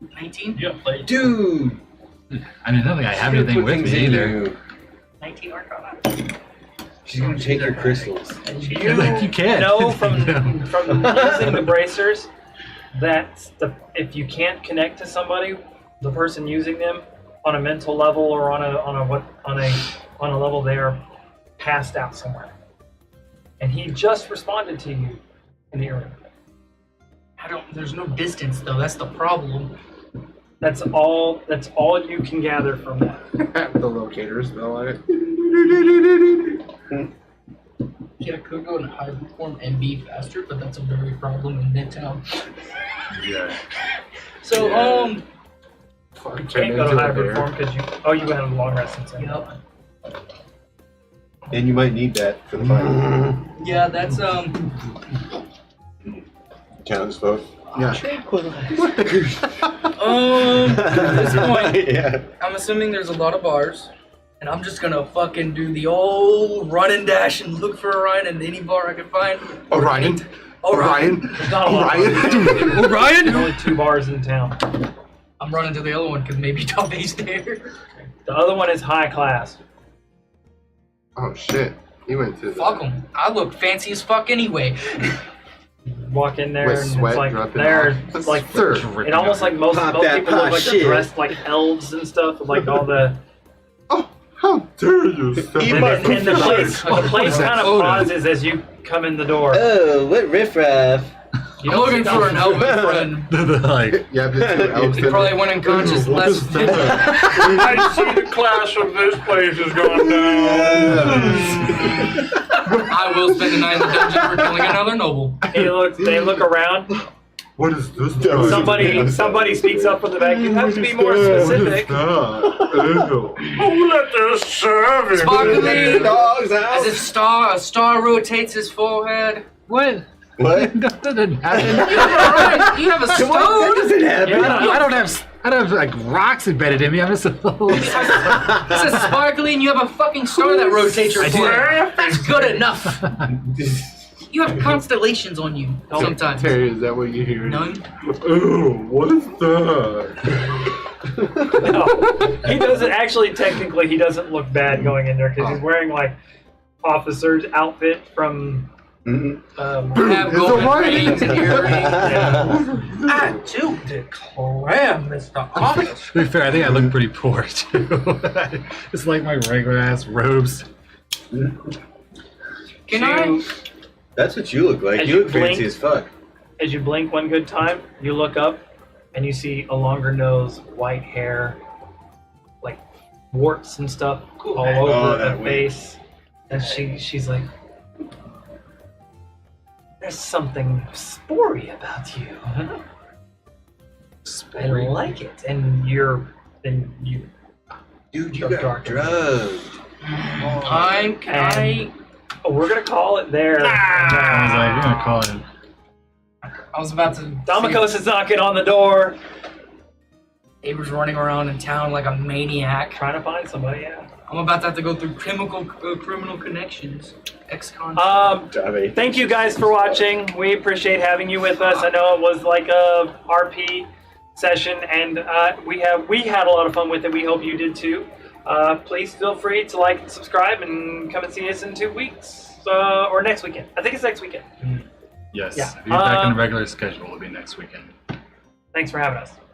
19? You got played. Dude! I mean, I don't think I have anything with me either. 19 Arcana. She's gonna take your crystals. Like, you can. know from using the bracers that if you can't connect to somebody, the person using them on a mental level or on a level they are passed out somewhere. And he just responded to you in the area. There's no distance though, that's the problem. That's all you can gather from that. The locator spell on it. Yeah, I could go in hybrid form and be faster, but that's a very problem in Midtown. Yeah. So, Yeah. You can't go to hybrid form because you had a long rest and yep. And you might need that for the fight. Yeah, that's, Count us both. Yeah. at this point, Yeah. I'm assuming there's a lot of bars, and I'm just gonna fucking do the old run and dash and look for Orion in any bar I can find. Orion. Orion. There's not a lot of Orion. Orion? There's only 2 bars in town. I'm running to the other one because maybe Tabe's there. The other one is high class. Oh shit. He went to the Fuck them. I look fancy as fuck anyway. Walk in there With and sweat it's like dropping they're off. like Sir. it almost like most Pop people that look pot like shit. they're dressed like elves and stuff with like all the Oh, how dare you, sir. and the place kind of Photo. pauses as you come in the door. Oh, what riffraff. You I'm don't looking see for an nothing. elven friend. Like, You have the 2 elves. He probably went unconscious last. I see the class of this place has gone down. I will spend the night in the dungeon for killing another noble. They look around. What is this? Somebody speaks up from the back. You have to be more specific. Who let this serve it? Sparkly, Dogs as if a star rotates his forehead. what? What? That doesn't happen. Alright, you have a That stone. doesn't happen. Yeah. I don't have like rocks embedded in me. I'm just a little. This is sparkly, and you have a fucking star that rotates your I do. forehead. That's good enough. You have constellations on you sometimes. Terry, is that what you hear? None. Oh, what is that? No, he doesn't actually. Technically, he doesn't look bad going in there because he's wearing like officer's outfit from. You have It's golden a wine. rings and earrings. I do declare, Mr. Officer. To be fair, I think I look pretty poor too. It's like my regular ass robes. Can I? That's what you look like. As You you look fancy blink- as fuck. As you blink one good time, you look up and you see a longer nose, white hair, like warts and stuff all Oh, over that the wig. face. And she's like, "There's something spory about you. I like it." And you Dude, you Dark, got dark. drugged. Oh, we're gonna call it there. I was like, we're gonna call it. I was about to. Damikos is knocking on the door, Aber's running around in town like a maniac. trying to find somebody. Yeah. I'm about to have to go through criminal connections. Ex-con. Tommy. Thank you guys for watching. We appreciate having you with us. I know it was like a RP session, and we had a lot of fun with it. We hope you did too. Please feel free to like and subscribe, and come and see us in 2 weeks or next weekend. I think it's next weekend. Yes. Yeah. Be back on the regular schedule. It'll be next weekend. Thanks for having us.